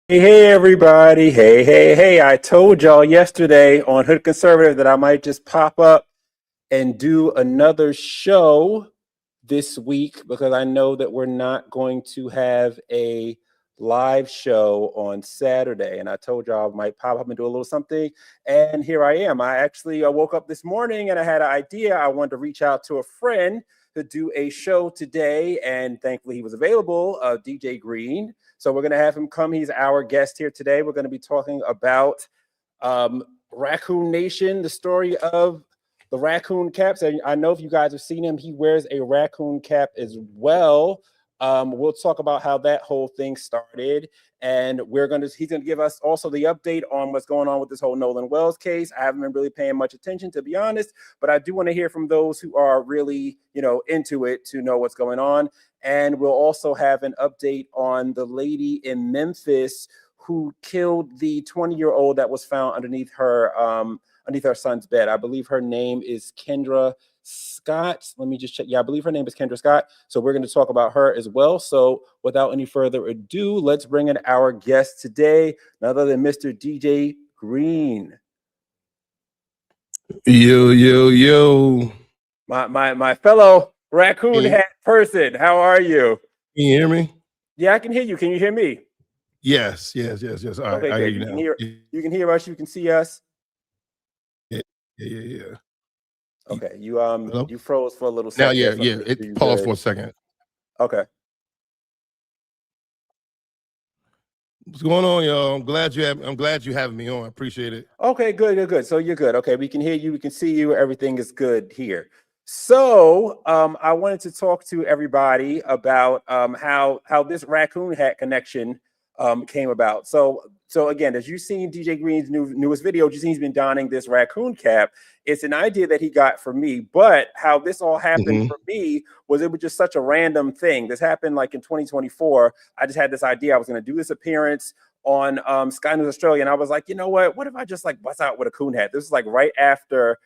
Hey everybody. Hey. I told y'all yesterday on Hood Conservative that I might just pop up and do another show this week because I know that we're not going to have a live show on Saturday. And I told y'all I might pop up and do a little something. And here I am. I actually woke up this morning and I had an idea. I wanted to reach out to a friend to do a show today. And thankfully he was available, DJ Green. So we're going to have him come. He's our guest here today. We're going to be talking about Raccoon Nation, the story of the raccoon caps. And I know if you guys have seen him, he wears a raccoon cap as well. We'll talk about how that whole thing started. And he's going to give us also the update on what's going on with this whole Nolan Wells case. I haven't been really paying much attention, to be honest, but I do want to hear from those who are really, into it to know what's going on. And we'll also have an update on the lady in Memphis who killed the 20-year-old that was found underneath her son's bed. I believe her name is KENDRA Scott. Let me just check. Yeah, I believe her name is KENDRA Scott. So we're going to talk about her as well. So without any further ado, let's bring in our guest today, none other than Mr. DJ Green. Yo. My fellow raccoon hat person. How are you? Can you hear me? Yeah, I can hear you. Can you hear me? Yes. All right, okay, I hear you you now. You can can hear us. You can see us. Yeah. Okay, you froze for a little Now, second. it paused for a second. Okay. What's going on, y'all? I'm glad you having me on. I appreciate it. Okay, good. So you're good. Okay, we can hear you. We can see you. Everything is good here. So I wanted to talk to everybody about how this raccoon hat connection came about. So again, as you've seen DJ Green's newest video, he's been donning this raccoon cap. It's an idea that he got from me, but how this all happened for me was it was just such a random thing. This happened like in 2024. I just had this idea. I was going to do this appearance on Sky News Australia, and I was like, you know what if I just like bust out with a coon hat? This is like right after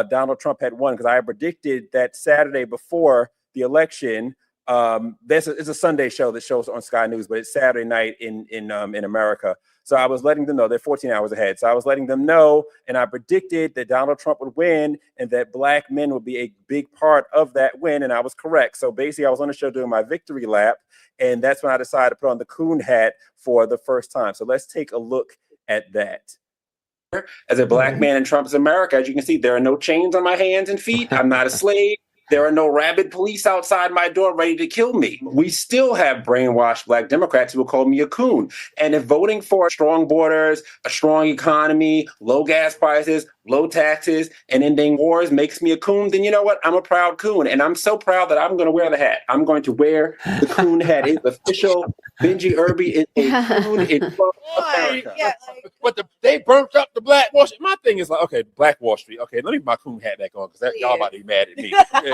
Donald Trump had won, because I predicted that Saturday before the election. It's a Sunday show that shows on Sky News, but it's Saturday night in America. So I was letting them know they're 14 hours ahead. So I was letting them know, and I predicted that Donald Trump would win and that black men would be a big part of that win, and I was correct. So basically, I was on the show doing my victory lap, and that's when I decided to put on the coon hat for the first time. So let's take a look at that. As a black man in Trump's America, as you can see, there are no chains on my hands and feet. I'm not a slave. There are no rabid police outside my door ready to kill me. We still have brainwashed black Democrats who will call me a coon. And if voting for strong borders, a strong economy, low gas prices, low taxes, and ending wars makes me a coon, then you know what? I'm a proud coon. And I'm so proud that I'm going to wear the hat. I'm going to wear the coon hat. It's official. Benji Irby is a coon in America. Yeah, they burnt up the Black Wall Street. My thing is like, okay, Black Wall Street. Okay, let me put my coon hat back on because y'all about to be mad at me. Okay?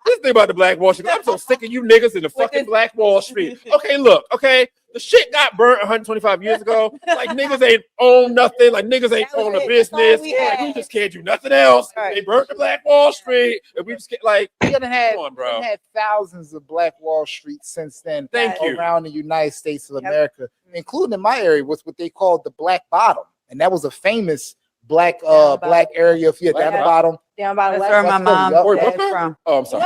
This thing about the Black Wall Street. I'm so sick of you niggas in the fucking Black Wall Street. Okay, look, the shit got burnt 125 years ago. Like niggas ain't own nothing. Like niggas ain't own a business. We just can't do nothing else. Right. They burnt the Black Wall Street, and we just get like. We done had thousands of Black Wall Street since then. Around the United States of America, including in my area, was what they called the Black Bottom, and that was a famous black area. If you're down the bottom. Down by that's where my mom is from. Oh, I'm sorry.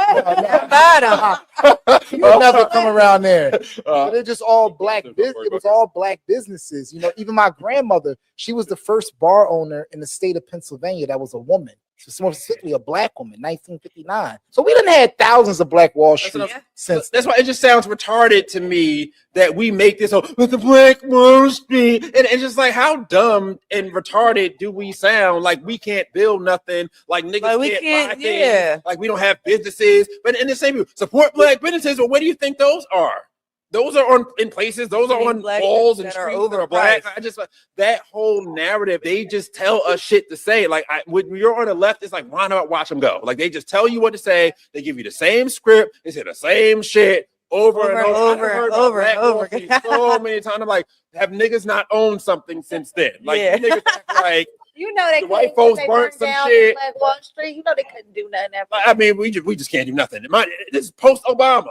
You'll never come around there. They're just all black business. It was all black businesses. Even my grandmother, she was the first bar owner in the state of Pennsylvania that was a woman. So more specifically, a black woman, 1959. So we done had thousands of Black Wall Street since. That's why it just sounds retarded to me that we make this with the Black Wall Street, and it's just like, how dumb and retarded do we sound? Like we can't build nothing. Like niggas can't buy things. Like we don't have businesses. But in the same support black businesses. Well, where do you think those are? Those are in places. Those are on walls and streets that are black. I just that whole narrative. They just tell us shit to say. Like when you're on the left, it's like why not watch them go? Like they just tell you what to say. They give you the same script. They say the same shit over and over. So many times. I'm like, have niggas not owned something since then? Like niggas act like. They the white folks burnt some shit. Black Wall Street. They couldn't do nothing. I mean, we just can't do nothing. This is post Obama.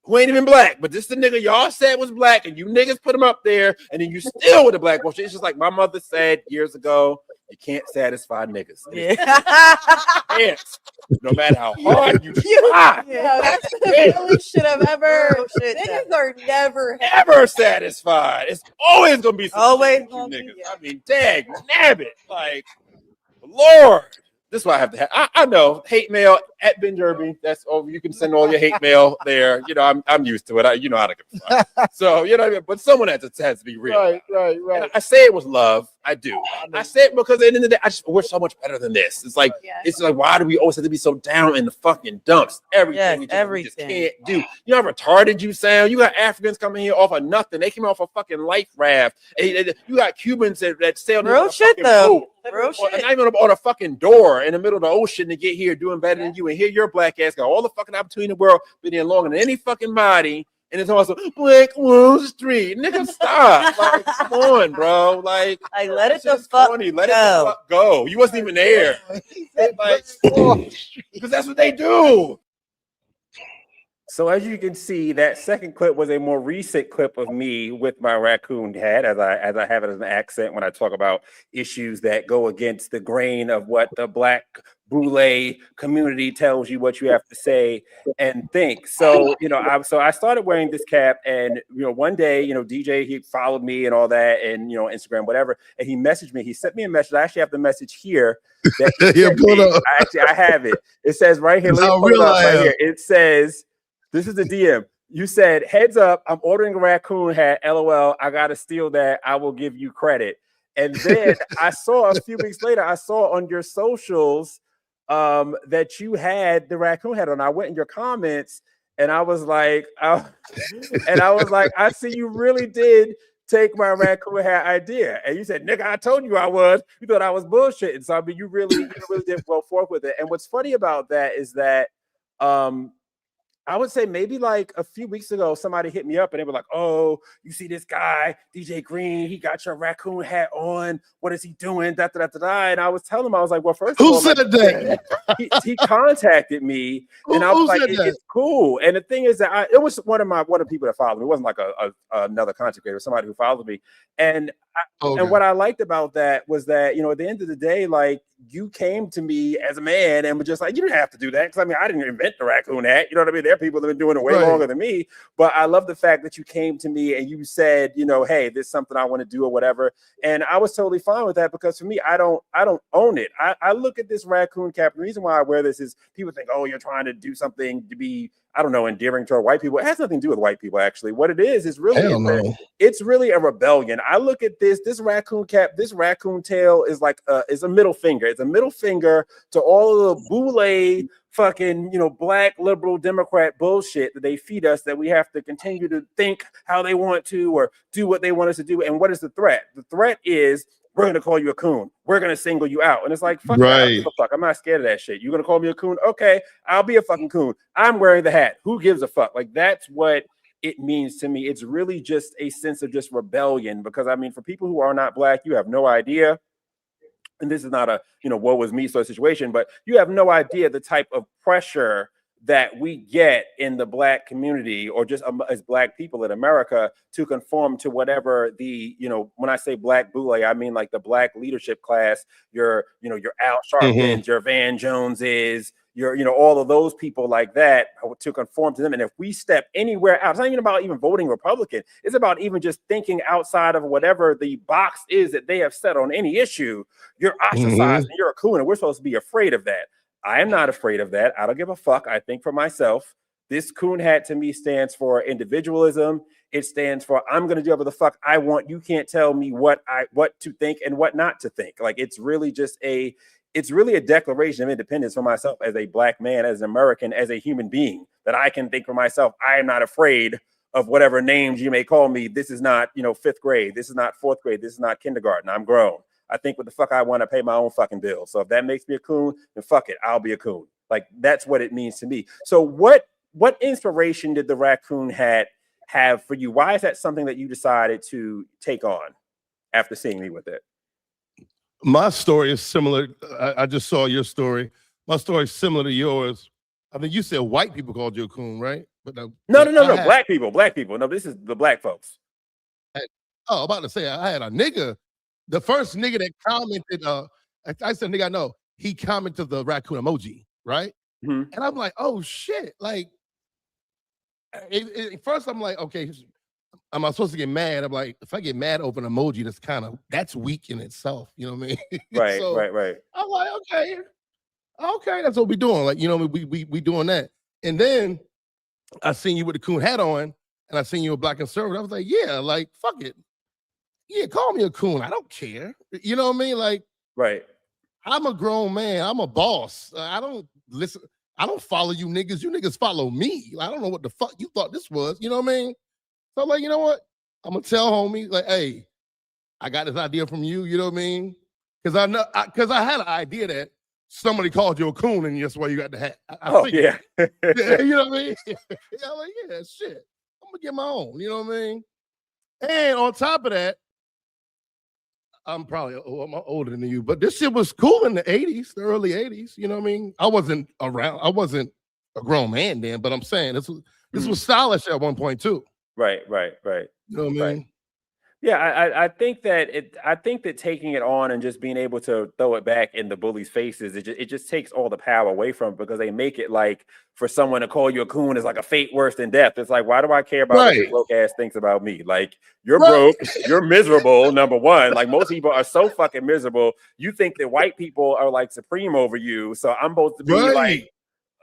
who ain't even black, but this the nigga y'all said was black, and you niggas put him up there, and then you still with the black bullshit. It's just like my mother said years ago, you can't satisfy niggas. Yeah. No matter how hard you try. Yeah, that's the realest shit I've ever. Niggas are never satisfied. It's always gonna be Always you gonna be, niggas. yeah. I mean, dag nabbit. Like, Lord. This is why I have to have. I know hate mail at Benj. That's over. You can send all your hate mail there. You know, I'm used to it. You know how to give a fuck. So you know what I mean. But someone has to be real. Right. And I say it with love. I do. I say it because at the end of the day, I just wish so much better than this. It's like it's like why do we always have to be so down in the fucking dumps? Everything we just can't do. You know how retarded you sound. You got Africans coming here off of nothing. They came off a fucking life raft. And you got Cubans that sail Real shit though. Real Not shit. even on a fucking door in the middle of the ocean to get here doing better than you. And here your black ass got all the fucking opportunity in the world, been here longer than any fucking body. And it's also Black Wall Street. Nigga, stop. Like, come on, bro. Like Let it the fuck Let it the fuck go. You wasn't even there. Like, because that's what they do. So as you can see, that second clip was a more recent clip of me with my raccoon hat, as I have it as an accent when I talk about issues that go against the grain of what the Black Boule community tells you what you have to say and think. So, you know, I started wearing this cap, and you know, one day, you know, DJ, he followed me and all that, and you know, Instagram, whatever, and he messaged me. He sent me a message. I actually have the message here. That I have it. It says right here. Let me pull it up right here. It says. This is the DM. You said, heads up, I'm ordering a raccoon hat. LOL. I got to steal that. I will give you credit. And then I saw a few weeks later, I saw on your socials that you had the raccoon hat on. I went in your comments and I was like, I see you really did take my raccoon hat idea. And you said, nigga, I told you I was. You thought I was bullshitting. So I mean, you really did go forth with it. And what's funny about that is that I would say maybe like a few weeks ago, somebody hit me up and they were like, oh, you see this guy, DJ Green, he got your raccoon hat on. What is he doing? Da, da, da, da, da. And I was telling him, I was like, well, first of all, said that? He contacted me and I was like, it's cool. And the thing is that it was one of the people that followed me. It wasn't like another content creator, somebody who followed me. And and what I liked about that was that, you know, at the end of the day, like you came to me as a man and were just like, you didn't have to do that. Cause I mean, I didn't invent the raccoon hat. You know what I mean? There are people that have been doing it way longer than me. But I love the fact that you came to me and you said, you know, hey, this is something I want to do or whatever. And I was totally fine with that because for me, I don't own it. I look at this raccoon cap. The reason why I wear this is people think, oh, you're trying to do something to be, I don't know, endearing to white people. It has nothing to do with white people, actually. What it is really it's really a rebellion. I look at this raccoon cap, this raccoon tail is like is a middle finger. It's a middle finger to all of the boule fucking, you know, black liberal Democrat bullshit that they feed us, that we have to continue to think how they want to or do what they want us to do. And what is the threat? The threat is we're going to call you a coon. We're going to single you out. And it's like, fuck, I don't give a fuck. I'm not scared of that shit. You're going to call me a coon? Okay, I'll be a fucking coon. I'm wearing the hat. Who gives a fuck? Like, that's what it means to me. It's really just a sense of just rebellion because, I mean, for people who are not black, you have no idea. And this is not a, you know, woe is me sort of situation, but you have no idea the type of pressure that we get in the black community or just as black people in America to conform to whatever the, you know, when I say black boule, I mean like the black leadership class, your Al Sharptons, your Van Joneses, your, you know, all of those people like that, to conform to them. And if we step anywhere out, it's not even about even voting Republican. It's about even just thinking outside of whatever the box is that they have set on any issue. You're ostracized and you're a coon, and we're supposed to be afraid of that. I am not afraid of that. I don't give a fuck. I think for myself. This coon hat to me stands for individualism. It stands for I'm going to do whatever the fuck I want. You can't tell me what to think and what not to think. Like it's really a declaration of independence for myself as a black man, as an American, as a human being, that I can think for myself. I am not afraid of whatever names you may call me. This is not, you know, 5th grade. This is not 4th grade. This is not kindergarten. I'm grown. I think what the fuck I want to pay my own fucking bill. So if that makes me a coon, then fuck it. I'll be a coon. Like that's what it means to me. So what inspiration did the raccoon hat have for you? Why is that something that you decided to take on after seeing me with it? My story is similar. I just saw your story. My story is similar to yours. I think you said white people called you a coon, right? But No. I Black people. No, this is the black folks. about to say I had a nigga. The first nigga that commented, I said, nigga, I know. He commented the raccoon emoji, right? Mhm. And I'm like, oh shit. Like, first I'm like, okay, am I supposed to get mad? I'm like, if I get mad over an emoji, that's weak in itself. You know what I mean? Right, So right. I'm like, okay, that's what we doing. Like, you know, we doing that. And then I seen you with the coon hat on, and I seen you a black conservative. I was like, yeah, like, fuck it. Yeah, call me a coon. I don't care. You know what I mean? Like, Right. I'm a grown man. I'm a boss. I don't listen. I don't follow you niggas. You niggas follow me. I don't know what the fuck you thought this was. You know what I mean? So I'm like, you know what? I'm gonna tell homie, like, hey, I got this idea from you. You know what I mean? Because I had an idea that somebody called you a coon, and that's why you got the hat. Yeah. Yeah, you know what I mean? Yeah, I'm like, yeah, shit. I'm gonna get my own. You know what I mean? And on top of that, I'm older than you, but this shit was cool in the 80s, the early 80s. You know what I mean? I wasn't around. I wasn't a grown man then, but I'm saying this was stylish at one point too. Right. You know what I mean? Right. Yeah, I think that taking it on and just being able to throw it back in the bullies' faces, it just takes all the power away from it, because they make it like for someone to call you a coon is like a fate worse than death. It's like, why do I care about what this broke ass thinks about me? Like, you're broke, you're miserable, number one. Like, most people are so fucking miserable. You think that white people are like supreme over you, so I'm supposed to be like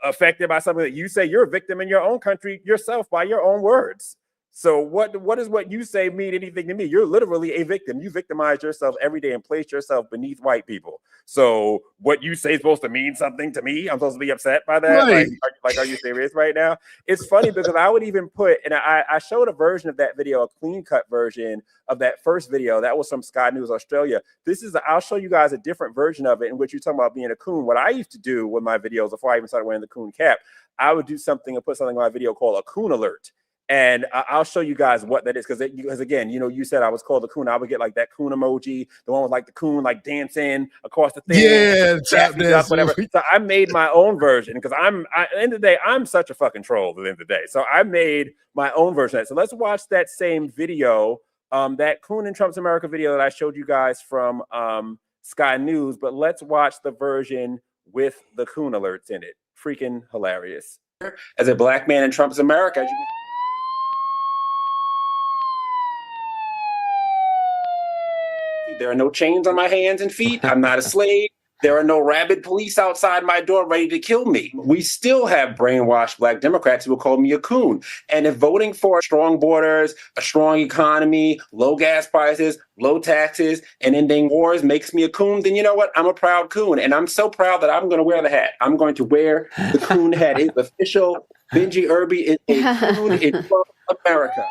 affected by something that you say. You're a victim in your own country yourself by your own words. So what does what you say mean anything to me? You're literally a victim. You victimize yourself every day and place yourself beneath white people. So what you say is supposed to mean something to me? I'm supposed to be upset by that? Right. Like, are you serious right now? It's funny because I would even put, and I showed a version of that video, a clean cut version of that first video. That was from Sky News Australia. I'll show you guys a different version of it in which you're talking about being a coon. What I used to do with my videos before I even started wearing the coon cap, I would do something and put something on my video called a coon alert. And I'll show you guys what that is, because again, you know, you said I was called a coon. I would get like that coon emoji, the one with like the coon like dancing across the thing, whatever. So I made my own version, because at the end of the day, I'm such a fucking troll at the end of the day. So I made my own version of that. So let's watch that same video, that Coon in Trump's America video that I showed you guys from Sky News, but let's watch the version with the coon alerts in it. Freaking hilarious. As a black man in Trump's America, there are no chains on my hands and feet. I'm not a slave. There are no rabid police outside my door ready to kill me. We still have brainwashed black Democrats who will call me a coon. And if voting for strong borders, a strong economy, low gas prices, low taxes, and ending wars makes me a coon, then you know what? I'm a proud coon. And I'm so proud that I'm going to wear the hat. I'm going to wear the coon hat. It's official. Benji Irby is a coon in America.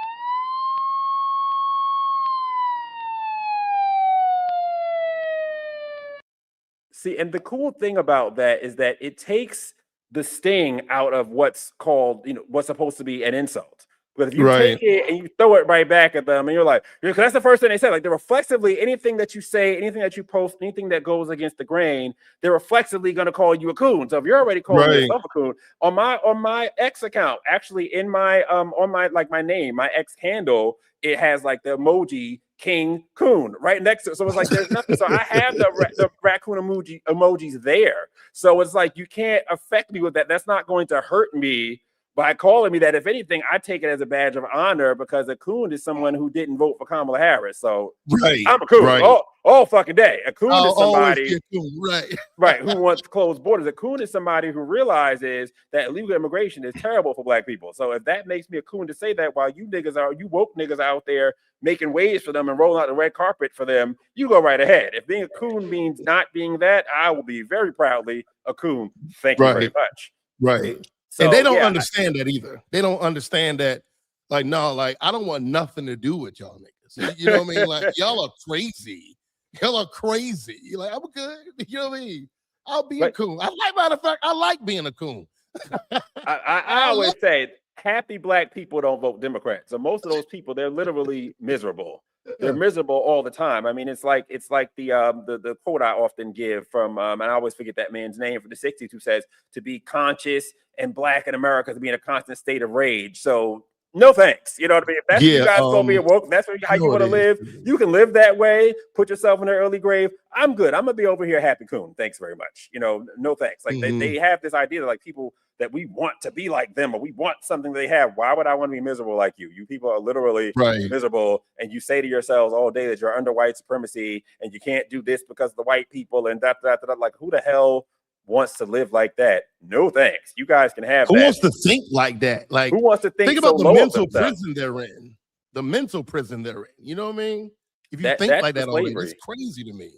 See, and the cool thing about that is that it takes the sting out of what's called, you know, what's supposed to be an insult. But if you take it and you throw it right back at them, and you're like, because that's the first thing they said, like, they're reflexively, anything that you say, anything that you post, anything that goes against the grain, they're reflexively going to call you a coon. So if you're already calling yourself a coon, on my X account, actually in my on my like my name, my X handle, it has like the emoji King Coon right next to it. So it's like there's nothing. So I have the raccoon emojis there. So it's like you can't affect me with that. That's not going to hurt me by calling me that. If anything, I take it as a badge of honor, because a coon is someone who didn't vote for Kamala Harris. So I'm a coon all fucking day. A coon is somebody who wants closed borders. A coon is somebody who realizes that illegal immigration is terrible for black people. So if that makes me a coon to say that, while you woke niggas out there making waves for them and rolling out the red carpet for them, you go right ahead. If being a coon means not being that, I will be very proudly a coon. Thank you very much. Right. So, and they don't understand that either. They don't understand that, like, no, like, I don't want nothing to do with y'all niggas. You know what I mean? Like, y'all are crazy. Y'all are crazy. You're like, I'm good. You know what I mean? I'll be a coon. Matter of fact, I like being a coon. I always say happy black people don't vote Democrat. So most of those people, they're literally miserable. They're miserable all the time. I mean, it's like the quote I often give from and I always forget that man's name from the 60s, who says to be conscious and black in America is to be in a constant state of rage. So no thanks. You know what I mean? If that's what you guys gonna be awoke, that's how you want to live. You can live that way, put yourself in an early grave. I'm good. I'm gonna be over here happy coon. Thanks very much. You know, no thanks. Like they have this idea that like people that we want to be like them or we want something they have. Why would I want to be miserable like you? You people are literally miserable, and you say to yourselves all day that you're under white supremacy and you can't do this because of the white people and that. Like, who the hell wants to live like that? No thanks. You guys can have who that. wants to think like that? Like, who wants to think about so the low mental of themselves? prison they're in. The mental prison they're in. You know what I mean? If you think that's like that all day, slavery. it's crazy to me.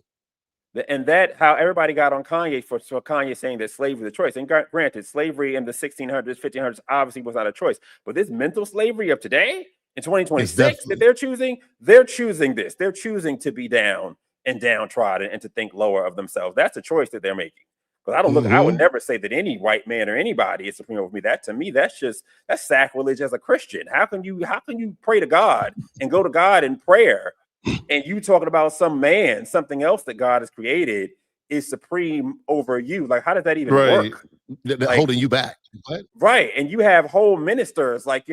And that how everybody got on Kanye for Kanye saying that slavery is a choice. And granted, slavery in the 1600s, 1500s obviously was not a choice. But this mental slavery of today in 2026 that they're choosing this. They're choosing to be down and downtrodden and to think lower of themselves. That's a choice that they're making. But I don't look. I would never say that any white man or anybody is supreme over me. That to me, that's sacrilege as a Christian. How can you pray to God and go to God in prayer, and you talking about something else that God has created is supreme over you? Like, how does that even work? Like, holding you back. What? Right. And you have whole ministers like,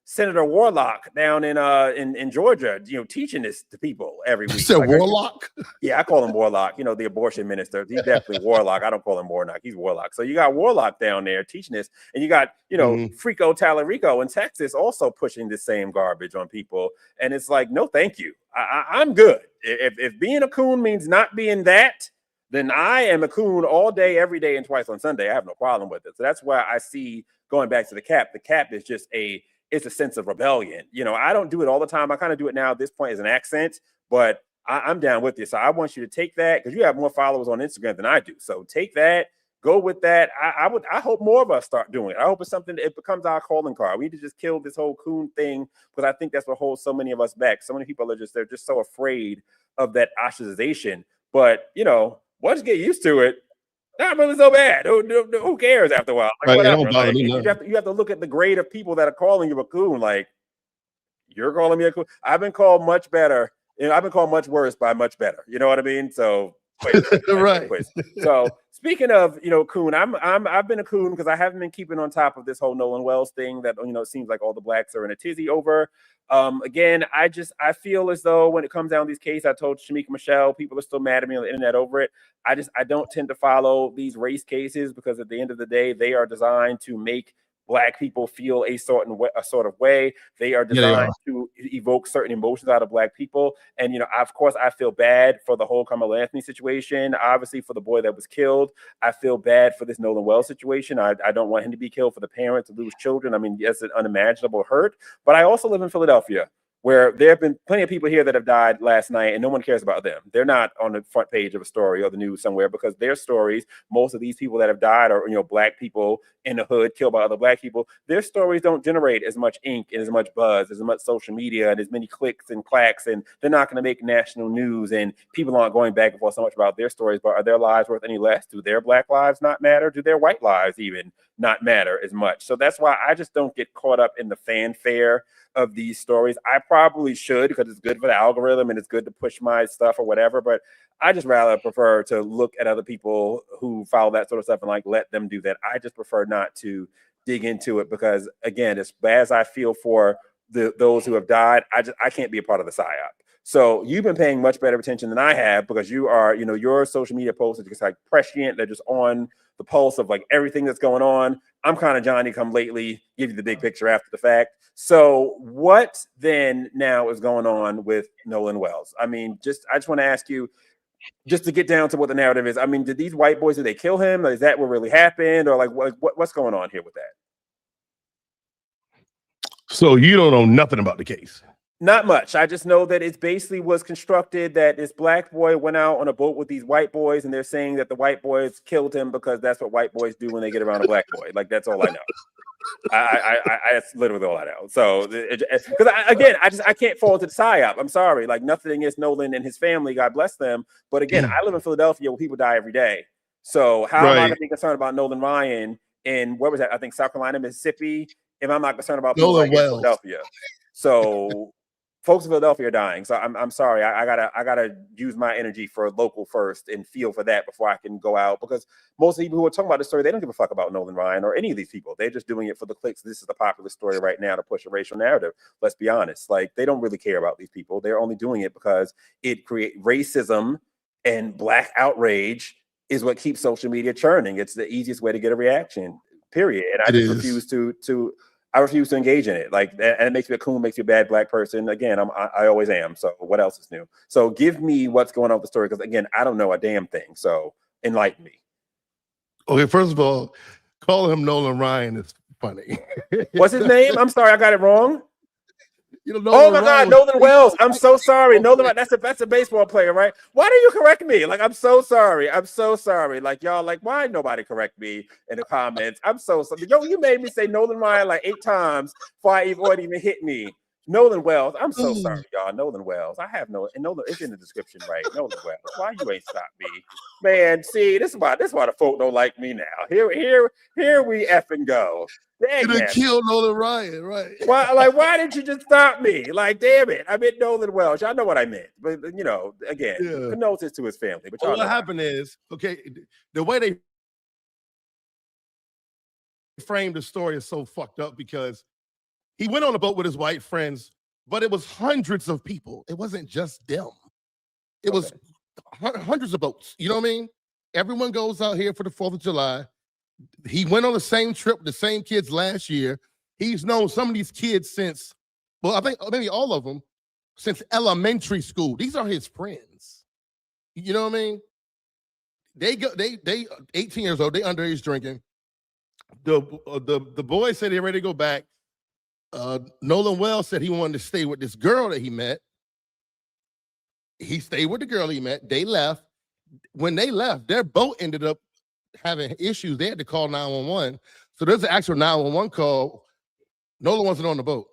Senator Warlock down in Georgia, teaching this to people every week. So like, Warlock? Yeah, I call him Warlock. The abortion minister. He's definitely Warlock. I don't call him Warnock. He's Warlock. So you got Warlock down there teaching this, and you got Frico Talarico in Texas also pushing the same garbage on people. And it's like, no, thank you. I'm good. If being a coon means not being that, then I am a coon all day, every day, and twice on Sunday. I have no problem with it. So that's why I see, going back to the cap. The cap is just it's a sense of rebellion. I don't do it all the time. I kind of do it now at this point as an accent, but I'm down with you. So I want you to take that, because you have more followers on Instagram than I do. So take that, go with that. I hope more of us start doing it. I hope it's something that it becomes our calling card. We need to just kill this whole coon thing, because I think that's what holds so many of us back. So many people they're just so afraid of that ostracization. But once you get used to it, not really so bad. Who cares after a while? Like, whatever. Like, you have to look at the grade of people that are calling you a coon. Like, you're calling me a coon. I've been called much better. I've been called much worse by much better. You know what I mean? So right. So speaking of coon, I've been a coon because I haven't been keeping on top of this whole Nolan Wells thing that it seems like all the blacks are in a tizzy over. Again, I feel as though when it comes down to these cases, I told Shamika Michelle, people are still mad at me on the internet over it. I don't tend to follow these race cases, because at the end of the day, they are designed to make Black people feel a sort of way. They are designed to evoke certain emotions out of Black people. And, of course, I feel bad for the whole Carmelo Anthony situation. Obviously, for the boy that was killed. I feel bad for this Nolan Wells situation. I don't want him to be killed, for the parents to lose children. I mean, yes, an unimaginable hurt. But I also live in Philadelphia, where there have been plenty of people here that have died last night, and no one cares about them. They're not on the front page of a story or the news somewhere, because their stories, most of these people that have died are, Black people in the hood killed by other Black people. Their stories don't generate as much ink and as much buzz, as much social media, and as many clicks and clacks, and they're not going to make national news, and people aren't going back and forth so much about their stories. But are their lives worth any less? Do their Black lives not matter? Do their white lives even not matter as much? So that's why I just don't get caught up in the fanfare of these stories. I probably should, because it's good for the algorithm and it's good to push my stuff or whatever, but I just rather prefer to look at other people who follow that sort of stuff and let them do that. I just prefer not to dig into it, because again, as bad as I feel for those who have died, I can't be a part of the psyop. So you've been paying much better attention than I have, because you are, your social media posts are just prescient. They're just on the pulse of everything that's going on. I'm kind of Johnny come lately, give you the big picture after the fact. So what then now is going on with Nolan Wells? I mean, I just want to ask you, just to get down to what the narrative is. I mean, did these white boys, did they kill him? Is that what really happened? Or what's going on here with that? So you don't know nothing about the case? Not much. I just know that it basically was constructed that this Black boy went out on a boat with these white boys, and they're saying that the white boys killed him because that's what white boys do when they get around a Black boy. That's all I know. That's literally all I know. So, because I can't fall into the psyop. I'm sorry. Nothing against Nolan and his family. God bless them. But again, I live in Philadelphia where people die every day. So how am I going to be concerned about Nolan Ryan in, where was that? I think South Carolina, Mississippi. If I'm not concerned about people in Philadelphia. So folks in Philadelphia are dying. So I'm sorry. I gotta use my energy for local first and feel for that before I can go out, because most people who are talking about this story, they don't give a fuck about Nolan Ryan or any of these people. They're just doing it for the clicks. This is the popular story right now to push a racial narrative. Let's be honest. Like, they don't really care about these people. They're only doing it because it creates racism and black outrage is what keeps social media churning. It's the easiest way to get a reaction, period. And I just refuse to engage in it. Like, and it makes me a coon, makes you a bad black person. Again, I always am. So what else is new? So give me what's going on with the story, because again, I don't know a damn thing. So enlighten me. Okay, first of all, calling him Nolan Ryan is funny. What's his name? I'm sorry, I got it wrong. You know, Oh my God, Nolan Wells. I'm so sorry. Nolan, that's a baseball player, right? Why do you correct me? Like, I'm so sorry. I'm so sorry. Like, y'all, like, why nobody correct me in the comments? I'm so sorry. Yo, you made me say Nolan Ryan like 8 times before it even hit me. Nolan Wells. I'm so sorry, y'all. Nolan Wells. I have no, and Nolan, it's in the description, right? Nolan Wells. Why you ain't stopped me? Man, see, this is why the folk don't like me now. Here we effing go. You done killed Nolan Ryan, right? Why did you just stop me? Like, damn it. I meant Nolan Wells. Y'all know what I meant. But, you know, again, condolences to his family. But what happened is, okay, the way they framed the story is so fucked up, because he went on a boat with his white friends, but it was hundreds of people. It wasn't just them. It was hundreds of boats. You know what I mean? Everyone goes out here for the 4th of July. He went on the same trip with the same kids last year. He's known some of these kids since, well, I think maybe all of them, since elementary school. These are his friends. You know what I mean? They 18 years old, they underage drinking. The boys said they're ready to go back. Nolan Wells said he wanted to stay with this girl that he met. He stayed with the girl he met. They left. When they left, their boat ended up having issues. They had to call 911. So there's an actual 911 call. Nolan wasn't on the boat.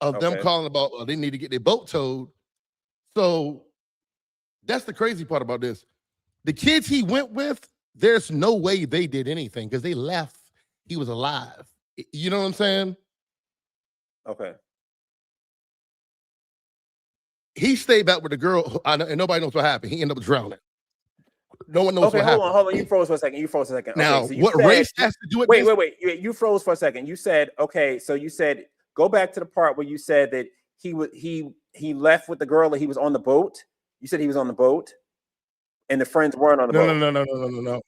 Of them calling about they need to get their boat towed. So that's the crazy part about this. The kids he went with, there's no way they did anything because they left. He was alive. You know what I'm saying? Okay. He stayed back with the girl, and nobody knows what happened. He ended up drowning. No one knows what happened. Hold on. You froze for a second. Now, so what race has to do with this? Wait. You froze for a second. You said, okay, so you said, go back to the part where you said that he left with the girl that he was on the boat. You said he was on the boat, and the friends weren't on the boat.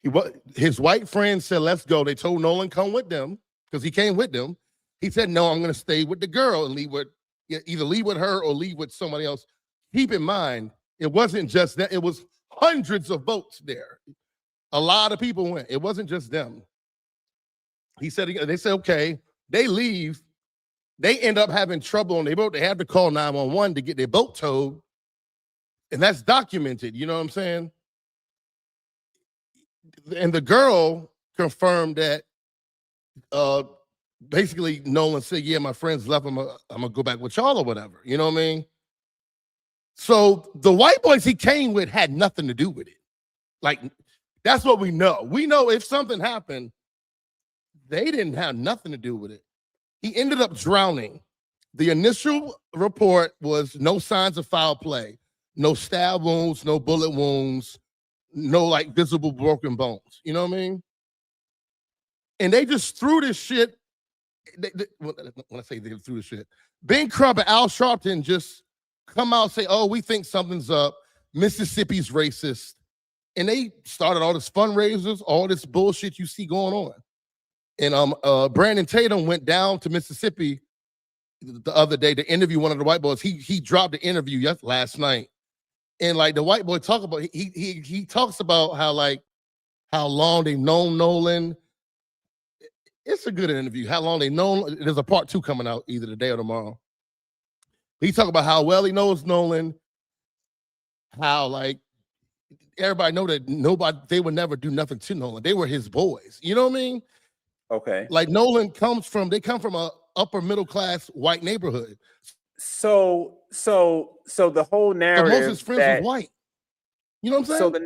No. His white friends said, let's go. They told Nolan, come with them, because he came with them. He said, no, I'm going to stay with the girl and either leave with her or leave with somebody else. Keep in mind, it wasn't just that. It was hundreds of boats there. A lot of people went. It wasn't just them. They said, okay. They leave. They end up having trouble on their boat. They had to call 911 to get their boat towed. And that's documented. You know what I'm saying? And the girl confirmed that basically Nolan said, yeah, my friends left. I'm gonna go back with y'all or whatever. You know what I mean? So the white boys he came with had nothing to do with it. Like, that's what we know. We know if something happened, they didn't have nothing to do with it. He ended up drowning. The initial report was no signs of foul play, no stab wounds, no bullet wounds, no like visible broken bones. You know what I mean? And they just threw this shit. When I say they threw the shit, Ben Crump and Al Sharpton just come out and say, oh, we think something's up. Mississippi's racist. And they started all this fundraisers, all this bullshit you see going on. And Brandon Tatum went down to Mississippi the other day to interview one of the white boys. He dropped the interview last night. And like the white boy talk about, he talks about how long they've known Nolan. It's a good interview. How long they known. There's a part 2 coming out either today or tomorrow. He talk about how well he knows Nolan. How like everybody know that they would never do nothing to Nolan. They were his boys. You know what I mean? Okay. Like Nolan come from a upper middle class white neighborhood. So the whole narrative, most of his friends was white. You know what I'm saying? So the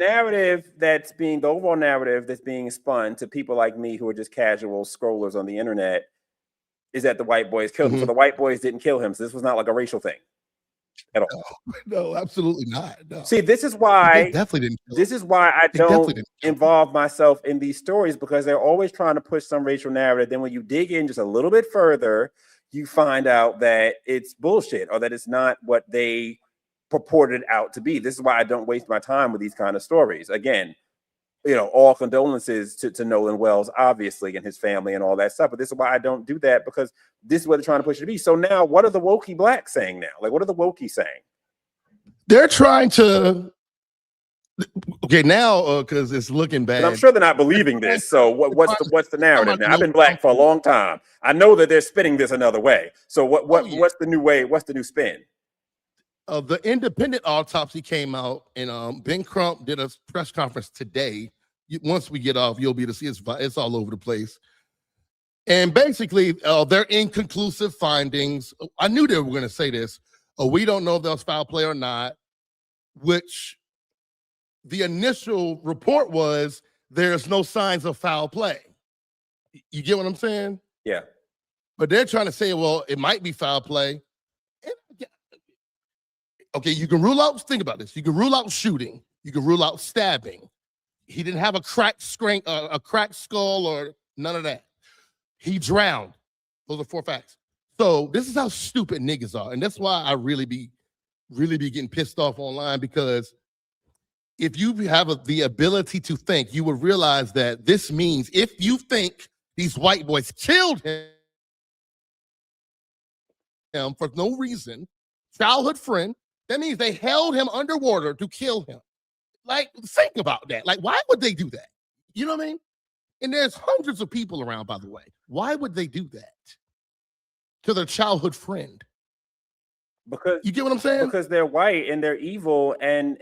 overall narrative that's being spun to people like me who are just casual scrollers on the internet is that the white boys killed him. So the white boys didn't kill him. So this was not like a racial thing at all. No, absolutely not. No. See, this is why they definitely didn't. This is why I don't involve myself in these stories, because they're always trying to push some racial narrative. Then when you dig in just a little bit further, you find out that it's bullshit or that it's not what they purported out to be. This is why I don't waste my time with these kind of stories. Again, you know, all condolences to Nolan Wells, obviously, and his family and all that stuff. But this is why I don't do that, because this is what they're trying to push it to be. So now, what are the wokey blacks saying now? Like, what are the wokies saying? They're trying to. Okay, now because it's looking bad. And I'm sure they're not believing this. So what's the narrative now? I've been black for a long time. I know that they're spinning this another way. So what's the new way? What's the new spin? The independent autopsy came out, and Ben Crump did a press conference today. Once we get off, you'll be able to see it's all over the place. And basically, they're inconclusive findings. I knew they were going to say this. We don't know if there was foul play or not, which the initial report was there's no signs of foul play. You get what I'm saying? Yeah. But they're trying to say, well, it might be foul play. Okay, you can rule out, think about this. You can rule out shooting. You can rule out stabbing. He didn't have a cracked skull or none of that. He drowned. Those are 4 facts. So this is how stupid niggas are. And that's why I really be getting pissed off online, because if you have the ability to think, you would realize that this means if you think these white boys killed him for no reason, childhood friend, that means they held him underwater to kill him. Like, think about that. Like, why would they do that? You know what I mean? And there's hundreds of people around, by the way. Why would they do that to their childhood friend? Because you get what I'm saying? Because they're white and they're evil, and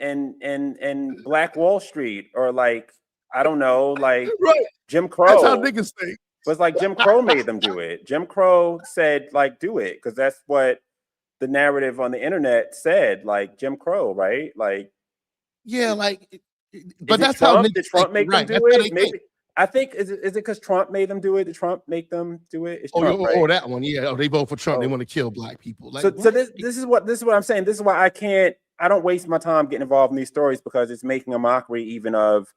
Black Wall Street, or like, I don't know, like right. Jim Crow. That's how niggas think. But it's like Jim Crow made them do it. Jim Crow said, like, do it, because that's what the narrative on the internet said. Like Jim Crow, right? Like, yeah, like, but that's Trump? how Did Trump make them do it? Maybe. I think is it because Trump made them do it? Did Trump make them do it? It's Trump, right? That one, yeah. Oh, they vote for Trump. They want to kill black people. Like, so this is what I'm saying. This is why I don't waste my time getting involved in these stories, because it's making a mockery even of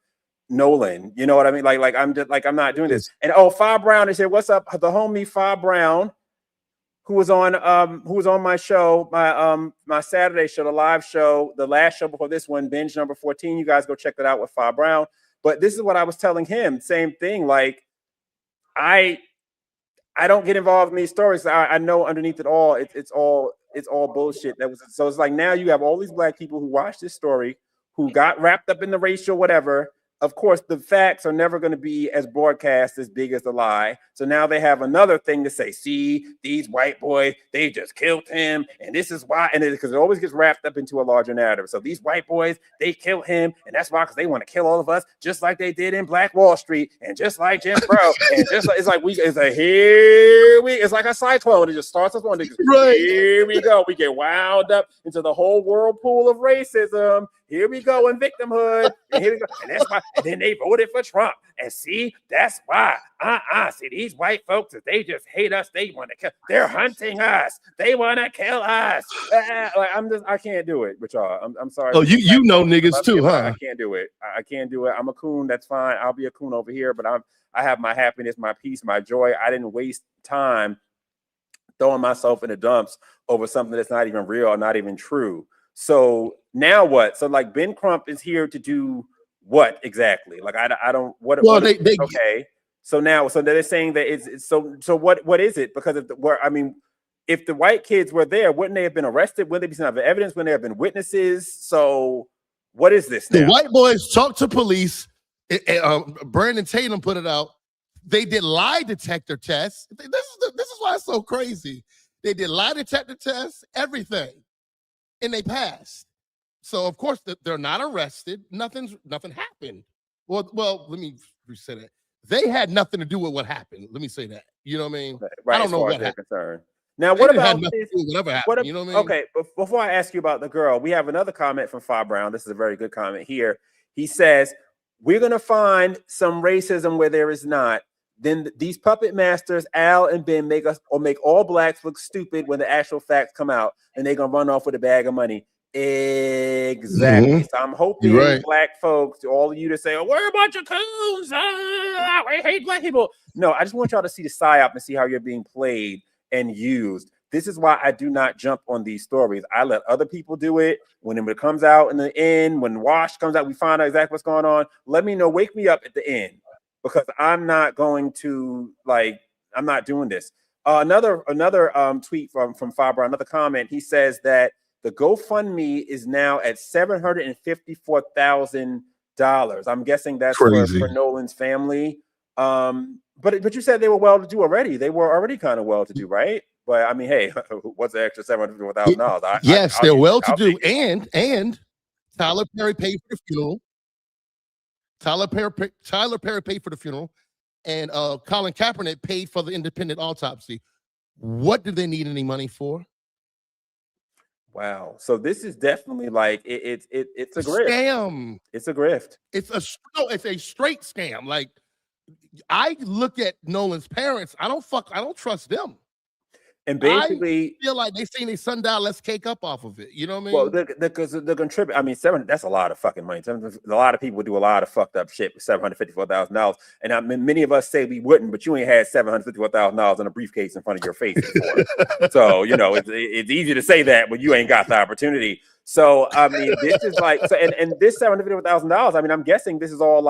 Nolan. You know what I mean? Like I'm just like, I'm not doing this. And Fa Brown is here. What's up? The homie Fa Brown, who was on my show, my Saturday show, the live show, the last show before this one, Benj number 14. You guys go check that out with Fa Brown. But this is what I was telling him. Same thing. Like, I don't get involved in these stories. I know underneath it all, it's all bullshit. So it's like, now you have all these black people who watched this story, who got wrapped up in the racial whatever. Of course, the facts are never going to be as broadcast as big as the lie. So now they have another thing to say. See, these white boys, they just killed him, and this is why. And because it always gets wrapped up into a larger narrative. So these white boys, they killed him, and that's why, because they want to kill all of us, just like they did in Black Wall Street, and just like Jim Crow, and just like it's like a cyclone. It just starts us on. Right. Here we go. We get wound up into the whole whirlpool of racism. Here we go in victimhood. And here we go. And that's why. And then they voted for Trump. And see, that's why. See, these white folks, if they just hate us, they want to kill. They're hunting us. They want to kill us. I can't do it with y'all. I'm sorry. Oh, you know niggas too, huh? I can't do it. I can't do it. I'm a coon. That's fine. I'll be a coon over here. But I have my happiness, my peace, my joy. I didn't waste time throwing myself in the dumps over something that's not even real or not even true. So now what? So like Ben Crump is here to do what exactly? Like I don't what? Well, what okay. So now, so they're saying that it's so what is it? Because if the white kids were there, wouldn't they have been arrested? Wouldn't they be some other evidence? Wouldn't there have been witnesses? So what is this now? The white boys talked to police. Brandon Tatum put it out. They did lie detector tests. This is why it's so crazy. They did lie detector tests, everything. And they passed. So of course they're not arrested. Nothing happened. Well, let me say that. They had nothing to do with what happened. Let me say that. You know what I mean? Right, I don't know what happened. Concerned. Now, what about this? Whatever happened, you know what I mean? Okay, before I ask you about the girl, we have another comment from Fa Brown. This is a very good comment here. He says, we're going to find some racism where there is not. then these puppet masters, Al and Ben, make all blacks look stupid when the actual facts come out, and they're gonna run off with a bag of money. Exactly. So I'm hoping black folks, all of you to say, "Oh, we're a bunch of coons. We hate black people." No, I just want y'all to see the psyop and see how you're being played and used. This is why I do not jump on these stories. I let other people do it. When it comes out in the end, when Wash comes out, we find out exactly what's going on. Let me know. Wake me up at the end, because I'm not going to I'm not doing this. Another tweet from Fabra, another comment. He says that the GoFundMe is now at $754,000. I'm guessing that's for Nolan's family. But you said they were well to do already. They were already kind of well to do, right? But I mean, hey, what's the extra $754,000? Yes, they're well to do, and Tyler Perry paid for the funeral. Tyler Perry paid for the funeral, and Colin Kaepernick paid for the independent autopsy. What do they need any money for? Wow. So this is definitely it's a grift. Scam. It's a grift. It's a straight scam. Like, I look at Nolan's parents. I don't trust them. And basically, I feel like they seen their son die. Let's cake up off of it. You know what I mean? Well, they're contributing. I mean, that's a lot of fucking money. A lot of people do a lot of fucked up shit with $754,000. And I mean, many of us say we wouldn't, but you ain't had $754,000 in a briefcase in front of your face before. So it's easy to say that, but you ain't got the opportunity. So I mean, this is and this $754,000. I mean, I'm guessing this is all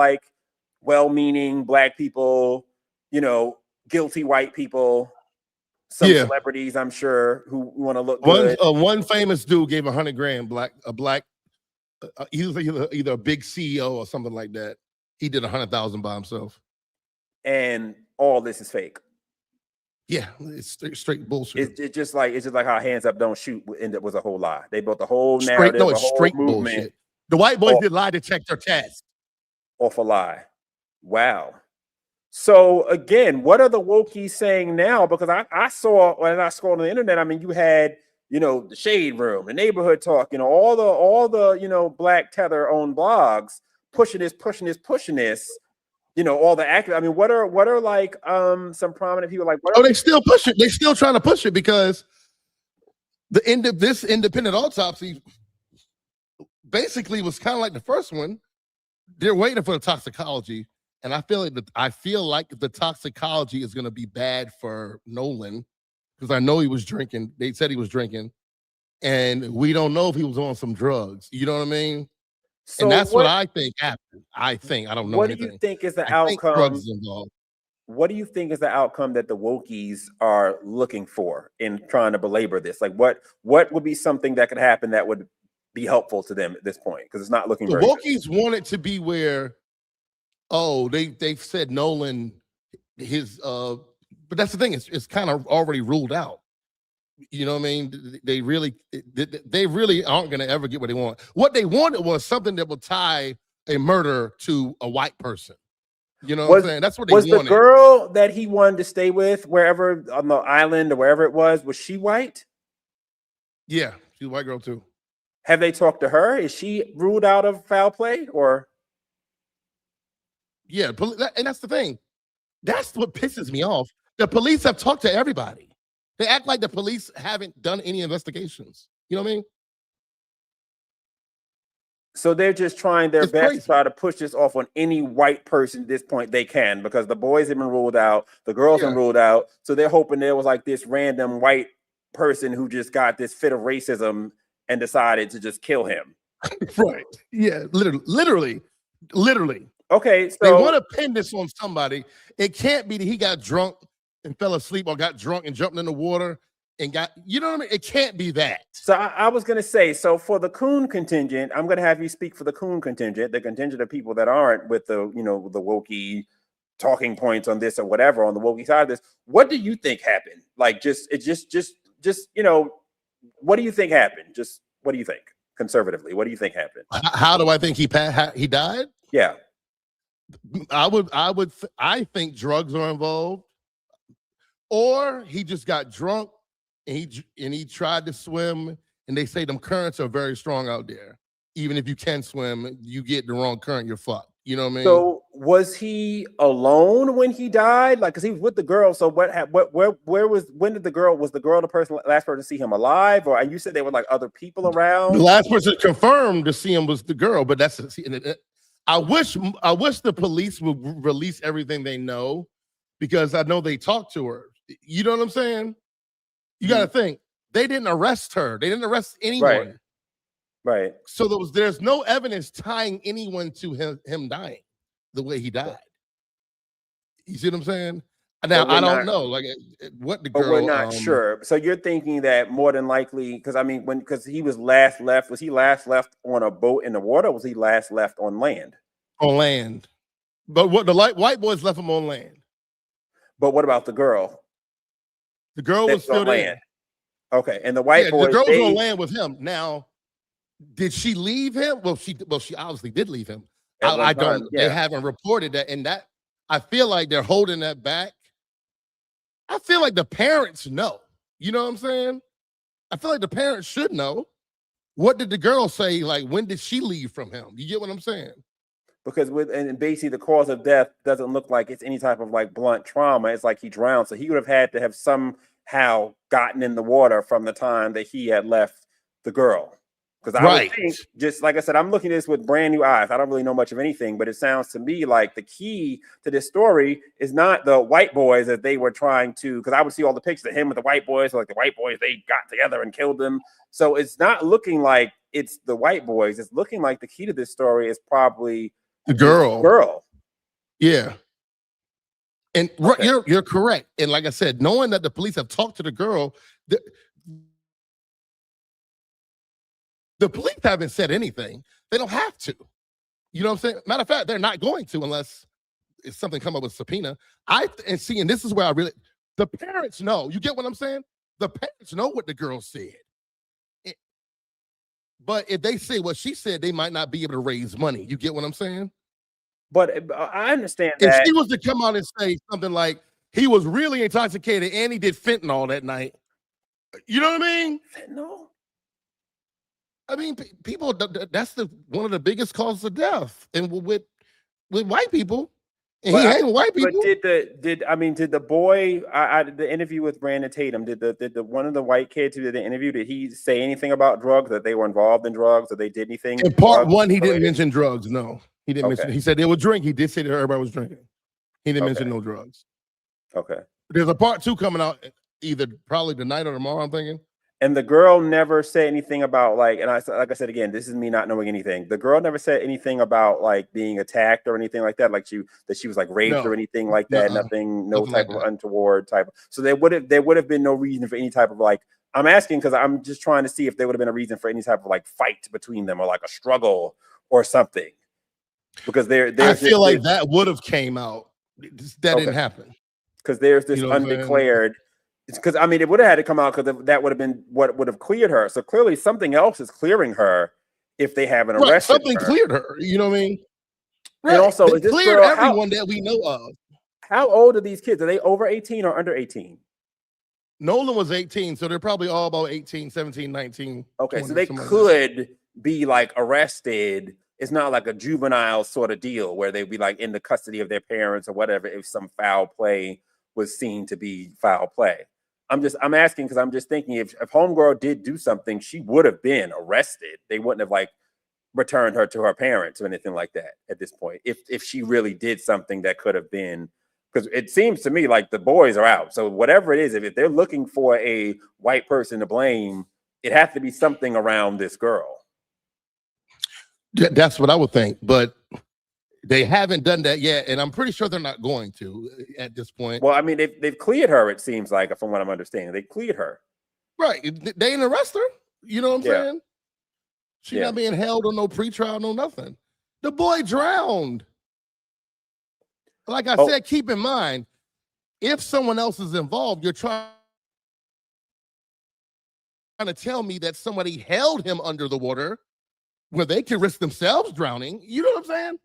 well-meaning black people, guilty white people. Some celebrities, I'm sure, who want to look good. One famous dude gave $100,000. He was either a big CEO or something like that. He did $100,000 by himself. And all this is fake. Yeah, it's straight bullshit. It's just like how Hands Up Don't Shoot was a whole lie. They built the whole narrative. It's straight bullshit. The white boys did lie detector test. Off a lie. Wow. So again, what are the wokies saying now? Because I saw when I scrolled on the internet, I mean, you had, the Shade Room, the Neighborhood Talk, all the Black Tether owned blogs pushing this, all the active. I mean, what are some prominent people they still push it. They still trying to push it because the end of this independent autopsy basically was kind of like the first one. They're waiting for the toxicology. And I feel like the toxicology is going to be bad for Nolan, because I know he was drinking. They said he was drinking, and we don't know if he was on some drugs. You know what I mean? So and that's what I think happened. I don't know. What do you think is the outcome? Drugs involved. What do you think is the outcome that the wokies are looking for in trying to belabor this? What would be something that could happen that would be helpful to them at this point? Because it's not looking. The wokies want it to be where. Oh, they've said Nolan, but that's the thing. It's kind of already ruled out. You know what I mean? They really aren't going to ever get what they want. What they wanted was something that would tie a murder to a white person. You know what I'm saying? That's what they wanted. Was the girl that he wanted to stay with, wherever on the island or wherever it was she white? Yeah, she's a white girl too. Have they talked to her? Is she ruled out of foul play or? Yeah, and that's the thing. That's what pisses me off. The police have talked to everybody. They act like the police haven't done any investigations. You know what I mean? So they're just trying their best to try to push this off on any white person at this point they can, because the boys have been ruled out, the girls have been ruled out. So they're hoping there was this random white person who just got this fit of racism and decided to just kill him. Right. Yeah, literally. Okay, so they want to pin this on somebody. It can't be that he got drunk and fell asleep, or got drunk and jumped in the water and got, you know what I mean? It can't be that. So I was going to say, so for the coon contingent, I'm going to have you speak for the coon contingent, the contingent of people that aren't with the, the wokey talking points on this or whatever on the wokey side of this. What do you think happened? What do you think happened? Just what do you think conservatively? What do you think happened? How do I think he died? Yeah. I think drugs are involved, or he just got drunk and he tried to swim, and they say them currents are very strong out there. Even if you can swim, you get the wrong current, you're fucked. You know what I mean? So Was he alone when he died? Like, cause he was with the girl. So when did the girl, was the girl the last person to see him alive? Or you said there were like other people The around? last person confirmed to see him was the girl, but I wish the police would release everything they know, because I know they talked to her. You know what I'm saying? You got to think, they didn't arrest her. They didn't arrest anyone. Right. So there's no evidence tying anyone to him dying the way he died. You see what I'm saying? Now I don't know, like what the girl. But we're not sure. So you're thinking that more than likely, because he was last left. Was he last left on a boat in the water? Or was he last left on land? On land. But what the white boys left him on land. But what about the girl? The girl was still there. Okay, and the white boys. The girl was on land with him. Now, did she leave him? Well, she obviously did leave him. I don't. They haven't reported that, and that I feel like they're holding that back. I feel like the parents know. You know what I'm saying? I feel like the parents should know. What did the girl say? Like, when did she leave from him? You get what I'm saying? Because and basically the cause of death doesn't look like it's any type of like blunt trauma. It's like he drowned. So he would have had to have somehow gotten in the water from the time that he had left the girl. Because I would think, just like I said, I'm looking at this with brand new eyes. I don't really know much of anything, but it sounds to me like the key to this story is not the white boys that they were trying to, because I would see all the pictures of him with the white boys, like the white boys, they got together and killed them. So it's not looking like it's the white boys. It's looking like the key to this story is probably the girl. Yeah. And okay. you're correct. And like I said, knowing that the police have talked to the girl, the police haven't said anything. They don't have to. You know what I'm saying? Matter of fact, they're not going to unless it's something come up with subpoena. And this is where the parents know. You get what I'm saying? The parents know what the girl said. But if they say what she said, they might not be able to raise money. You get what I'm saying? But I understand that. If she was to come out and say something like, he was really intoxicated and he did fentanyl that night. You know what I mean? Fentanyl? I mean, people, that's one of the biggest causes of death. And with white people, and he ain't white people. But did the boy, the interview with Brandon Tatum, did the one of the white kids who did the interview, did he say anything about drugs, that they were involved in drugs, or they did anything? In part one, he didn't mention drugs. No, he didn't mention. He said they would drink. He did say that everybody was drinking. He didn't mention no drugs. Okay. There's a part 2 coming out either probably tonight or tomorrow, I'm thinking. And the girl never said anything about like I said again, this is me not knowing anything. The girl never said anything about like being attacked or anything like that, like she was like raped or anything like that. Nothing type of untoward type. So there would have been no reason for any type of like. I'm asking because I'm just trying to see if there would have been a reason for any type of like fight between them or like a struggle or something. Because I feel like that would have came out. That didn't happen. Because there's this undeclared. Because I mean, it would have had to come out because that would have been what would have cleared her. So clearly, something else is clearing her if they haven't arrested something her. Cleared her. You know what I mean? Right. And also, they cleared everyone that we know of. How old are these kids? Are they over 18 or under 18? Nolan was 18, so they're probably all about 18, 17, 19. Okay, 20, so they could be like arrested. It's not like a juvenile sort of deal where they'd be like in the custody of their parents or whatever if some foul play was seen to be foul play. I'm asking because I'm just thinking if homegirl did do something, she would have been arrested. They wouldn't have like returned her to her parents or anything like that at this point. If she really did something that could have been, because it seems to me like the boys are out. So whatever it is, if they're looking for a white person to blame, it has to be something around this girl. That's what I would think, but they haven't done that yet, and I'm pretty sure they're not going to at this point. Well, I mean, they've cleared her, it seems like, from what I'm understanding. They cleared her. Right. They didn't arrest her. You know what I'm saying? She's not being held on no pretrial, no nothing. The boy drowned. Like I said, keep in mind, if someone else is involved, you're trying to tell me that somebody held him under the water where they can risk themselves drowning. You know what I'm saying?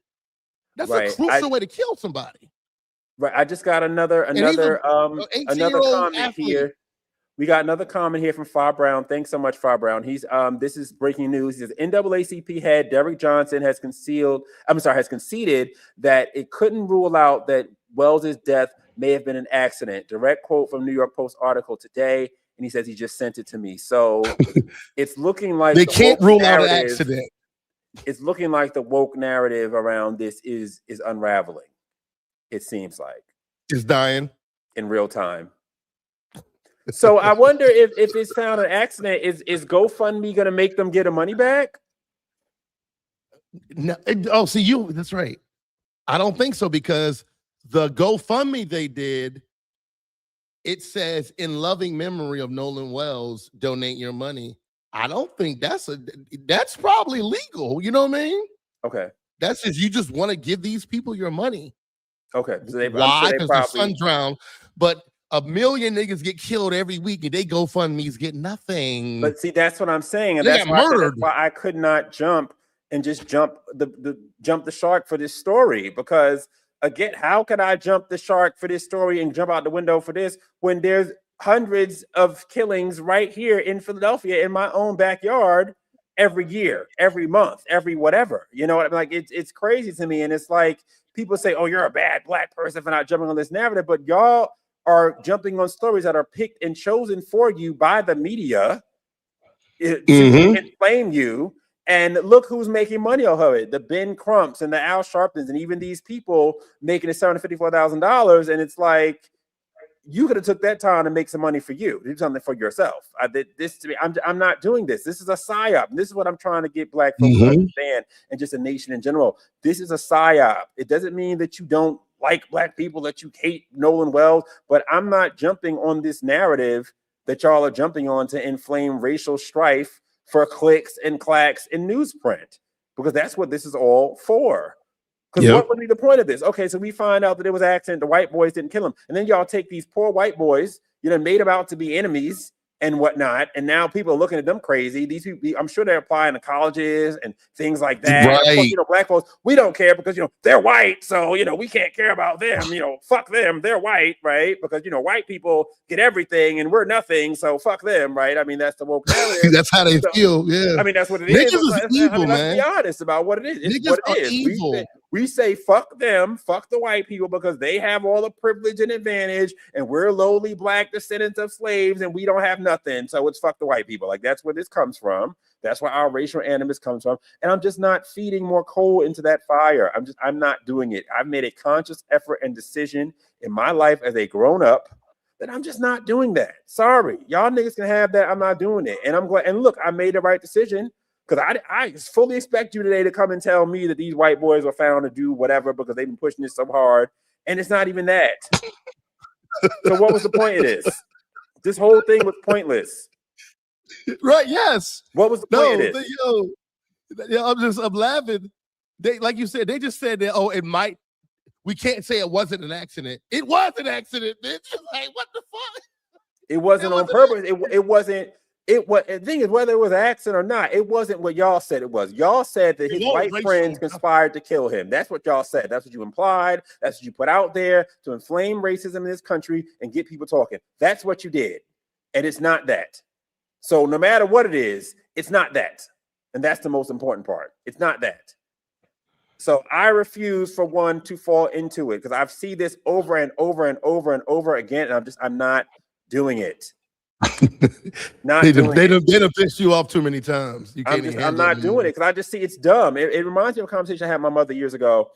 That's a crucial way to kill somebody. Right. I just got another comment athlete. here. We got another comment here from Fa Brown. Thanks so much, Fa Brown. He's this is breaking news. He says NAACP head Derek Johnson has conceded that it couldn't rule out that Wells's death may have been an accident. Direct quote from New York Post article today, and he says he just sent it to me. So it's looking like they can't rule out an accident. It's looking like the woke narrative around this is unraveling. It seems like it's dying in real time. So I wonder if it's found an accident, is GoFundMe going to make them get their money back? No, that's right. I don't think so, because the GoFundMe they did, it says in loving memory of Nolan Wells, donate your money. I don't think that's probably legal. You know what I mean? Okay. That's just, you just want to give these people your money. Okay. So why? Because their son drowned. But 1 million niggas get killed every week, and they GoFundMe's get nothing. But see, that's what I'm saying, and they that's got murdered. Why I could not jump the shark for this story, because again, how could I jump the shark for this story and jump out the window for this when there's hundreds of killings right here in Philadelphia in my own backyard every year, every month, every whatever? You know what I mean? Like it's crazy to me, and it's like people say, "Oh, you're a bad black person for not jumping on this narrative," but y'all are jumping on stories that are picked and chosen for you by the media to inflame you. And look who's making money off of it: the Ben Crumps and the Al Sharptons, and even these people making it $754,000. And it's like, you could have took that time to make some money for you, do something for yourself. I'm not doing this. This is a psyop. This is what I'm trying to get black folks to understand, and just a nation in general. This is a psyop. It doesn't mean that you don't like black people, that you hate Nolan Wells, but I'm not jumping on this narrative that y'all are jumping on to inflame racial strife for clicks and clacks in newsprint, because that's what this is all for. Because what would be the point of this? Okay, so we find out that it was an accident, the white boys didn't kill him, and then y'all take these poor white boys, made them out to be enemies and whatnot, and now people are looking at them crazy. These people, I'm sure they're applying to colleges and things like that. Right. Course, black folks, we don't care because they're white, so we can't care about them. Fuck them, they're white, right? Because white people get everything and we're nothing, so fuck them, right? I mean, that's the woke narrative. That's how they feel. Yeah. I mean, that's what it Niggas is. Evil, Let's be honest about what it is. It's Niggas what it is. Evil. We say fuck them, fuck the white people, because they have all the privilege and advantage, and we're lowly black descendants of slaves, and we don't have nothing. So it's fuck the white people. Like, that's where this comes from. That's where our racial animus comes from. And I'm just not feeding more coal into that fire. I'm not doing it. I've made a conscious effort and decision in my life as a grown up that I'm just not doing that. Sorry, y'all niggas can have that. I'm not doing it. And I'm glad. And look, I made the right decision. Because I fully expect you today to come and tell me that these white boys were found to do whatever because they've been pushing this so hard. And it's not even that. So what was the point of this? This whole thing was pointless. Right, yes. What was the point of this? I'm laughing. They, like you said, they just said that, we can't say it wasn't an accident. It was an accident, bitch. Like, what the fuck? It wasn't on purpose. It wasn't. The thing is, whether it was an accident or not, it wasn't what y'all said it was. Y'all said that his white friends conspired to kill him. That's what y'all said. That's what you implied. That's what you put out there to inflame racism in this country and get people talking. That's what you did. And it's not that. So no matter what it is, it's not that. And that's the most important part. It's not that. So I refuse, for one, to fall into it, because I've seen this over and over and over and over again, and I'm not doing it. They done pissed you off too many times. I'm not doing it because I just see it's dumb. It reminds me of a conversation I had with my mother years ago.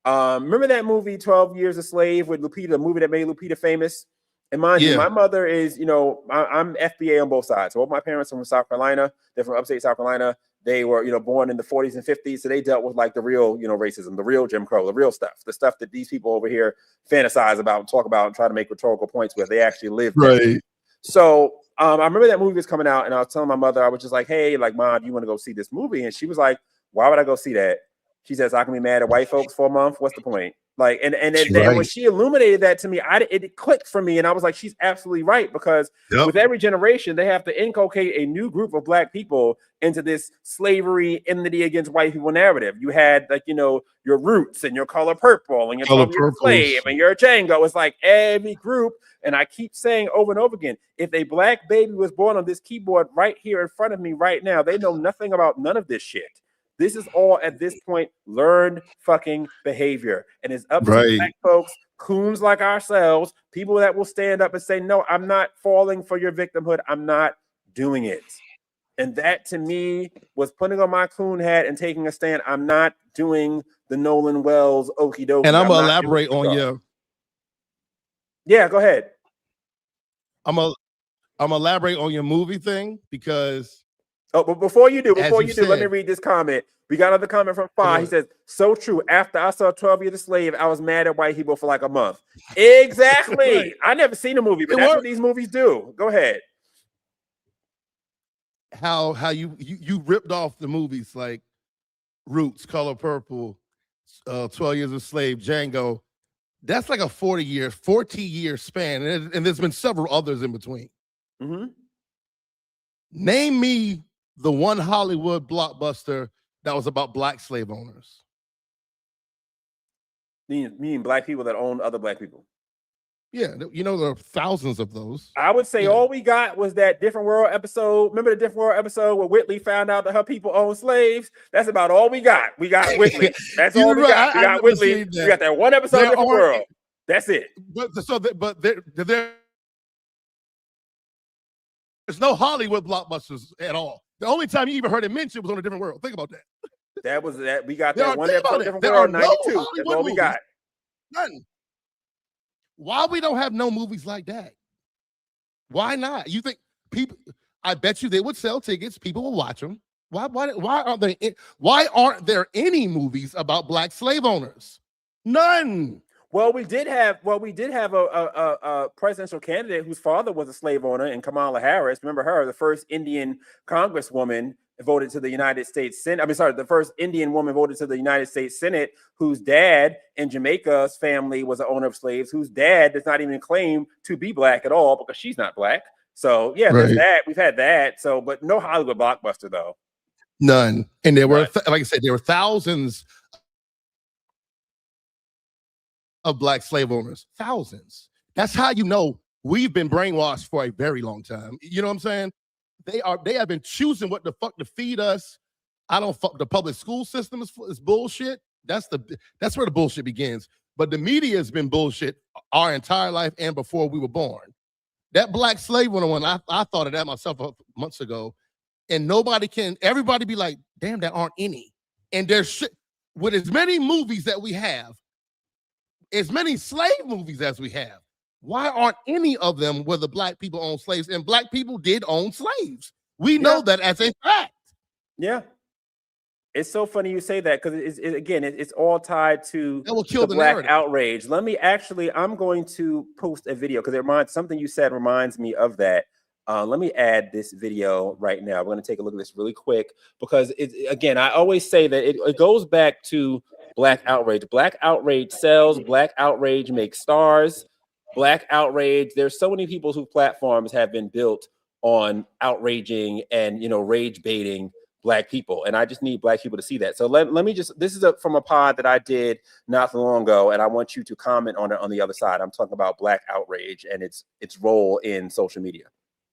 Remember that movie 12 Years a Slave with Lupita, the movie that made Lupita famous? And mind you, my mother is, I'm FBA on both sides. So both my parents are from South Carolina. They're from upstate South Carolina. They were, born in the 40s and 50s. So they dealt with like the real, racism, the real Jim Crow, the real stuff, the stuff that these people over here fantasize about and talk about and try to make rhetorical points with. They actually lived. Right. So I remember that movie was coming out, and I was telling my mother, I was just like, hey, like, Mom, you want to go see this movie? And she was like, why would I go see that? She says, I can be mad at white folks for a month. What's the point? Like, and then Right. when she illuminated that to me, it clicked for me, and I was like, she's absolutely right, because with every generation, they have to inculcate a new group of Black people into this slavery, enmity against white people narrative. You had, like, you know, your Roots and your Color Purple and your Color You're a Slave and your Django. It's like every group, and I keep saying over and over again, if a Black baby was born on this keyboard right here in front of me right now, they know nothing about none of this shit. This is all, at this point, learned fucking behavior. And it's up to Black folks, coons like ourselves, people that will stand up and say, no, I'm not falling for your victimhood. I'm not doing it. And that, to me, was putting on my coon hat and taking a stand. I'm not doing the Nolan Wells okie dokie. And I'm going to elaborate on your... Yeah, go ahead. I'm going to elaborate on your movie thing, because... Oh, but before you do, let me read this comment. We got another comment from Fa. He says, so true. After I saw 12 Years a Slave, I was mad at white people for like a month. Exactly. Right. I never seen a movie, but that's what these movies do. Go ahead. How you ripped off the movies like Roots, Color Purple, 12 Years a Slave, Django. That's like a 40-year span. And there's been several others in between. Mm-hmm. Name me the one Hollywood blockbuster that was about Black slave owners. Meaning Black people that owned other Black people. Yeah, you know, there are thousands of those. I would say all we got was that Different World episode. Remember the Different World episode where Whitley found out that her people own slaves? That's about all we got. We got Whitley. That's all we got. We got Whitley. We got that one episode of Different World. That's it. There's no Hollywood blockbusters at all. The only time you even heard it mentioned was on A Different World. Think about that. That was that. We got that one episode of Different World, 92. That's all we got. None. Why we don't have no movies like that? Why not? You think people? I bet you they would sell tickets. People will watch them. Why aren't there any movies about Black slave owners? None. Well, we did have a presidential candidate whose father was a slave owner, and Kamala Harris. Remember her, the first Indian congresswoman voted to the United States Senate. The first Indian woman voted to the United States Senate, whose dad in Jamaica's family was an owner of slaves, whose dad does not even claim to be Black at all because she's not Black. So yeah, there's that. We've had that. So, but no Hollywood blockbuster though. None. And there were, like I said, there were thousands of Black slave owners. Thousands. That's how you know we've been brainwashed for a very long time. You know what I'm saying? They have been choosing what the fuck to feed us. The public school system is bullshit. That's where the bullshit begins. But the media has been bullshit our entire life and before we were born. That Black slave one, I thought of that myself months ago, and everybody be like, damn, there aren't any. And there's shit with as many movies that we have, as many slave movies as we have. Why aren't any of them where the Black people own slaves? And Black people did own slaves. We know that as a fact. Yeah. It's so funny you say that because it's all tied to that will kill the Black narrative. outrage. I'm going to post a video because something you said reminds me of that. Let me add this video right now. We're going to take a look at this really quick because I always say that it goes back to Black outrage. Black outrage sells. Black outrage makes stars. Black outrage. There's so many people whose platforms have been built on outraging and rage baiting Black people, and I just need Black people to see that. So let me just. This is from a pod that I did not so long ago, and I want you to comment on it on the other side. I'm talking about Black outrage and its role in social media.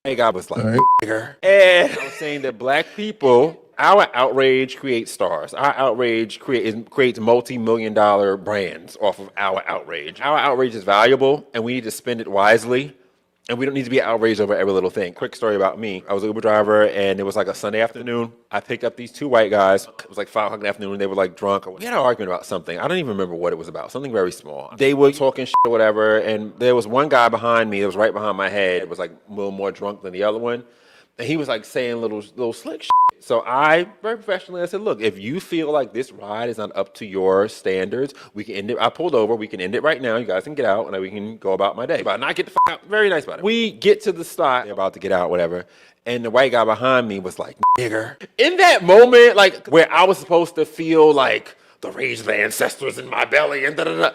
Hey, God was like, and I was saying that Black people, our outrage creates stars. Our outrage creates multi-million-dollar brands off of our outrage. Our outrage is valuable, and we need to spend it wisely. And we don't need to be outraged over every little thing. Quick story about me. I was an Uber driver, and it was like a Sunday afternoon. I picked up these two white guys. It was like 5 o'clock in the afternoon. They were like drunk. We had an argument about something. I don't even remember what it was about. Something very small. They were talking shit or whatever, and there was one guy behind me that was right behind my head. It was like a little more drunk than the other one. And he was like saying little slick shit. So I, very professionally, I said, look, if you feel like this ride is not up to your standards, we can end it. I pulled over. We can end it right now. You guys can get out, and we can go about my day. But not get the fuck out. Very nice about it. We get to the spot. They're about to get out, whatever. And the white guy behind me was like, nigger. In that moment, like, where I was supposed to feel like the rage of the ancestors in my belly and da da da.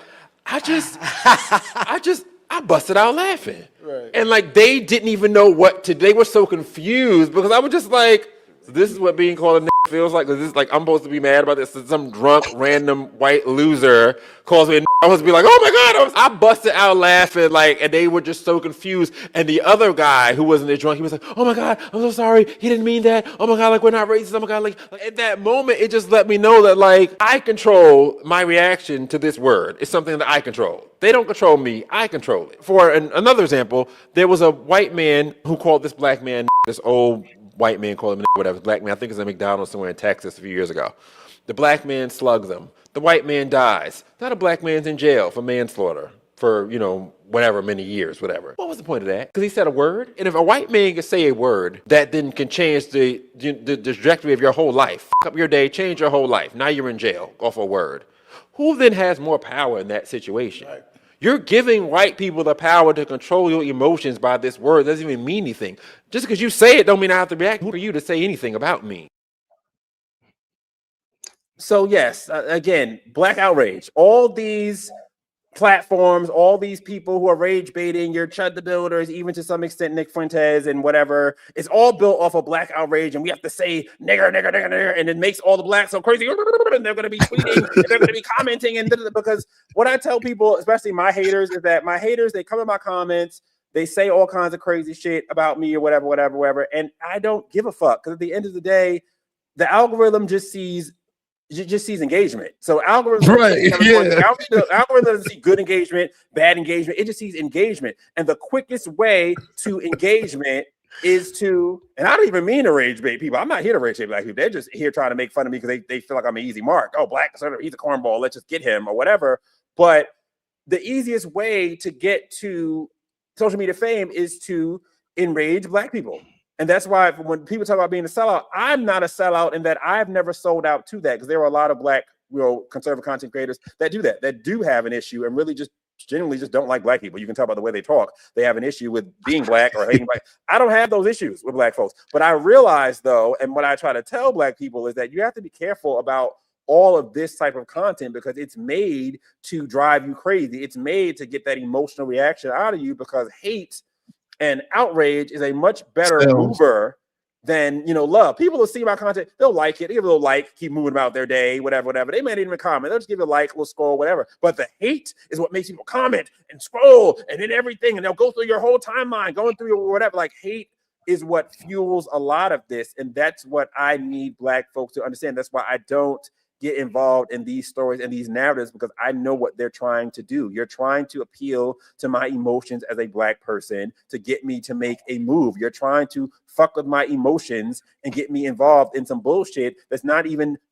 I busted out laughing. Right. And like they didn't even know what to. They were so confused because I was just like, so this is what being called a nigga feels like. This is like I'm supposed to be mad about this. So some drunk random white loser calls me a nigga. I was be like, oh my god! I busted out laughing like, and they were just so confused. And the other guy who wasn't there drunk, he was like, oh my god, I'm so sorry. He didn't mean that. Oh my god, like we're not racist. Oh my god, like at that moment, it just let me know that like I control my reaction to this word. It's something that I control. They don't control me. I control it. For another example, there was a white man who called this black man, this old white man called him whatever, black man, I think it's a McDonald's somewhere in Texas a few years ago. The black man slugs him. The white man dies. Now the black man's in jail for manslaughter for, whatever, many years, whatever. What was the point of that? Because he said a word? And if a white man can say a word, that then can change the trajectory of your whole life, f up your day, change your whole life. Now you're in jail off a word. Who then has more power in that situation? Right. You're giving white people the power to control your emotions by this word. It doesn't even mean anything. Just because you say it don't mean I have to react. Who are you to say anything about me? So yes, again, black outrage. All these platforms, all these people who are rage baiting, your Chud the Builders, even to some extent Nick Fuentes and whatever, it's all built off of black outrage, and we have to say nigger, nigger, nigger, nigger, and it makes all the blacks so crazy, and they're going to be tweeting, and they're going to be commenting, and because what I tell people, especially my haters, is that my haters, they come in my comments, they say all kinds of crazy shit about me or whatever, and I don't give a fuck, because at the end of the day, the algorithm just sees engagement. So algorithm, right? Yeah. Algorithm doesn't see good engagement, bad engagement. It just sees engagement, and the quickest way to engagement is to. And I don't even mean to rage bait people. I'm not here to rage bait black people. They're just here trying to make fun of me because they feel like I'm an easy mark. Oh, black, he's a cornball. Let's just get him or whatever. But the easiest way to get to social media fame is to enrage black people. And that's why when people talk about being a sellout, I'm not a sellout in that I've never sold out to that, because there are a lot of black, conservative content creators that do that, that do have an issue and really just genuinely just don't like black people. You can tell by the way they talk. They have an issue with being black or hating black. I don't have those issues with black folks. But I realize, though, and what I try to tell black people is that you have to be careful about all of this type of content, because it's made to drive you crazy. It's made to get that emotional reaction out of you, because hate and outrage is a much better mover than love. People will see my content, they'll like it, give a little like, keep moving about their day, whatever. They may not even comment, they'll just give it a like, a little scroll, whatever. But the hate is what makes people comment and scroll and then everything, and they'll go through your whole timeline, going through your whatever. Like, hate is what fuels a lot of this, and that's what I need black folks to understand. That's why I don't get involved in these stories and these narratives, because I know what they're trying to do. You're trying to appeal to my emotions as a black person to get me to make a move. You're trying to fuck with my emotions and get me involved in some bullshit that's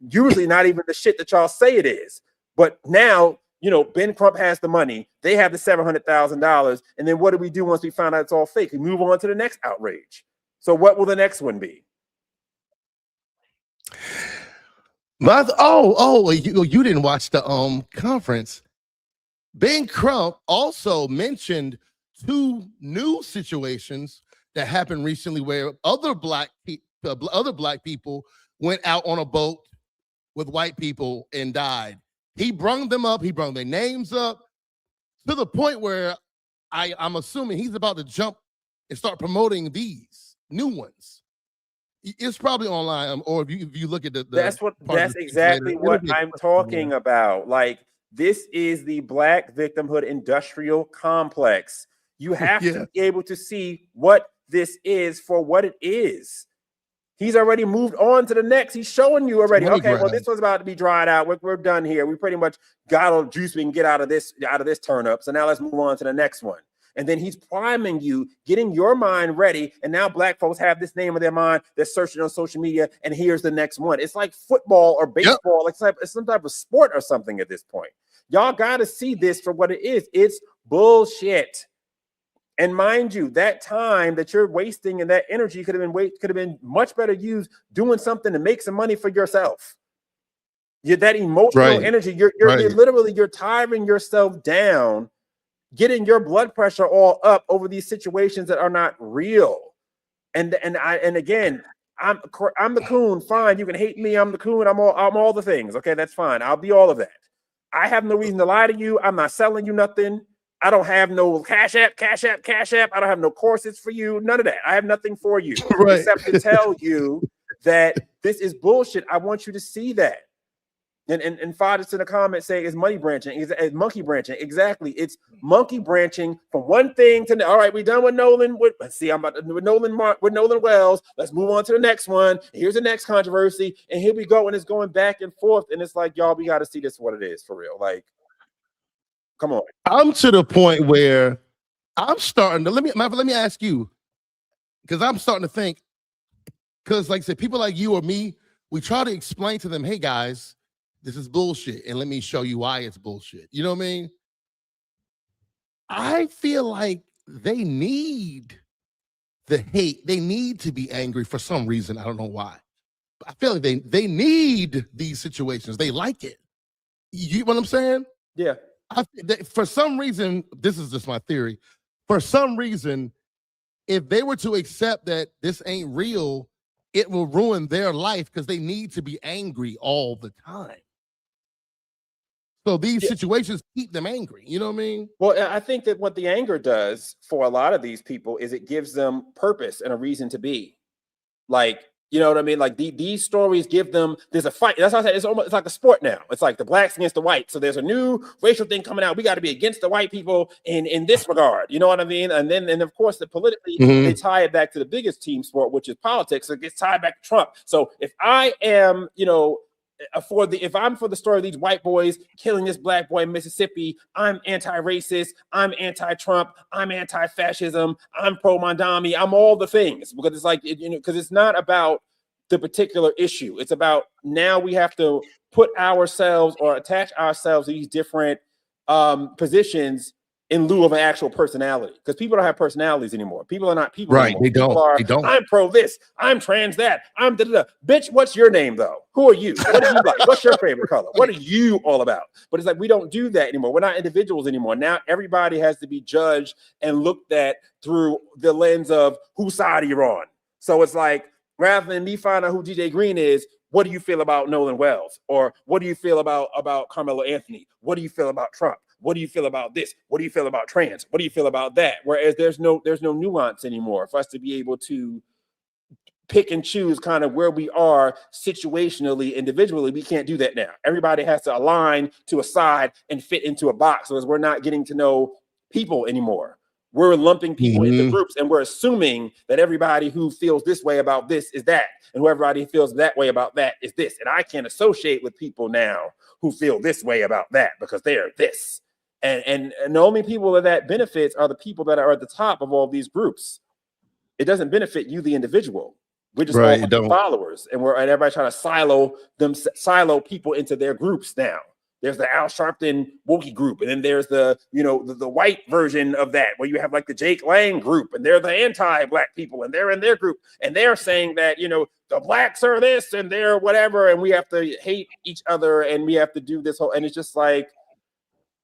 usually not even the shit that y'all say it is. But now, Ben Crump has the money. They have the $700,000. And then what do we do once we find out it's all fake? We move on to the next outrage. So what will the next one be? You didn't watch the conference. Ben Crump also mentioned two new situations that happened recently where other black people went out on a boat with white people and died. He brung them up. He brung their names up to the point where I'm assuming he's about to jump and start promoting these new ones. It's probably online, or if you look at that's exactly what I'm talking about. Like, this is the black victimhood industrial complex. You have to be able to see what this is for what it is. He's already moved on to the next. He's showing you already. Okay, well, this one's about to be dried out. We're done here. We pretty much got all the juice we can get out of this turnip. So now let's move on to the next one. And then he's priming you, getting your mind ready. And now black folks have this name of their mind. They're searching on social media, and here's the next one. It's like football or baseball. It's some type of sport or something at this point. Y'all got to see this for what it is. It's bullshit. And mind you, that time that you're wasting and that energy could have been much better used doing something to make some money for yourself. That emotional energy, you're literally tiring yourself down, getting your blood pressure all up over these situations that are not real. And again, I'm the coon. Fine, you can hate me. I'm the coon. I'm all the things. Okay, that's fine. I'll be all of that. I have no reason to lie to you. I'm not selling you nothing. I don't have no cash app. I don't have no courses for you. None of that. I have nothing for you except to tell you that this is bullshit. I want you to see that. And Fodder's in the comment saying it's money branching, it's monkey branching. Exactly. It's monkey branching from one thing to all right, we're done with Nolan. Let's see, I'm about to with Nolan Wells. Let's move on to the next one. Here's the next controversy. And here we go. And it's going back and forth. And it's like, y'all, we got to see this for what it is for real. Like, come on. I'm to the point where I'm starting to let me ask you, because I'm starting to think, because like I said, people like you or me, we try to explain to them, hey guys, this is bullshit, and let me show you why it's bullshit. You know what I mean? I feel like they need the hate. They need to be angry for some reason. I don't know why. But I feel like they need these situations. They like it. You get what I'm saying? Yeah. For some reason, this is just my theory. For some reason, if they were to accept that this ain't real, it will ruin their life because they need to be angry all the time. So these situations keep them angry. You know what I mean? Well, I think that what the anger does for a lot of these people is it gives them purpose and a reason to be. Like, you know what I mean? Like these stories give them, there's a fight. That's how I said it's like a sport now. It's like the blacks against the whites. So there's a new racial thing coming out. We got to be against the white people in this regard. You know what I mean? And of course, politically, they tie it back to the biggest team sport, which is politics. So it gets tied back to Trump. So if I am, if I'm for the story of these white boys killing this black boy in Mississippi, I'm anti-racist, I'm anti-Trump, I'm anti-fascism, I'm pro-Mondami, I'm all the things, because it's like, because it's not about the particular issue. It's about now we have to put ourselves or attach ourselves to these different positions in lieu of an actual personality, because people don't have personalities anymore. People are not people anymore. They don't. I'm pro this, I'm trans that, I'm da-da-da. Bitch, what's your name though? Who are you? What do you like? What's your favorite color? What are you all about? But it's like we don't do that anymore. We're not individuals anymore. Now everybody has to be judged and looked at through the lens of whose side you're on. So it's like, rather than me find out who DJ Green is, what do you feel about Nolan Wells? Or what do you feel about Carmelo Anthony? What do you feel about Trump? What do you feel about this? What do you feel about trans? What do you feel about that? Whereas there's no nuance anymore for us to be able to pick and choose kind of where we are situationally, individually. We can't do that now. Everybody has to align to a side and fit into a box. So as we're not getting to know people anymore. We're lumping people into groups, and we're assuming that everybody who feels this way about this is that, and everybody who feels that way about that is this. And I can't associate with people now who feel this way about that because they are this. And the only people that benefits are the people that are at the top of all these groups. It doesn't benefit you, the individual. We're just all followers, and everybody trying to silo people into their groups now. There's the Al Sharpton Wokey group, and then there's the white version of that, where you have like the Jake Lang group, and they're the anti-black people, and they're in their group, and they're saying that the blacks are this and they're whatever, and we have to hate each other, and we have to do this whole. And it's just like,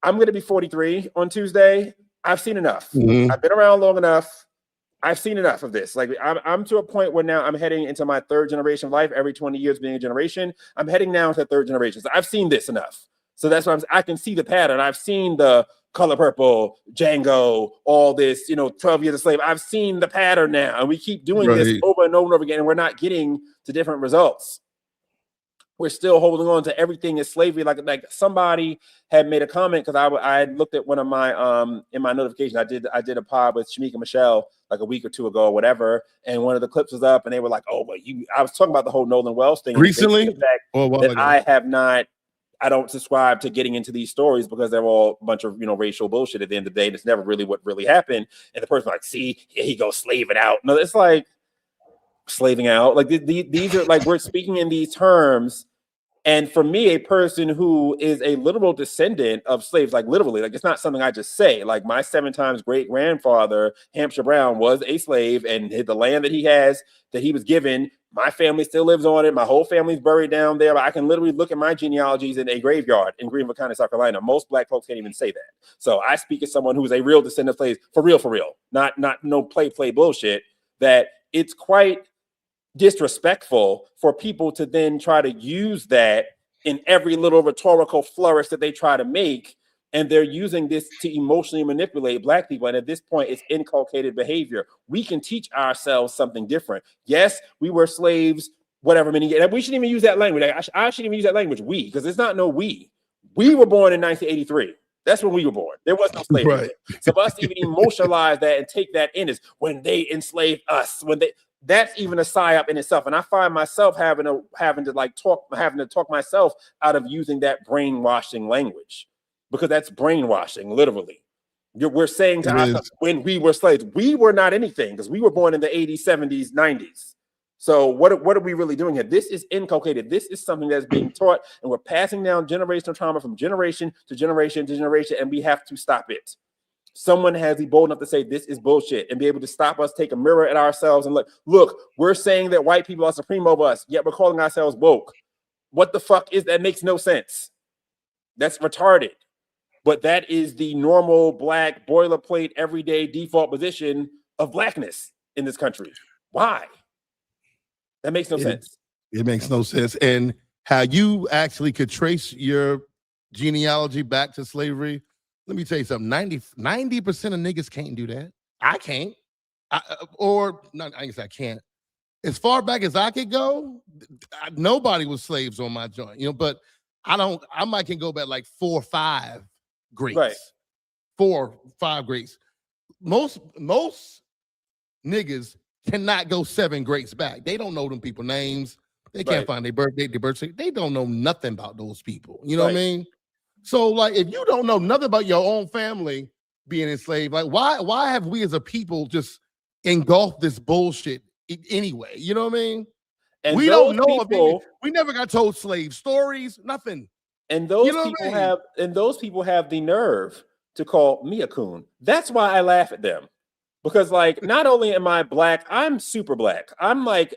I'm going to be 43 on Tuesday. I've seen enough. I've been around long enough. I've seen enough of this. Like I'm to a point where now I'm heading into my third generation of life. Every 20 years being a generation, I'm heading now into third generation. So I've seen this enough. So that's why I can see the pattern. I've seen the Color Purple, Django, all this, 12 Years a Slave. I've seen the pattern now, and we keep doing this over and over and over again, and we're not getting to different results. We're still holding on to everything as slavery. Like somebody had made a comment, because I had looked at one of my in my notifications. I did a pod with Shamika Michelle like a week or two ago or whatever, and one of the clips was up, and they were like, "Oh, but I was talking about the whole Nolan Wells thing recently." That I don't subscribe to getting into these stories because they're all a bunch of racial bullshit at the end of the day. And it's never really what really happened. And the person like, see, here he goes slaving out. No, it's like slaving out. Like these are like, we're speaking in these terms. And for me, a person who is a literal descendant of slaves, like literally, like it's not something I just say. Like my 7 times great grandfather, Hampshire Brown, was a slave, and the land that he was given, my family still lives on it. My whole family's buried down there. But I can literally look at my genealogies in a graveyard in Greenville County, South Carolina. Most black folks can't even say that. So I speak as someone who's a real descendant of slaves, for real, not no play bullshit. That it's quite disrespectful for people to then try to use that in every little rhetorical flourish that they try to make. And they're using this to emotionally manipulate Black people. And at this point, it's inculcated behavior. We can teach ourselves something different. Yes, we were slaves, whatever many years. We shouldn't even use that language. I shouldn't even use that language, we, because it's not no we. We were born in 1983. That's when we were born. There was no slavery. Right. So for us to even emotionalize that and take that in is when they enslaved us, that's even a psyop in itself. And I find myself having to talk myself out of using that brainwashing language, because that's brainwashing, literally. We're saying to ourselves, when we were slaves, we were not anything because we were born in the 80s, 70s, 90s. So what are we really doing here? This is inculcated. This is something that's being taught, and we're passing down generational trauma from generation to generation to generation, and we have to stop it. Someone has to be bold enough to say this is bullshit and be able to stop us, take a mirror at ourselves and look, we're saying that white people are supreme over us, yet we're calling ourselves woke. What the fuck is that? Makes no sense. That's retarded. But that is the normal Black boilerplate everyday default position of Blackness in this country. Why? That makes no sense. It makes no sense. And how you actually could trace your genealogy back to slavery, let me tell you something. 90% of niggas can't do that. I can't. I guess I can't. As far back as I could go, nobody was slaves on my joint, but I might can go back like 4 or 5 greats. Right. 4 or 5 greats. Most niggas cannot go 7 greats back. They don't know them people names. They can't find their birthday, their birthday. They don't know nothing about those people. You know what I mean? So, like, if you don't know nothing about your own family being enslaved, like, why have we as a people just engulfed this bullshit anyway? You know what I mean? And we don't know people. We never got told slave stories, nothing. And those people have the nerve to call me a coon. That's why I laugh at them. Because, like, not only am I Black, I'm super Black. I'm like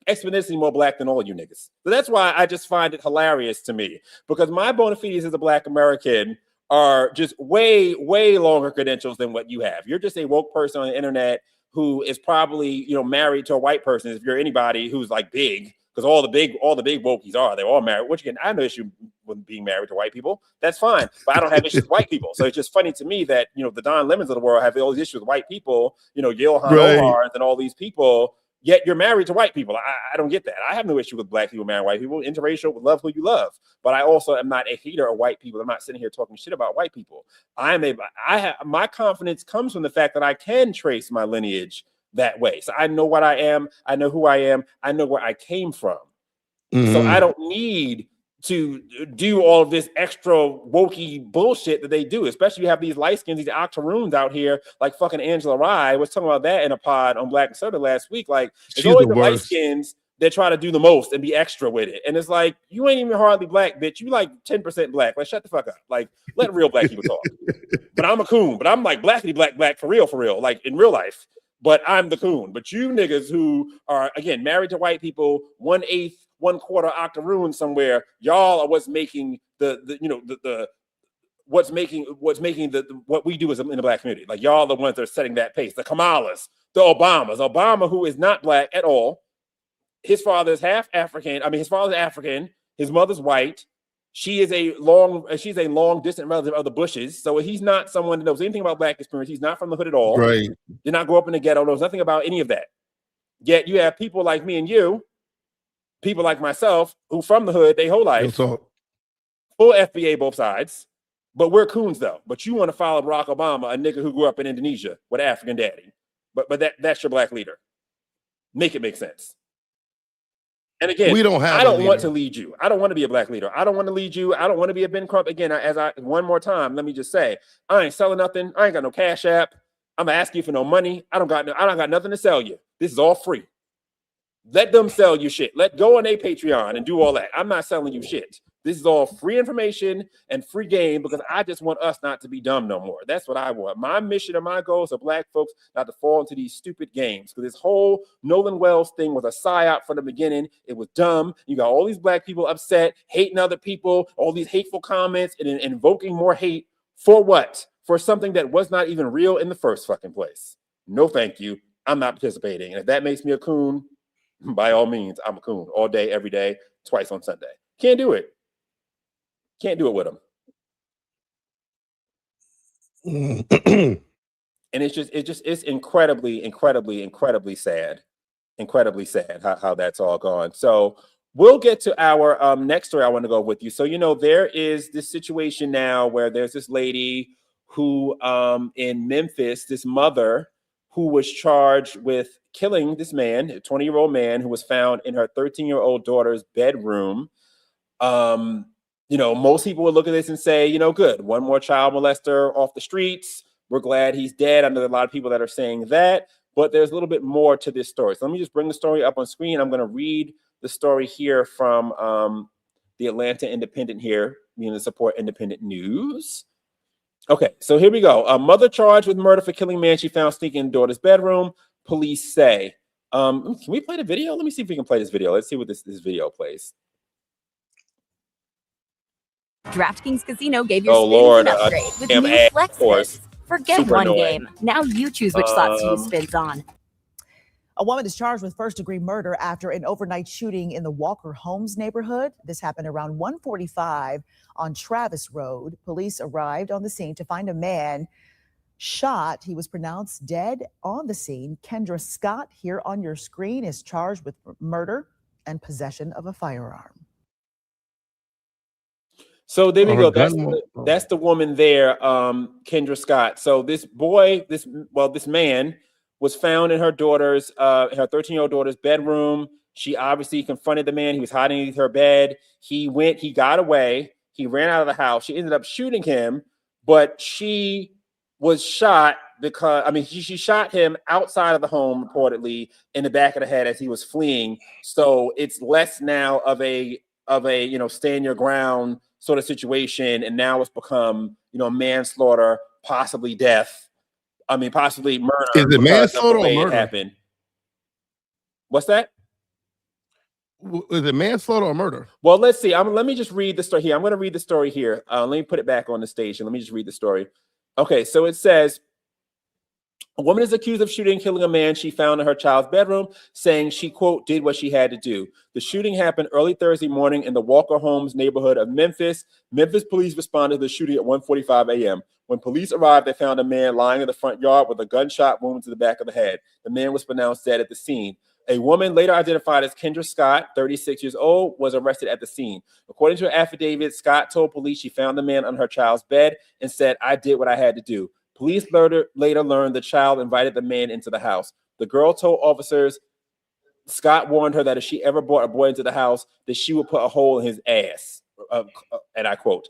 exponentially more Black than all you niggas. So that's why I just find it hilarious to me. Because my bona fides as a Black American are just way, way longer credentials than what you have. You're just a woke person on the internet who is probably, married to a white person. If you're anybody who's like big, because all the big wokies they're all married. Which again, I have no issue with being married to white people. That's fine, but I don't have issues with white people. So it's just funny to me that the Don Lemons of the world have all these issues with white people. Johan Ohars and all these people. Yet you're married to white people. I don't get that. I have no issue with Black people marrying white people. Interracial, love who you love. But I also am not a hater of white people. I'm not sitting here talking shit about white people. My confidence comes from the fact that I can trace my lineage that way. So I know what I am. I know who I am. I know where I came from. Mm-hmm. So I don't need to do all of this extra wokey bullshit that they do, especially you have these light skins, these octoroons out here, like fucking Angela Rye was talking about that in a pod on Black and Soda last week. Like, it's always the light skins that try to do the most and be extra with it. And it's like, you ain't even hardly Black, bitch. You like 10% Black. Like, shut the fuck up. Like, let real Black people talk. But I'm a coon. But I'm like blackity black for real, like in real life. But I'm the coon. But you niggas who are, again, married to white people, 1/8, 1/4 octoroon somewhere, y'all are what's making what we do as in the Black community. Like, y'all are the ones that are setting that pace. The Kamalas, the Obamas. Obama, who is not Black at all. His father is half African. I mean, his father's African. His mother's white. She's a long distant relative of the Bushes. So he's not someone that knows anything about Black experience. He's not from the hood at all. Right. Did not grow up in the ghetto. Knows nothing about any of that. Yet you have people like me and you, people like myself, who from the hood, they whole life, full FBA both sides, but we're coons though. But you want to follow Barack Obama, a nigga who grew up in Indonesia with an African daddy. But that's your Black leader. Make it make sense. And again, I don't want to lead you. I don't want to be a Black leader. I don't want to lead you. I don't want to be a Ben Crump. Again, one more time, let me just say, I ain't selling nothing. I ain't got no Cash App. I'm gonna ask you for no money. I don't got nothing to sell you. This is all free. Let them sell you shit. Let go on their Patreon and do all that. I'm not selling you shit. This is all free information and free game because I just want us not to be dumb no more. That's what I want. My mission and my goals are Black folks not to fall into these stupid games. Because this whole Nolan Wells thing was a psyop from the beginning. It was dumb. You got all these Black people upset, hating other people, all these hateful comments and invoking more hate. For what? For something that was not even real in the first fucking place. No, thank you. I'm not participating. And if that makes me a coon, by all means, I'm a coon all day, every day, twice on Sunday. Can't do it. Can't do it with him. And it's incredibly sad. Incredibly sad how that's all gone. So we'll get to our next story I want to go with you. So, there is this situation now where there's this lady who in Memphis, this mother who was charged with killing this man, a 20-year-old man who was found in her 13-year-old daughter's bedroom. Most people would look at this and say, good, one more child molester off the streets. We're glad he's dead. I know there are a lot of people that are saying that, but there's a little bit more to this story. So let me just bring the story up on screen. I'm going to read the story here from the Atlanta Independent here, to support independent news. Okay, so here we go. A mother charged with murder for killing man she found sneaking in daughter's bedroom, police say. Can we play the video? Let me see if we can play this video. Let's see what this video plays. DraftKings Casino gave your Lord, spins an upgrade with new ad, Flex Spins. Forget Super one annoying. game. Now you choose which slots to use spins on. A woman is charged with first-degree murder after an overnight shooting in the Walker Homes neighborhood. This happened around 1:45 on Travis Road. Police arrived on the scene to find a man shot. He was pronounced dead on the scene. Kendra Scott, here on your screen, is charged with murder and possession of a firearm. So there we go. That's the woman there, Kendra Scott. So this man was found in her 13-year-old daughter's bedroom. She obviously confronted the man. He was hiding in her bed. He got away. He ran out of the house. She ended up shooting him, but she was shot because, she shot him outside of the home, reportedly in the back of the head as he was fleeing. So it's less now of a stand your ground sort of situation. And now it's become, manslaughter, possibly death. Possibly murder. Is it manslaughter or murder? Happened. What's that? Is it manslaughter or murder? Well, let's see. Let me just read the story here. I'm going to read the story here. Let me put it back on the station. Let me just read the story. Okay, so it says, a woman is accused of shooting and killing a man she found in her child's bedroom, saying she, quote, did what she had to do. The shooting happened early Thursday morning in the Walker Homes neighborhood of Memphis. Memphis police responded to the shooting at 1:45 a.m. When police arrived, they found a man lying in the front yard with a gunshot wound to the back of the head. The man was pronounced dead at the scene. A woman later identified as Kendra Scott, 36 years old, was arrested at the scene. According to an affidavit, Scott told police she found the man on her child's bed and said, I did what I had to do. Police later learned the child invited the man into the house. The girl told officers Scott warned her that if she ever brought a boy into the house, that she would put a hole in his ass. And I quote.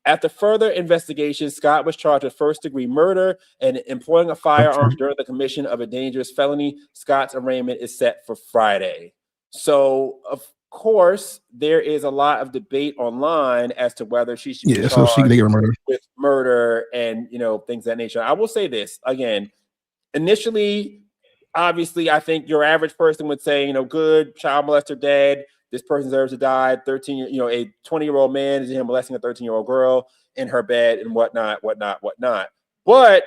After further investigation, Scott was charged with first-degree murder and employing a firearm during the commission of a dangerous felony. Scott's arraignment is set for Friday. So, of course, there is a lot of debate online as to whether she should be charged with murder and, things of that nature. I will say this, again, initially, obviously, I think your average person would say, good, child molester dead. This person deserves to die. A 20-year-old man is molesting a 13-year-old girl in her bed and whatnot. But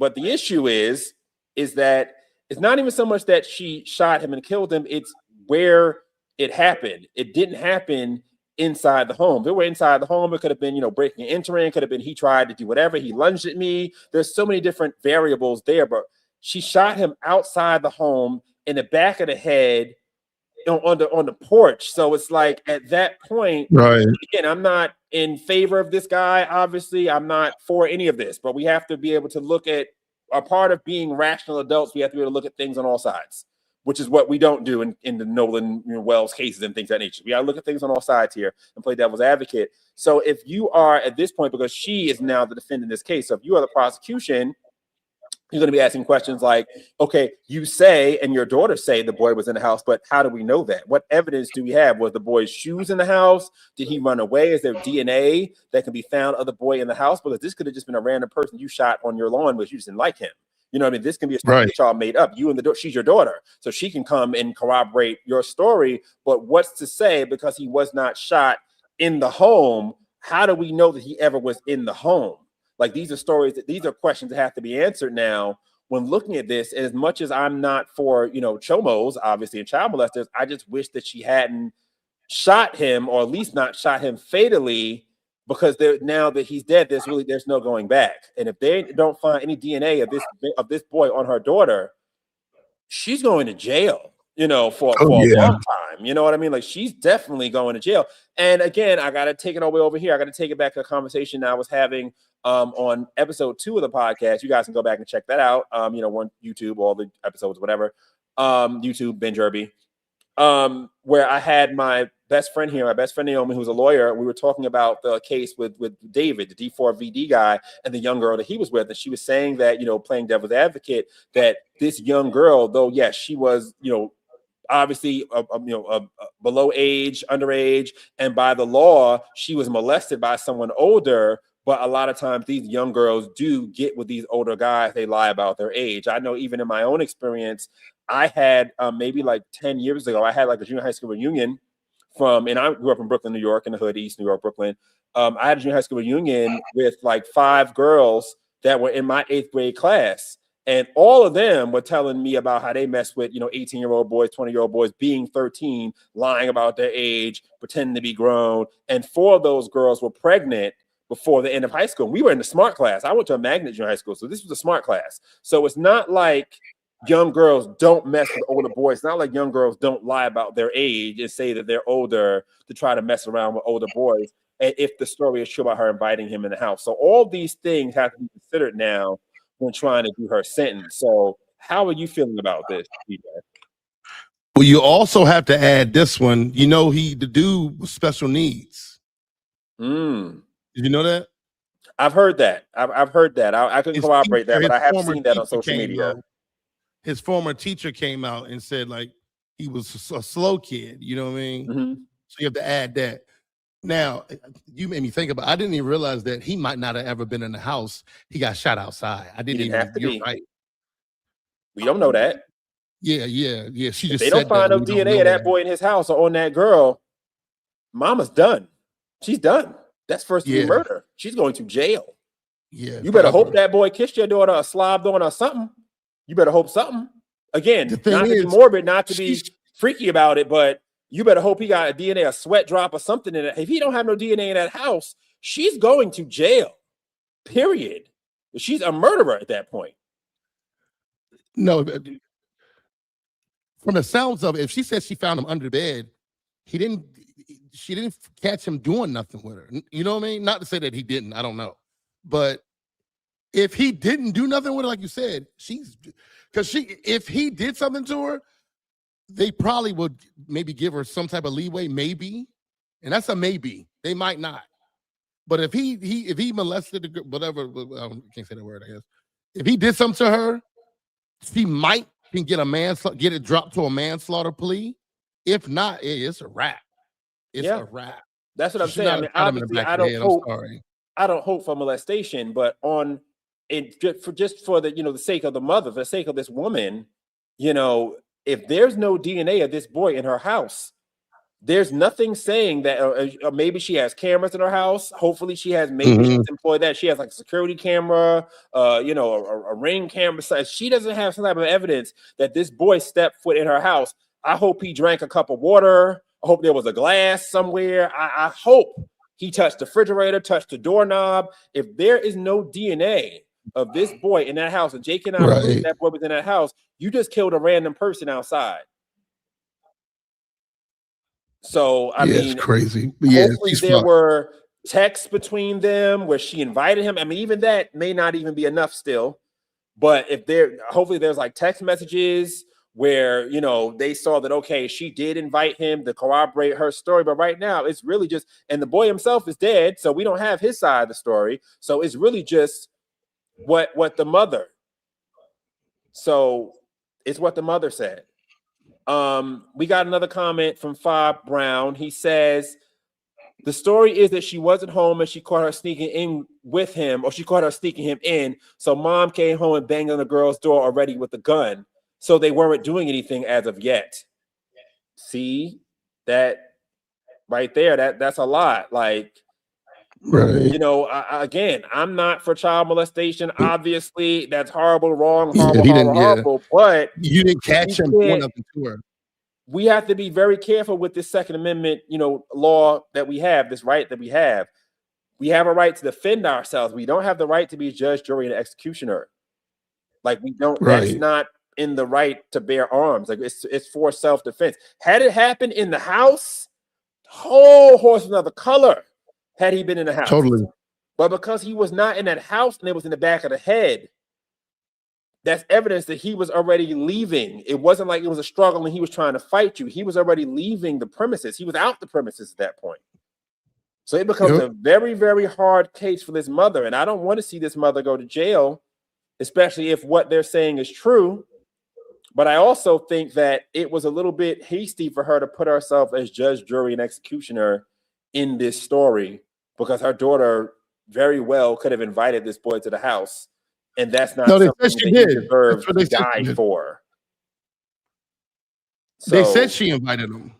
the issue is that it's not even so much that she shot him and killed him. It's where it happened. It didn't happen inside the home. If it were inside the home, it could have been, breaking and entering. It could have been he tried to do whatever. He lunged at me. There's so many different variables there. But she shot him outside the home in the back of the head, on the porch. So it's like at that point, right? Again, I'm not in favor of this guy. Obviously, I'm not for any of this, but we have to be able to look at a part of being rational adults. We have to be able to look at things on all sides, which is what we don't do in the Nolan Wells cases and things of that nature. We got to look at things on all sides here and play devil's advocate. So if you are at this point, because she is now the defendant in this case, so if you are the prosecution, you're going to be asking questions like, okay, you say and your daughter say the boy was in the house, but how do we know that? What evidence do we have? Was the boy's shoes in the house? Did he run away? Is there DNA that can be found of the boy in the house? Because this could have just been a random person you shot on your lawn, but you just didn't like him. This can be a story that y'all made up. You and she's your daughter, so she can come and corroborate your story. But what's to say because he was not shot in the home? How do we know that he ever was in the home? Like these are questions that have to be answered now when looking at this, as much as I'm not for, chomos, obviously, and child molesters, I just wish that she hadn't shot him, or at least not shot him fatally, because now that he's dead, there's no going back. And if they don't find any DNA of this boy on her daughter, she's going to jail, for a long time. You know what I mean? Like, she's definitely going to jail. And again, I got to take it all the way over here. I got to take it back to a conversation I was having on episode 2 of the podcast. You guys can go back and check that out. On YouTube, all the episodes, whatever. YouTube, Benj, where I had my best friend here, my best friend Naomi, who's a lawyer, and we were talking about the case with David, the D4VD guy, and the young girl that he was with. And she was saying that, playing devil's advocate, that this young girl, though, yes, she was, obviously, below age, underage, and by the law, she was molested by someone older. But a lot of times these young girls do get with these older guys. They lie about their age. I know even in my own experience, I had maybe like 10 years ago, I had like a junior high school reunion and I grew up in Brooklyn, New York, in the hood, East New York, Brooklyn. I had a junior high school reunion with like 5 girls that were in my 8th grade class. And all of them were telling me about how they messed with, 18-year-old boys, 20-year-old boys, being 13, lying about their age, pretending to be grown. And 4 of those girls were pregnant before the end of high school. We were in the smart class. I went to a magnet junior high school, so this was a smart class. So it's not like young girls don't mess with older boys. It's not like young girls don't lie about their age and say that they're older to try to mess around with older boys. And if the story is true about her inviting him in the house. So all these things have to be considered now when trying to do her sentence. So how are you feeling about this, PJ? Well, you also have to add this one. The dude with special needs. Did you know that? I've heard that. I've heard that. I couldn't corroborate that, but I have seen that on social media. His former teacher came out and said, like, he was a slow kid. You know what I mean? Mm-hmm. So you have to add that. Now, you made me think about, I didn't even realize that he might not have ever been in the house. He got shot outside. I didn't even have to be. Right. We don't know that. Yeah. She just they don't find no DNA of that boy in his house or on that girl. Mama's done. She's done. That's first-degree murder. She's going to jail. Yeah. You better hope that boy kissed your daughter or slobbed on or something. You better hope something. Again, not to be morbid, not to be freaky about it, but you better hope he got a DNA, a sweat drop or something in it. If he don't have no DNA in that house, she's going to jail. Period. She's a murderer at that point. No. From the sounds of it, if she said she found him under the bed, she didn't catch him doing nothing with her. You know what I mean? Not to say that he didn't. I don't know. But if he didn't do nothing with her, like you said, if he did something to her, they probably would maybe give her some type of leeway, maybe. And that's a maybe. They might not. But if he molested whatever, I can't say the word, I guess. If he did something to her, she might can get it dropped to a manslaughter plea. If not, it's a wrap. It's a wrap. That's what I'm saying. I mean, obviously, I don't hope for molestation, but for the sake of the mother, for the sake of this woman, if there's no DNA of this boy in her house, there's nothing saying that, or maybe she has cameras in her house. Hopefully she has, she's employed that. She has like a security camera, a ring camera. So she doesn't have some type of evidence that this boy stepped foot in her house. I hope he drank a cup of water. I hope there was a glass somewhere. I hope he touched the refrigerator, touched the doorknob. If there is no DNA of this boy in that house, and Jake and I that boy was in that house, you just killed a random person outside. So I mean, it's crazy. Hopefully there were texts between them where she invited him. I mean, even that may not even be enough still. But hopefully there's like text messages where they saw that, okay, she did invite him to corroborate her story. But right now it's really just, and the boy himself is dead, so we don't have his side of the story. So it's really just what the mother. So it's what the mother said. We got another comment from Fob Brown. He says the story is that she wasn't home and she caught her sneaking in with him, or she caught her sneaking him in. So mom came home and banged on the girl's door already with a gun. So they weren't doing anything as of yet. See that right there? That's a lot. Like, Right. You know, again, I'm not for child molestation. Obviously, that's horrible, wrong, Yeah, horrible, he didn't. horrible. But You didn't catch him doing can't- nothing to her. we have to be very careful with this Second Amendment, you know, law that we have, this right that we have. We have a right to defend ourselves. We don't have the right to be judge, jury, and executioner. Like we don't. That's Right. not in the right to bear arms. Like it's for self-defense. Had it happened in the house, whole horse of another color. Had he been in the house, Totally. but because he was not in that house and it was in the back of the head, that's evidence that he was already leaving. It wasn't like it was a struggle and he was trying to fight you. He was already leaving the premises. He was out the premises at that point. So it becomes a very, very hard case for this mother. And I don't want to see this mother go to jail, especially if what they're saying is true. But I also think that it was a little bit hasty for her to put herself as judge, jury, and executioner in this story, because her daughter very well could have invited this boy to the house. And that's not something that he deserves to die for. They said she invited him.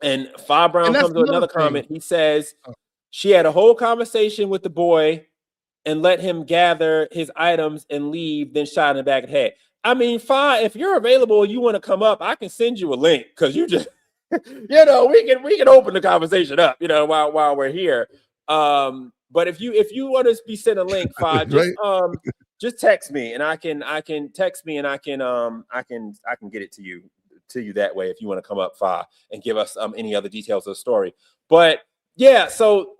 And Fa Brown comes to another comment. He says she had a whole conversation with the boy and let him gather his items and leave, then shot in the back of the head. I mean, Fa, if you're available, you want to come up, I can send you a link, because you just, you know, we can open the conversation up, you know, while we're here. But if you want to be sent a link, Fa, just text me, and I can text me, and I can get it to you that way if you want to come up, Fa, and give us any other details of the story. But yeah, so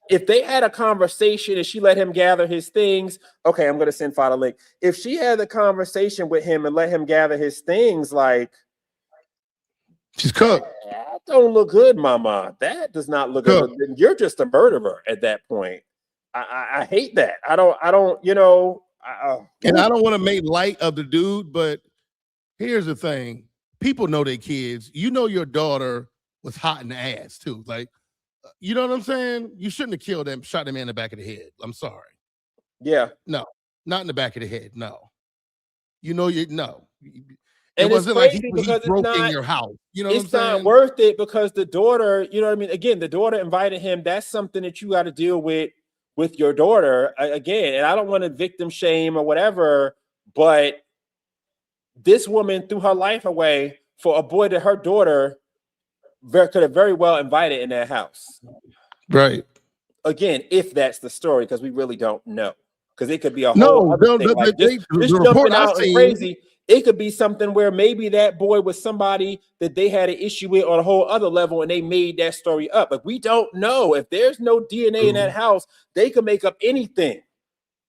if they had a conversation and she let him gather his things, okay, I'm gonna send Fa a link. If she had a conversation with him and let him gather his things, like, she's cooked. That don't look good, Mama. That does not look good. You're just a murderer at that point. I hate that. I don't, you know. And I don't want to make light of the dude, but here's the thing. People know their kids. You know your daughter was hot in the ass, too. Like, you know what I'm saying? You shouldn't have killed him, shot him in the back of the head. I'm sorry. Yeah. No, not in the back of the head. No. You know, no. And it wasn't like he broke in your house. You know what I'm saying? It's not worth it, because the daughter, you know what I mean? Again, the daughter invited him. That's something that you got to deal with your daughter. Again, and I don't want to victim shame or whatever, but this woman threw her life away for a boy that her daughter could have very well invited in that house. Right. Again, if that's the story, because we really don't know. Because it could be a whole other thing. Like just jumping out and crazy. It could be something where maybe that boy was somebody that they had an issue with on a whole other level, and they made that story up. Like, we don't know. If there's no DNA in that house, they could make up anything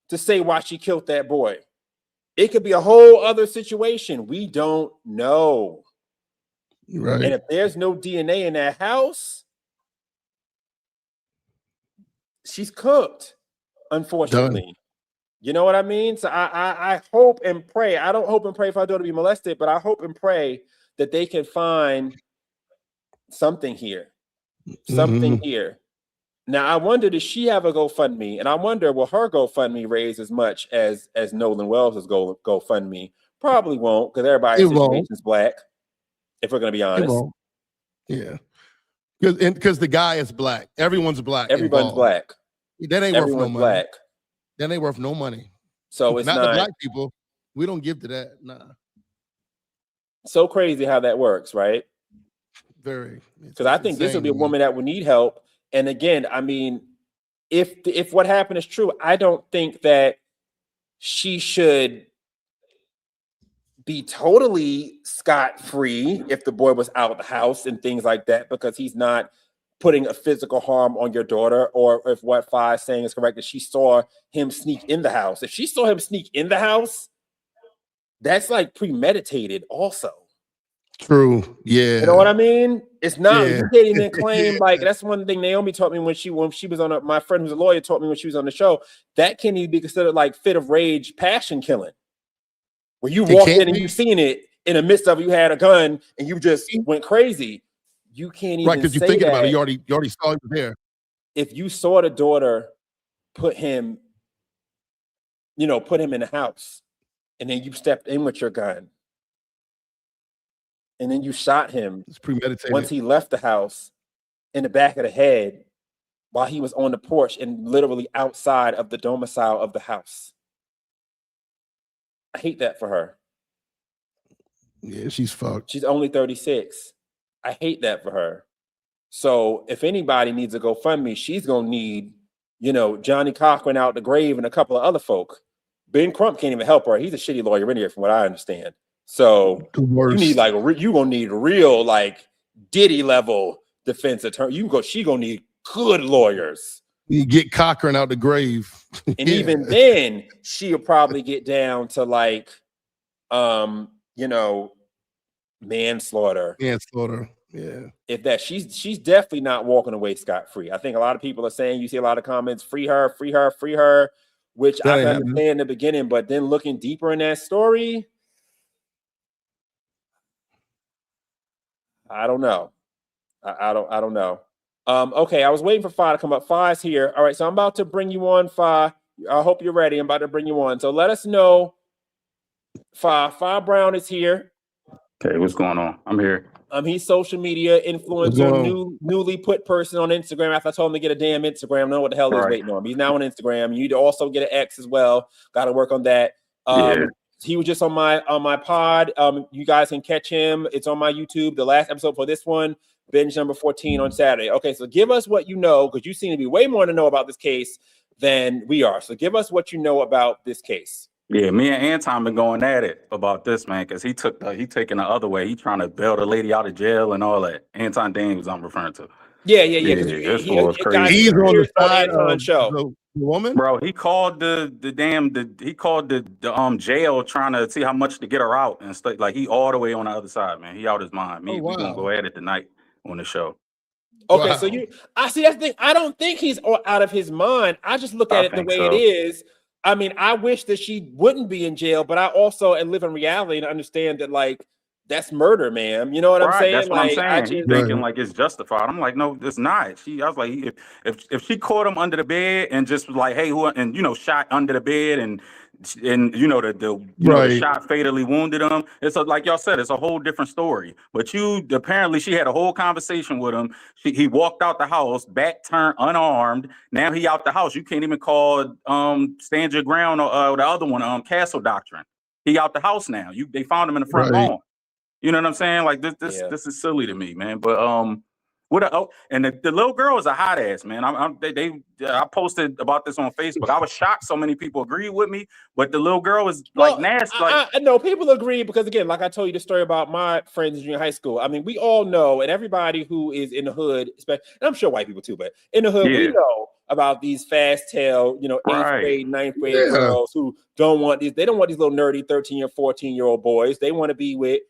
to say why she killed that boy. It could be a whole other situation. We don't know. Right. And if there's no DNA in that house, she's cooked, unfortunately. Done. You know what I mean? So I hope and pray. I don't hope and pray for her daughter to be molested, but I hope and pray that they can find something here. Something here. Now, I wonder, does she have a GoFundMe? And I wonder, will her GoFundMe raise as much as Nolan Wells' GoFundMe? Probably won't, because everybody's situation is black, if we're going to be honest. It won't. Yeah. Because the guy is black. Everyone's black. Everyone's black. That ain't worth no money. Black. That ain't worth no money. So it's not the black people. We don't give to that. Nah. So crazy how that works, right? Very. Because I think this will be a woman that will need help. And again, I mean, if what happened is true, I don't think that she should be totally scot-free if the boy was out of the house and things like that, because he's not putting a physical harm on your daughter, or if what Fi is saying is correct, that she saw him sneak in the house. If she saw him sneak in the house, that's like premeditated also. True. Yeah. You know what I mean? It's not, you can't even claim, like, that's one thing Naomi taught me when she was on my friend who's a lawyer taught me when she was on the show, that can't even be considered like fit of rage, passion killing. Where you walked in and you seen it in the midst of it, you had a gun and you just went crazy. You can't even because you're thinking about it. You already saw it there. If you saw the daughter put him in the house, and then you stepped in with your gun, and then you shot him. It's premeditated. Once he left the house, in the back of the head, while he was on the porch and literally outside of the domicile of the house. I hate that for her. Yeah, she's fucked. She's only 36. I hate that for her. So if anybody needs a GoFundMe, she's gonna need, you know, Johnny Cochran out the grave and a couple of other folk. Ben Crump can't even help her. He's a shitty lawyer anyway, from what I understand. So you need like you gonna need real like Diddy level defense attorney. She gonna need good lawyers. You get Cochran out the grave. And even then, she'll probably get down to like you know, manslaughter. Manslaughter. Yeah. If that, she's definitely not walking away scot-free. I think a lot of people are saying, you see a lot of comments, free her, free her, free her, which I understand in the beginning, but then looking deeper in that story, I don't know. I don't know. Okay, I was waiting for Fa to come up. Fa's here. All right, so I'm about to bring you on, Fa. I hope you're ready. I'm about to bring you on. So let us know. Fa Brown is here. Okay, what's going on? I'm here. He's social media influencer, newly put person on Instagram. After I told him to get a damn Instagram, I don't know what the hell he's waiting on. He's now on Instagram. You need to also get an X as well. Got to work on that. He was just on my pod. You guys can catch him. It's on my YouTube. The last episode for this one, Benj number 14 on Saturday. Okay, so give us what you know, because you seem to be way more to know about this case than we are. So give us what you know about this case. Yeah, me and Anton been going at it about this, man, because he taking the other way. He trying to bail the lady out of jail and all that. Anton Daniels, I'm referring to. Yeah. This was crazy. He's on the side of show. The woman, bro. He called the jail trying to see how much to get her out and stuff. Like he all the way on the other side, man. He out his mind. We gonna go at it tonight on the show. Okay, so I see that thing. I don't think he's out of his mind. I just look at it the way it is. I mean, I wish that she wouldn't be in jail, but I also live in reality and understand that, like, that's murder, ma'am. You know what I'm saying? That's what like, I'm saying. He's thinking like it's justified. I'm like, no, it's not. I was like, if she caught him under the bed and just was like, hey, who, and you know, shot under the bed and you know the shot fatally wounded him. It's like y'all said, it's a whole different story. But apparently she had a whole conversation with him. He walked out the house, back turned, unarmed. Now he out the house. You can't even call Stand Your Ground or the other one, Castle Doctrine. He out the house now. They found him in the front lawn. You know what I'm saying? Like this is silly to me, man. But and the little girl is a hot ass, man. I posted about this on Facebook. I was shocked so many people agreed with me, but the little girl is like nasty. I know people agree because, again, like I told you the story about my friends in junior high school. I mean, we all know, and everybody who is in the hood, and I'm sure white people too, but in the hood, we know about these fast tail, 8th grade, 9th grade girls who don't want these. They don't want these little nerdy 13 or 14-year-old boys. They want to be with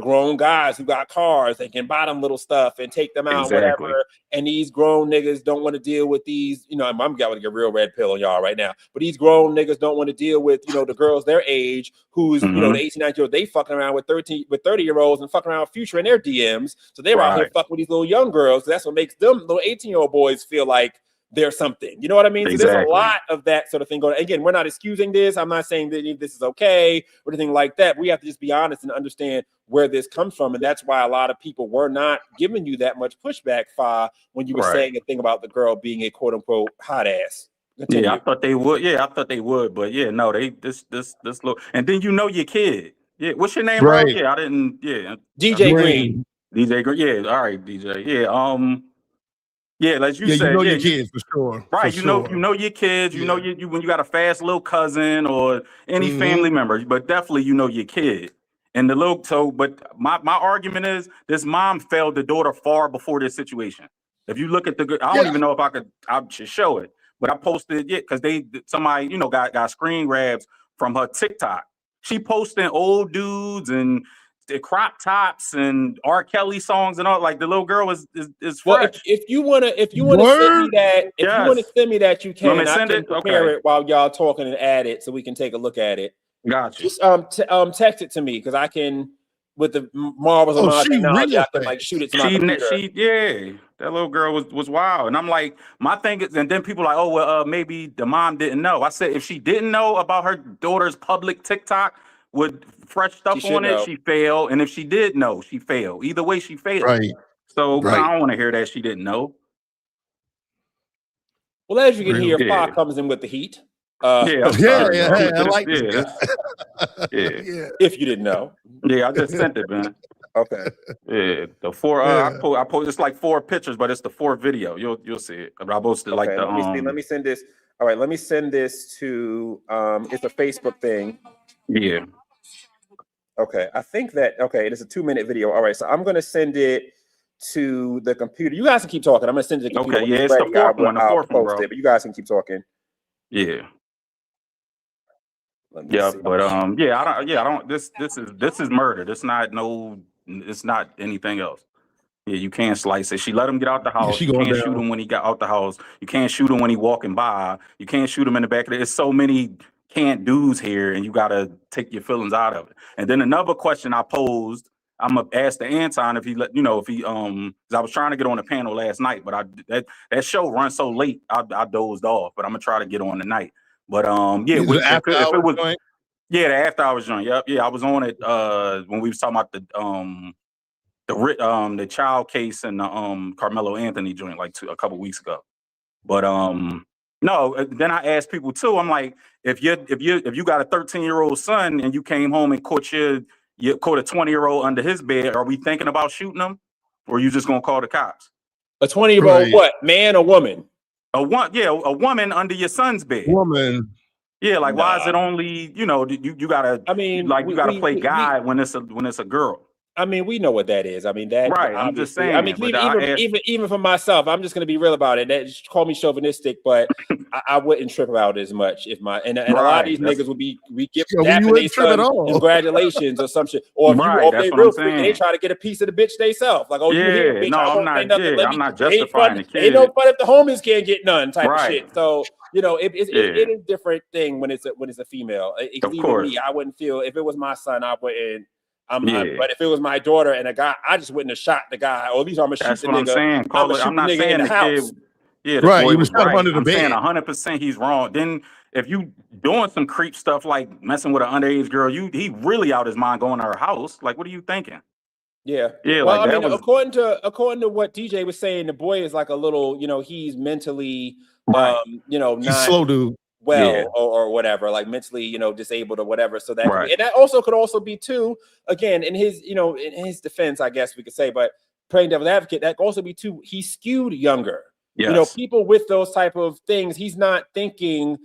grown guys who got cars. They can buy them little stuff and take them out, whatever. And these grown niggas don't want to deal with these, I'm going to get a real red pill on y'all right now. But these grown niggas don't want to deal with, the girls their age who's, the 18, 19-year-old, they fucking around with 30-year-olds and fucking around with Future in their DMs. So they're out here fucking with these little young girls. So that's what makes them little 18-year-old boys feel like there's something, you know what I mean? So there's a lot of that sort of thing going on. Again, we're not excusing this. I'm not saying that this is okay or anything like that. We have to just be honest and understand where this comes from. And that's why a lot of people were not giving you that much pushback, Fa, when you were saying a thing about the girl being a quote unquote hot ass. Continue. Yeah, I thought they would. Yeah, I thought they would. But yeah, no, this look. And then your kid. Yeah, what's your name, bro? Yeah, I didn't. Yeah, DJ Green. DJ Green. Yeah, all right, DJ. Yeah, yeah, like you said, your kids for sure. Right, you know your kids. You know you when you got a fast little cousin or any family member, but definitely your kid. And but my argument is this mom failed the daughter far before this situation. If you look at I don't even know if I should show it, but I posted it because somebody got screen grabs from her TikTok. She posting old dudes and the crop tops and R. Kelly songs and all. Like the little girl is fresh. Well, if you wanna send me that, you want to send me that, you can. I can prepare it while y'all talking and add it so we can take a look at it. Gotcha. Just text it to me because I can, with the marvels of my technology, I can like shoot it to my computer. That little girl was wild. And I'm like, my thing is, and then people are like, oh well, maybe the mom didn't know. I said if she didn't know about her daughter's public TikTok with fresh stuff on it, she failed. And if she did know, she failed. Either way, she failed. Right. So I don't want to hear that she didn't know. Well, as you can hear, Yeah. Fa comes in with the heat. Yeah, I'm sorry, yeah, man. I like yeah, this. yeah, If you didn't know. yeah. I just sent it, man. Okay. Yeah, the 4. Yeah. I post. It's like 4 pictures, but it's the 4 video. You'll see it. I posted like the let me see. Let me send this. All right, let me send this to it's a Facebook thing. Yeah. Okay, I think that it is a 2-minute video. All right, so I'm gonna send it to the computer. You guys can keep talking. I'm gonna send it to the computer. Okay, When yeah, it's it's the ready, fourth one. The I'll fourth one, post bro. it, but you guys can keep talking. Yeah. Let me Yeah, see. but I don't. This is murder. It's not anything else. Yeah, you can't slice it. She let him get out the house. she You going can't down. shoot him when he got out the house. You can't shoot him when he walking by. You can't shoot him in the back of the. There's so many can't do's here, and you gotta take your feelings out of it. And then another question I posed, I'm gonna ask the Anton if he 'cause I was trying to get on the panel last night, but that show runs so late, I dozed off. But I'm gonna try to get on tonight. But Is it after if it hours was joint? yeah, the after hours joint. Yep, yeah, I was on it when we was talking about the child case and the Carmelo Anthony joint like a couple weeks ago. But no, then I asked people too. I'm like, if you got a 13-year-old son and you came home and caught a 20-year-old under his bed, are we thinking about shooting him, or are you just gonna call the cops? A 20-year-old Right. what? Man or woman? A woman under your son's bed. Woman. Yeah, like why is Nah. it only you gotta? I mean, like you gotta play we- guy when it's a girl. I mean, we know what that is. I mean, that Right, I'm just obviously- I mean, saying, but even for myself, I'm just going to be real about it. That call me chauvinistic, but I wouldn't trip about it as much if my and a lot of Right, these that's- niggas would be give Yeah, dapping you they wouldn't trip at son all. congratulations or some shit. Or if Right, you that's they what real I'm freak and they saying. try to get a piece of the bitch they self. Like, oh, you here, Yeah, bitch? no, I I'm won't say not- nothing. yeah, Let I'm me- not it ain't justifying fun. the Ain't no kid. fun if the homies can't get none type Right. of shit. So it Yeah. is different thing when it's a female. It's Of even course. me. I wouldn't feel if it was my son, I wouldn't. Yeah. But if it was my daughter and a guy, I just wouldn't have shot the guy. Or at least I'm gonna shoot That's the what I'm nigga. saying. I'm I'm not in saying the the house. kid. Yeah, the Right, boy you was was shot him right. under the I'm saying bed. 100% he's wrong. Then if you doing some creep stuff like messing with an underage girl, he really out his mind going to her house. Like, what are you thinking? Yeah. Yeah, Well, like I mean, that was according to what DJ was saying, the boy is like a little, he's mentally, Right. He's not slow dude. well Yeah. or whatever, like mentally, disabled or whatever. So that could Right. be, and that also could also be too, again, in his defense, I guess we could say, but playing devil's advocate, that could also be too, he's skewed younger. Yes. People with those type of things, he's not thinking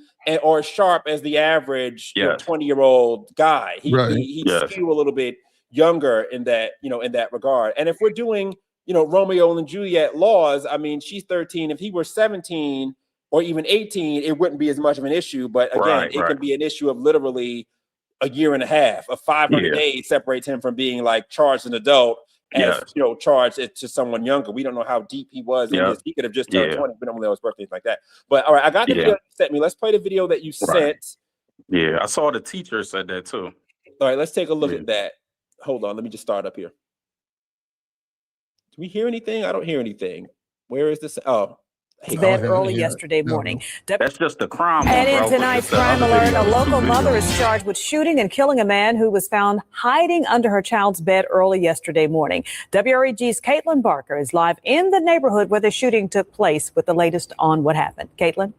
or sharp as the average Yes. 20-year-old guy. Right. He Yes. skew a little bit younger in that, in that regard. And if we're doing, Romeo and Juliet laws, I mean, she's 13. If he were 17 or even 18, it wouldn't be as much of an issue. But again, it Right. can be an issue of literally a year and a half, of 500 Yeah. days separates him from being like charged an adult as Yes. charged it to someone younger. We don't know how deep he was in Yeah. this. He could have just turned Yeah. 20. We don't know his birthday, like that. But all right, I got the Yeah. video you sent me. Let's play the video that you Right. sent. Yeah, I saw the teacher said that too. All right, let's take a look Yeah. at that. Hold on, let me just start up here. Do we hear anything? I don't hear anything. Where is this? Oh, hey, Bed yeah, early yeah. yesterday No, morning. That's just the crime. And one, in bro, 'cause tonight's it's the crime other alert, video a was local two mother videos. is charged with shooting and killing a man who was found hiding under her child's bed early yesterday morning. WREG's Caitlin Barker is live in the neighborhood where the shooting took place with the latest on what happened. Caitlin?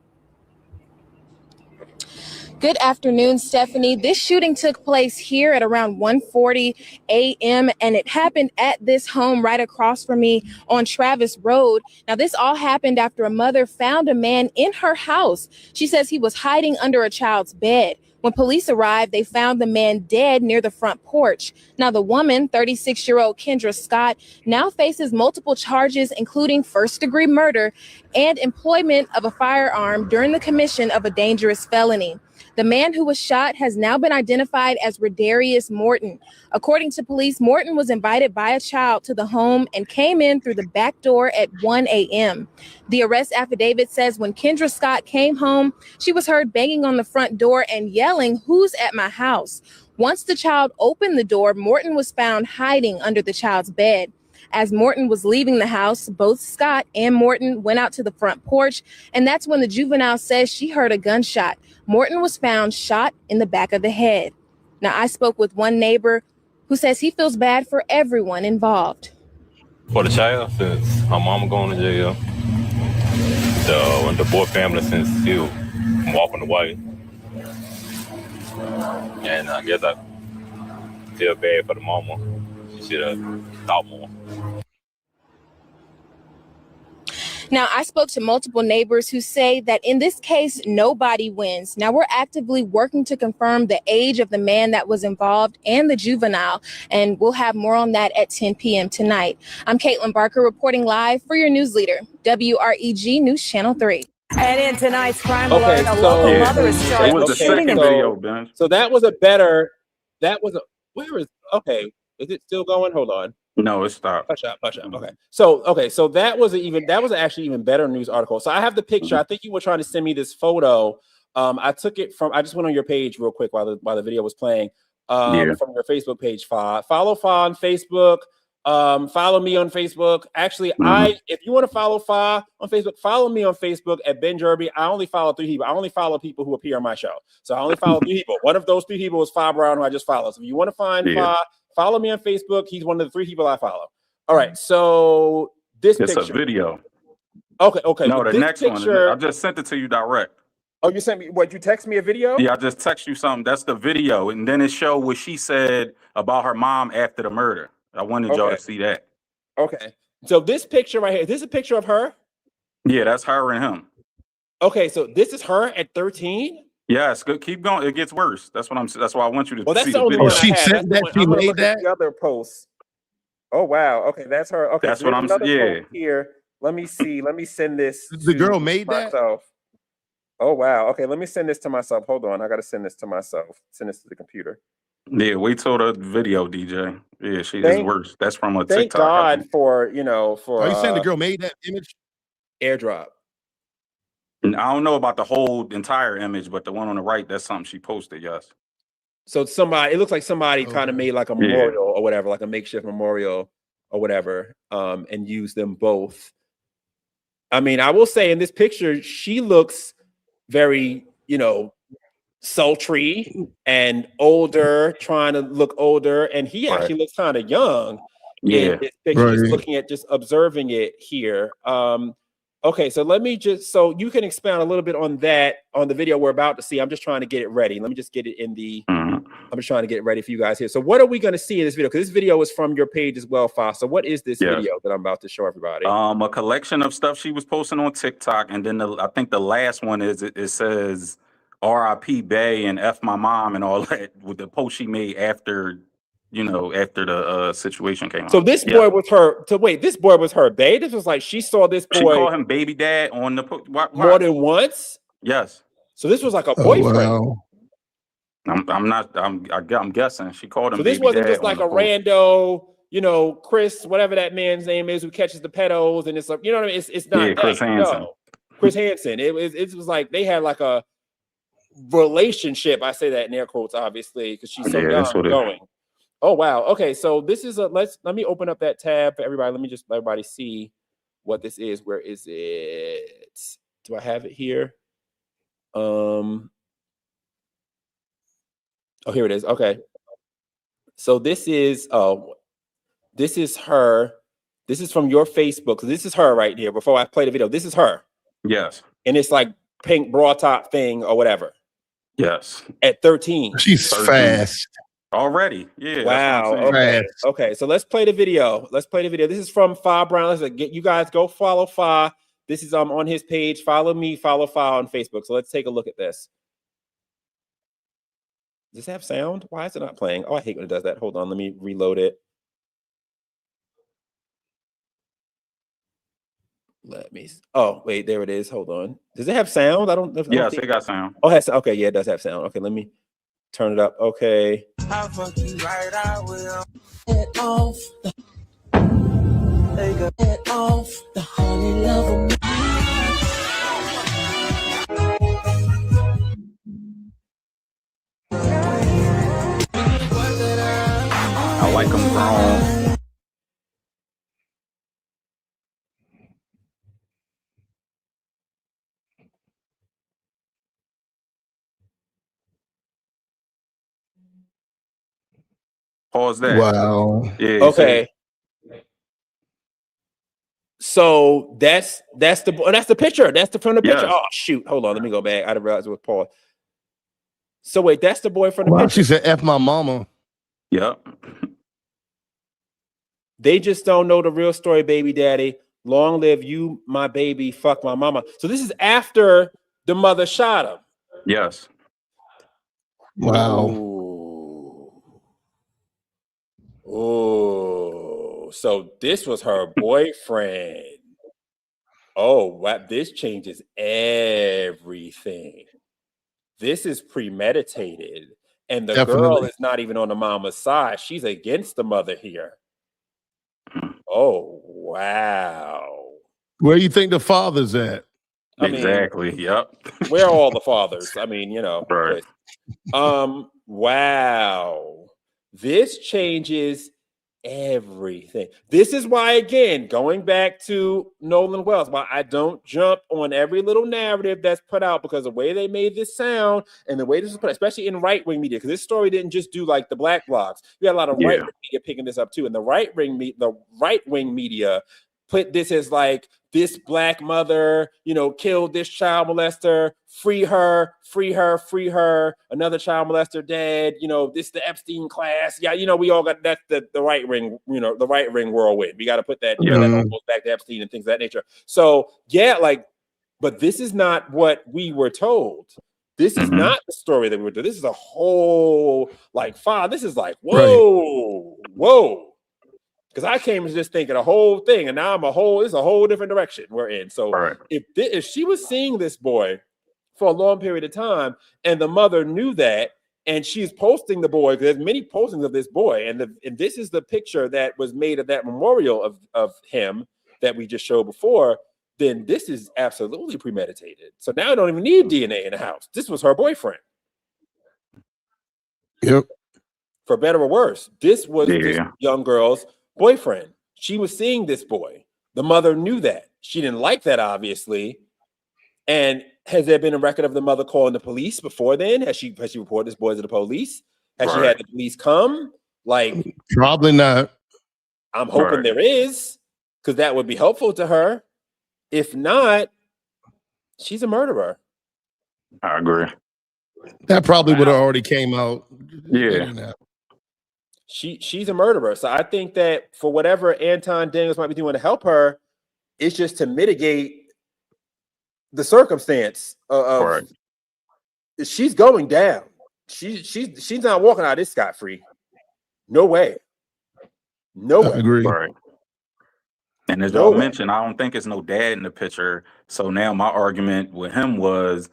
Good afternoon, Stephanie. This shooting took place here at around 1:40 a.m. and it happened at this home right across from me on Travis Road. Now, this all happened after a mother found a man in her house. She says he was hiding under a child's bed. When police arrived, they found the man dead near the front porch. Now, the woman, 36-year-old KENDRA Scott, now faces multiple charges, including first-degree murder and employment of a firearm during the commission of a dangerous felony. The man who was shot has now been identified as Redarius Morton. According to police, Morton was invited by a child to the home and came in through the back door at 1 a.m. The arrest affidavit says when KENDRA Scott came home, she was heard banging on the front door and yelling, "Who's at my house?" Once the child opened the door, Morton was found hiding under the child's bed. As Morton was leaving the house, both Scott and Morton went out to the front porch, and that's when the juvenile says she heard a gunshot. Morton was found shot in the back of the head. Now, I spoke with one neighbor who says he feels bad for everyone involved. For the child, since her mama going to jail, The boy family since still walking away, and I guess I feel bad for the mama. She should have thought more. Now, I spoke to multiple neighbors who say that in this case, nobody wins. Now, we're actively working to confirm the age of the man that was involved and the juvenile, and we'll have more on that at 10 p.m. tonight. I'm Caitlin Barker reporting live for your news leader, WREG News Channel 3. And in tonight's crime Okay, alert, a so local mother is charged It was with the shooting second a video, Benj. So that was a better. That was a. Where is? Okay, is it still going? Hold on. No, it stopped. Push up. Okay. So that was actually even better news article. So I have the picture. I think you were trying to send me this photo. I took it from. I just went on your page real quick while the video was playing. From your Facebook page. Follow Fa on Facebook. Follow me on Facebook. Actually, if you want to follow Fa on Facebook, follow me on Facebook at Benj. I only follow 3 people. I only follow people who appear on my show. So I only follow 3 people. One of those 3 people is Fa Brown, who I just followed. So if you want to find Fa, follow me on Facebook. He's one of the 3 people I follow. All right. So it's a video. Okay. No, the next one. I just sent it to you direct. Oh, you sent me what? You text me a video? Yeah, I just text you something. That's the video, and then it showed what she said about her mom after the murder. I wanted y'all to see that. Okay. So this picture right here, is this a picture of her? Yeah, that's her and him. Okay, so this is her at 13? Yes, good. Keep going. It gets worse. That's what I'm. That's why I want you to. Well, that's see the only video. one I had. She made that. The other post. Oh wow. Okay, that's her. Okay, that's so what I'm saying. Yeah. Here, let me see. Let me send this. The girl made myself. Oh wow. Okay, let me send this to myself. Hold on, I gotta send this to myself. Send this to the computer. Yeah, wait till the video, DJ. Yeah, she is worse. That's from a TikTok. Thank God for Are you saying the girl made that image? Airdrop. And I don't know about the whole entire image, but the one on the right, that's something she posted. Yes. So it looks like somebody kind of made like a memorial or whatever, like a makeshift memorial or whatever, and used them both. I mean, I will say in this picture, she looks very, sultry and older, trying to look older, and he actually looks kind of young. Yeah, just looking at, just observing it here. Okay, so let me so you can expound a little bit on that on the video we're about to see. I'm just trying to get it ready. Let me just get it in the. I'm just trying to get it ready for you guys here. So what are we going to see in this video? Because this video is from your page as well, Fa. So what is this video that I'm about to show everybody? A collection of stuff she was posting on TikTok, and then I think the last one is it says R.I.P. Bay and F my mom and all that with the post she made after the situation came out. So this boy was her. This boy was her bae. This was like she saw this boy. She called him baby dad on the more than once. Yes. So this was like a boyfriend. I'm guessing she called him. So this wasn't just like a rando, Chris, whatever that man's name is, who catches the pedos, and it's like, what I mean? It's not Chris Hansen. No. Chris Hansen. It was like they had like a relationship. I say that in air quotes, obviously, because she's so young going. Oh wow. Okay, so this is let me open up that tab for everybody. Let me just let everybody see what this is. Where is it? Do I have it here? Oh, here it is. Okay. So this is her. This is from your Facebook. So this is her right here. Before I play the video, this is her. Yes. And it's like pink bra top thing or whatever. Yes. At 13. She's 13. Fast. Already. Yeah. Wow. Okay. So let's play the video. This is from Fa Brown. Let's get you guys go follow Fa. This is on his page. Follow me, follow Fa on Facebook. So let's take a look at this. Does this have sound? Why is it not playing? Oh, I hate when it does that. Hold on, let me reload it. Oh, wait, there it is. Hold on. Does it have sound? Yes, it got sound. Oh, okay, yeah, it does have sound. Okay, let me turn it up. Okay. I'll fuck you right, I will. Head off the honey lover. I like them grown. Pause that. Wow. Yeah. Okay. So that's the picture. That's from the picture. Yes. Oh shoot! Hold on, let me go back. I didn't realize it was Paul. So wait, that's the boy from the Wow, picture. she said F my mama. Yep. They just don't know the real story, baby daddy. Long live you, my baby. Fuck my mama. So this is after the mother shot him. Yes. Wow. Oh, so this was her boyfriend. Oh, wow. This changes everything. This is premeditated. And the girl is not even on the mama's side. She's against the mother here. Oh, wow. Where you think the father's at? Exactly. Yep. Where are all the fathers? I mean, Right. Wow. This changes everything. This is why, again, going back to Nolan Wells, why I don't jump on every little narrative that's put out, because the way they made this sound and the way this is put, especially in right-wing media, because this story didn't just do like the black blogs. You had a lot of right-wing media picking this up too, and the right-wing media put this as like, this black mother, killed this child molester, free her, another child molester dead, this the Epstein class. Yeah, we all got that's the right ring, the right ring whirlwind. We got to put that, that all goes back to Epstein and things of that nature. So yeah, but this is not what we were told. This is not the story that we were told. This is a whole this is like, whoa. Because I came just thinking a whole thing, and now it's a whole different direction we're in. So if she was seeing this boy for a long period of time, and the mother knew that, and she's posting the boy, because there's many postings of this boy, and this is the picture that was made of that memorial of him that we just showed before, then this is absolutely premeditated. So now I don't even need DNA in the house. This was her boyfriend. Yep. For better or worse, this was this young girl's boyfriend. She was seeing this boy. The mother knew that. She didn't like that, obviously. And has there been a record of the mother calling the police before then? Has she reported this boy to the police? Has she had the police come? Probably not. I'm hoping there is, because that would be helpful to her. If not, she's a murderer. I agree. That probably would have already came out. Yeah. She's a murderer. So I think that for whatever Anton Daniels might be doing to help her, it's just to mitigate the circumstance of she's going down. She's not walking out of this scot-free. No way. No way. I agree. Right. And as y'all mentioned, I don't think it's no dad in the picture. So now my argument with him was,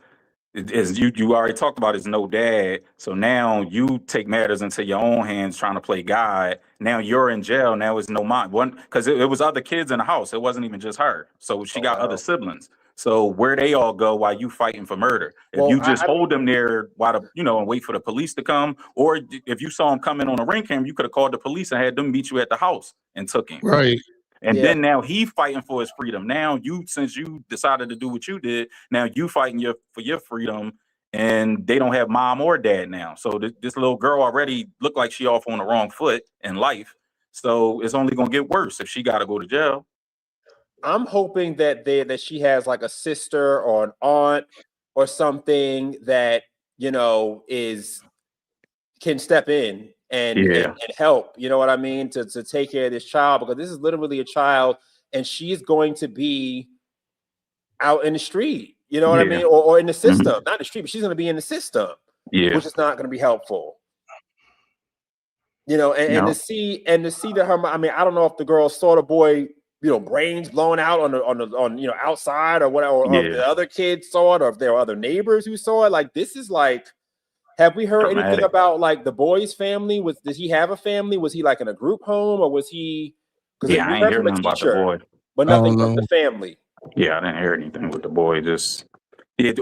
is you already talked about it's no dad. So now you take matters into your own hands trying to play God. Now you're in jail. Now it's no mom. Because it was other kids in the house. It wasn't even just her. So she got other siblings. So where they all go while you fighting for murder? If you just hold them there while and wait for the police to come, or if you saw him coming on a ring cam, you could have called the police and had them meet you at the house and took him. Right. And then now he fighting for his freedom. Now since you decided to do what you did, now you fighting for your freedom, and they don't have mom or dad now. So this little girl already looked like she off on the wrong foot in life. So it's only gonna get worse if she got to go to jail. I'm hoping that she has like a sister or an aunt or something that can step in and help, you know what I mean, to take care of this child, because this is literally a child and she's going to be out in the street, you know what I mean, or in the system, not the street, but she's going to be in the system, which is not going to be helpful, and to see that her, I mean, I don't know if the girl saw the boy, brains blown out on outside or whatever, or if the other kids saw it, or if there were other neighbors who saw it. Like, this is like, have we heard anything about like the boy's family? Does he have a family? Was he like in a group home, or was he? I ain't heard nothing about the boy, but nothing from the family. Yeah, I didn't hear anything with the boy.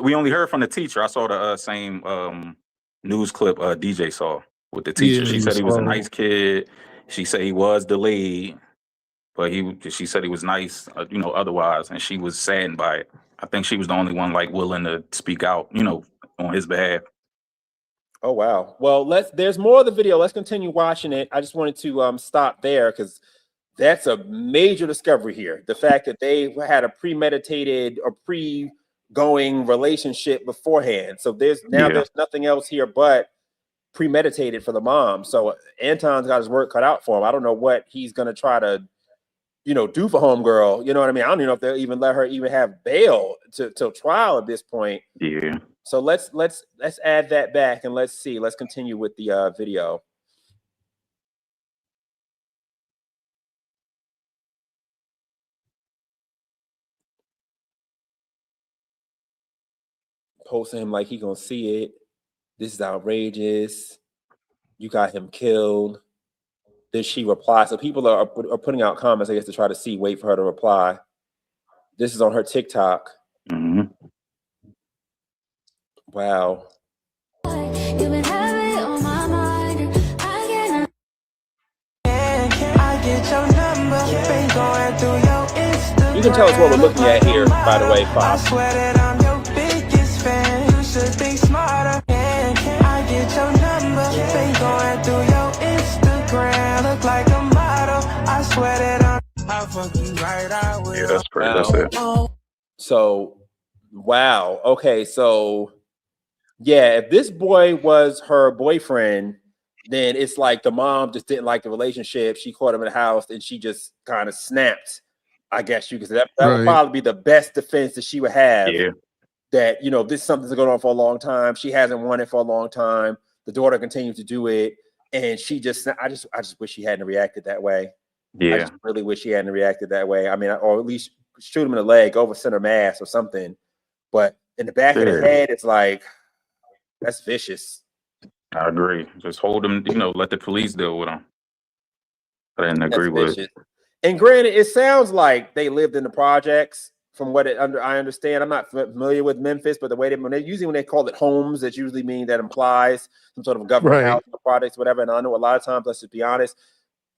We only heard from the teacher. I saw the same news clip DJ saw with the teacher. She said he was a nice kid. She said he was delayed, but she said he was nice, otherwise, and she was saddened by it. I think she was the only one willing to speak out, on his behalf. Oh wow. Well, there's more of the video. Let's continue watching it. I just wanted to stop there because That's a major discovery here. The fact that they had a premeditated or pre-going relationship beforehand. So there's nothing else here but premeditated for the mom. So Anton's got his work cut out for him. I don't know what he's gonna try to, do for homegirl. You know what I mean? I don't even know if they'll even let her even have bail till trial at this point. Yeah. So let's add that back and let's see. Let's continue with the video. Posting him like he gonna see it. This is outrageous. You got him killed. Did she reply? So people are putting out comments, I guess, to try to wait for her to reply. This is on her TikTok. Mm-hmm. Wow. You can tell us what we're looking at here, by the way, Fox. I swear that I'm your biggest fan. You should think smarter. I get your number. Been going through your Instagram. Look like a model. I swear that I'll fuck you right. I will. Yeah, that's great. That's it. So, wow. Okay, so yeah, if this boy was her boyfriend, then it's like the mom just didn't like the relationship. She caught him in the house and she just kind of snapped. I guess you could say that would probably be the best defense that she would have. Yeah. That, this something's going on for a long time. She hasn't won it for a long time. The daughter continues to do it. And she just, I just wish she hadn't reacted that way. Yeah. I just really wish she hadn't reacted that way. I mean, or at least shoot him in the leg over center mass or something. But in the back of the head, it's like, that's vicious. I agree. Just hold him, let the police deal with him. I didn't agree with it. And granted, it sounds like they lived in the projects from what I understand. I'm not familiar with Memphis, but the way when they call it homes, it usually means that implies some sort of government house projects, whatever. And I know a lot of times, let's just be honest,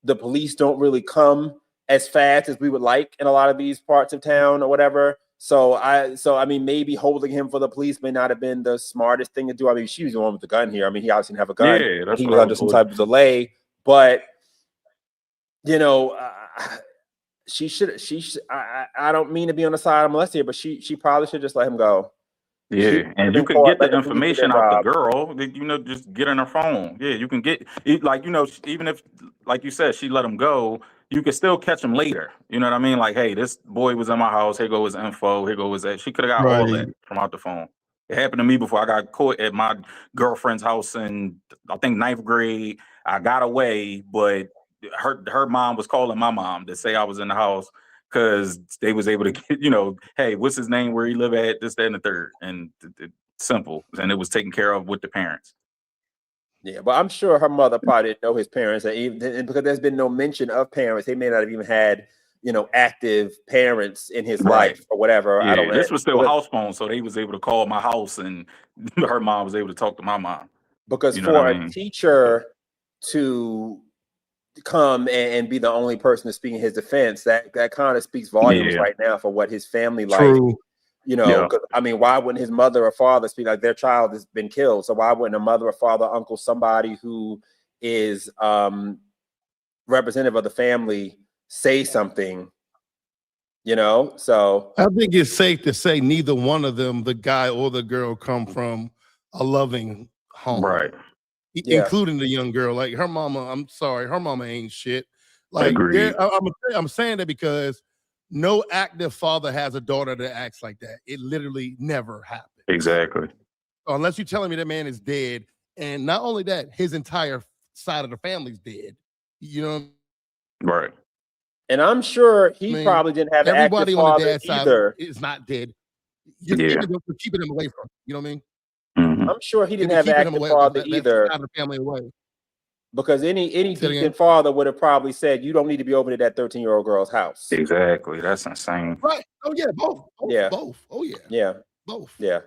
the police don't really come as fast as we would like in a lot of these parts of town or whatever. So I mean, maybe holding him for the police may not have been the smartest thing to do. I mean, she was the one with the gun here. I mean, he obviously didn't have a gun. Yeah, that's he was under some type of delay, but she should. I don't mean to be on the side of molesting, but she probably should just let him go. Yeah, and you can get the information out the girl. Just get on her phone. Yeah, you can get even if, like you said, she let him go, you can still catch him later. You know what I mean? Like, hey, this boy was in my house. Here go his info. Here go his that. She could have got all that from out the phone. It happened to me before. I got caught at my girlfriend's house in, I think, 9th grade. I got away, but her mom was calling my mom to say I was in the house because they was able to get, hey, what's his name, where he live at, this, that, and the third. And simple. And it was taken care of with the parents. Yeah, but I'm sure her mother probably didn't know his parents, and because there's been no mention of parents, they may not have even had, active parents in his life or whatever. Yeah, I don't know. This was still house phone, so they was able to call my house, and her mom was able to talk to my mom. Because for a teacher to come and be the only person to speak in his defense, that kind of speaks volumes right now for what his family life. I mean, why wouldn't his mother or father speak? Like, their child has been killed, so why wouldn't a mother or father, uncle, somebody who is representative of the family say something? So I think it's safe to say neither one of them, the guy or the girl, come from a loving home, right? Including the young girl. Like, her mama, I'm sorry, her mama ain't shit. Like, I'm saying that because no active father has a daughter that acts like that. It literally never happened. Exactly. Unless you're telling me that man is dead, and not only that, his entire side of the family's dead. Right. And I'm sure he probably didn't have everybody active on father the dad's either. side is not dead. You're keeping them away from. You know what I mean? I'm sure he didn't have an active father either. The family away. Because any decent father would have probably said, you don't need to be over to that 13-year-old girl's house. Exactly. That's insane. Right. Oh yeah, both. Both. Oh yeah. Yeah. Both. Yeah.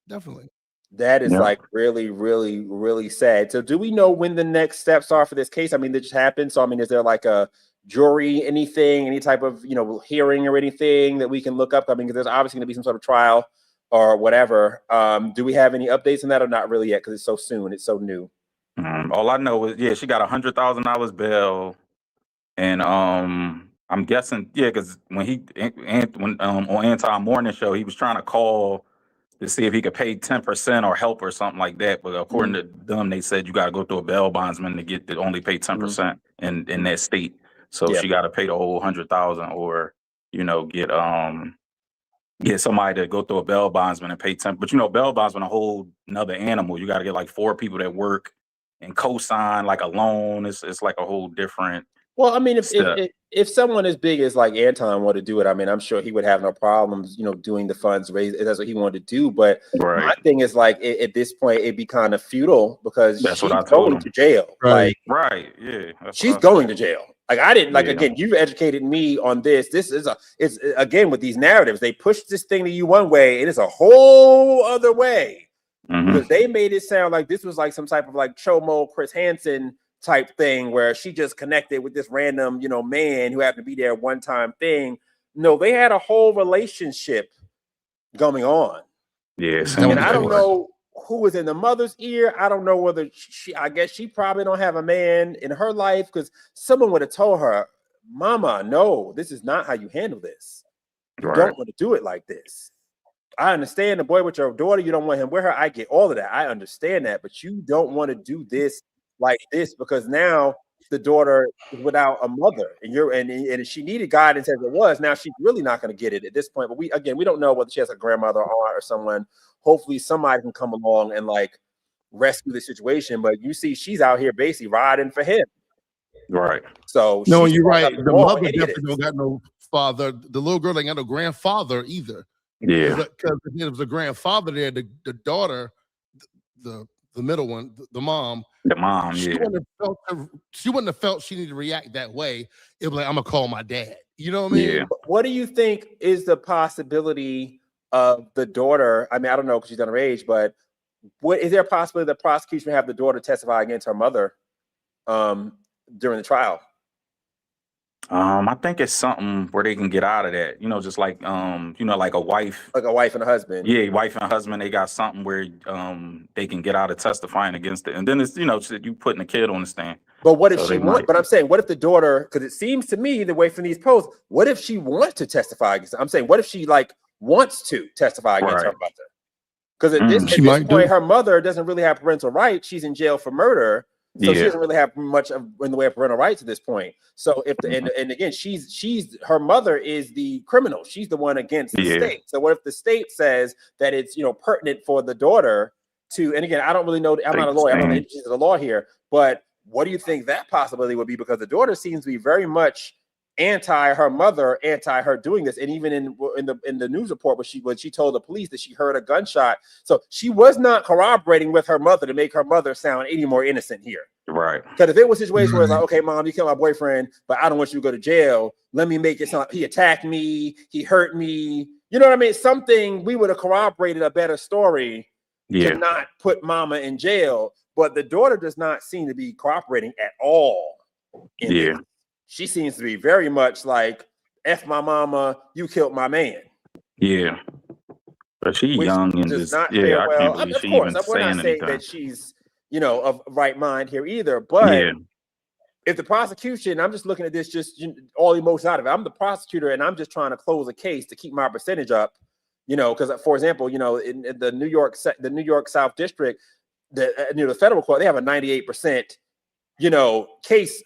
Definitely. That is like really, really, really sad. So do we know when the next steps are for this case? I mean, this just happened. So I mean, is there like a jury, anything, any type of hearing or anything that we can look up? I mean, because there's obviously going to be some sort of trial or whatever. Do we have any updates on that or not really yet? Because it's so soon. It's so new. All I know is, she got $100,000 bail. And I'm guessing, yeah, because when on Anti Morning Show, he was trying to call to see if he could pay 10% or help or something like that. But according to them, they said you got to go through a bail bondsman to get to only pay 10% in that state. So she got to pay the whole 100,000, or get somebody to go through a bail bondsman and pay 10. But bail bondsman a whole another animal. You got to get like 4 people that work and co-sign like a loan. It's like a whole different. Well, I mean, if someone as big as like Anton wanted to do it, I mean, I'm sure he would have no problems, doing the funds raise. That's what he wanted to do. But my thing is like at this point, it'd be kind of futile because she's going to jail. Yeah. She's going to jail. Like I didn't again, you've educated me on this. It's again with these narratives, they push this thing to you one way, and it's a whole other way. Because they made it sound like this was like some type of like Chomo Chris Hansen type thing where she just connected with this random, man who happened to be there one time thing. No, they had a whole relationship going on. Yes. And I don't know who was in the mother's ear. I don't know whether I guess she probably don't have a man in her life because someone would have told her, Mama, no, this is not how you handle this. You don't want to do it like this. I understand the boy with your daughter, you don't want him with her. I get all of that. I understand that, but you don't want to do this like this because now the daughter is without a mother, and she needed guidance as it was. Now she's really not going to get it at this point. But we don't know whether she has a grandmother or someone. Hopefully somebody can come along and like rescue the situation. But you see, she's out here basically riding for him. Right. So no, you're right. The mother definitely don't got no father. The little girl ain't got no grandfather either. Yeah. Because if it was a grandfather there, the daughter, the middle one, the mom. The mom, she wouldn't have felt she needed to react that way. It was like, I'm gonna call my dad. You know what I mean? Yeah. What do you think is the possibility of the daughter? I mean, I don't know because she's underage, but what is there a possibility the prosecution have the daughter testify against her mother during the trial? I think it's something where they can get out of that, just like like a wife, and a husband. Yeah, wife and husband, they got something where they can get out of testifying against it, and then it's you putting a kid on the stand. But what if she wants? But I'm saying, what if the daughter? Because it seems to me the way from these posts, what if she wants to testify against? I'm saying, what if she like wants to testify against her mother? Because at this point, her mother doesn't really have parental rights. She's in jail for murder. So she doesn't really have much in the way of parental rights at this point. So if and again, she's her mother is the criminal. She's the one against the state. So what if the state says that it's pertinent for the daughter to? And again, I don't really know. I'm not a lawyer. I'm not interested in the law here. But what do you think that possibility would be? Because the daughter seems to be very much anti her mother, anti her doing this, and even in the news report when she told the police that she heard a gunshot, so she was not corroborating with her mother to make her mother sound any more innocent here. Right. Because if it was a situation where it's like, okay, Mom, you killed my boyfriend, but I don't want you to go to jail. Let me make it sound like he attacked me, he hurt me. You know what I mean? Something we would have corroborated a better story to not put Mama in jail. But the daughter does not seem to be cooperating at all. This. She seems to be very much like, F my mama, you killed my man. Yeah. But she's young and just, I can't believe she even saying anything. That she's, of right mind here either. But if the prosecution, I'm just looking at this, just all emotion out of it. I'm the prosecutor and I'm just trying to close a case to keep my percentage up, because for example, in the New York South District, the federal court, they have a 98%. Case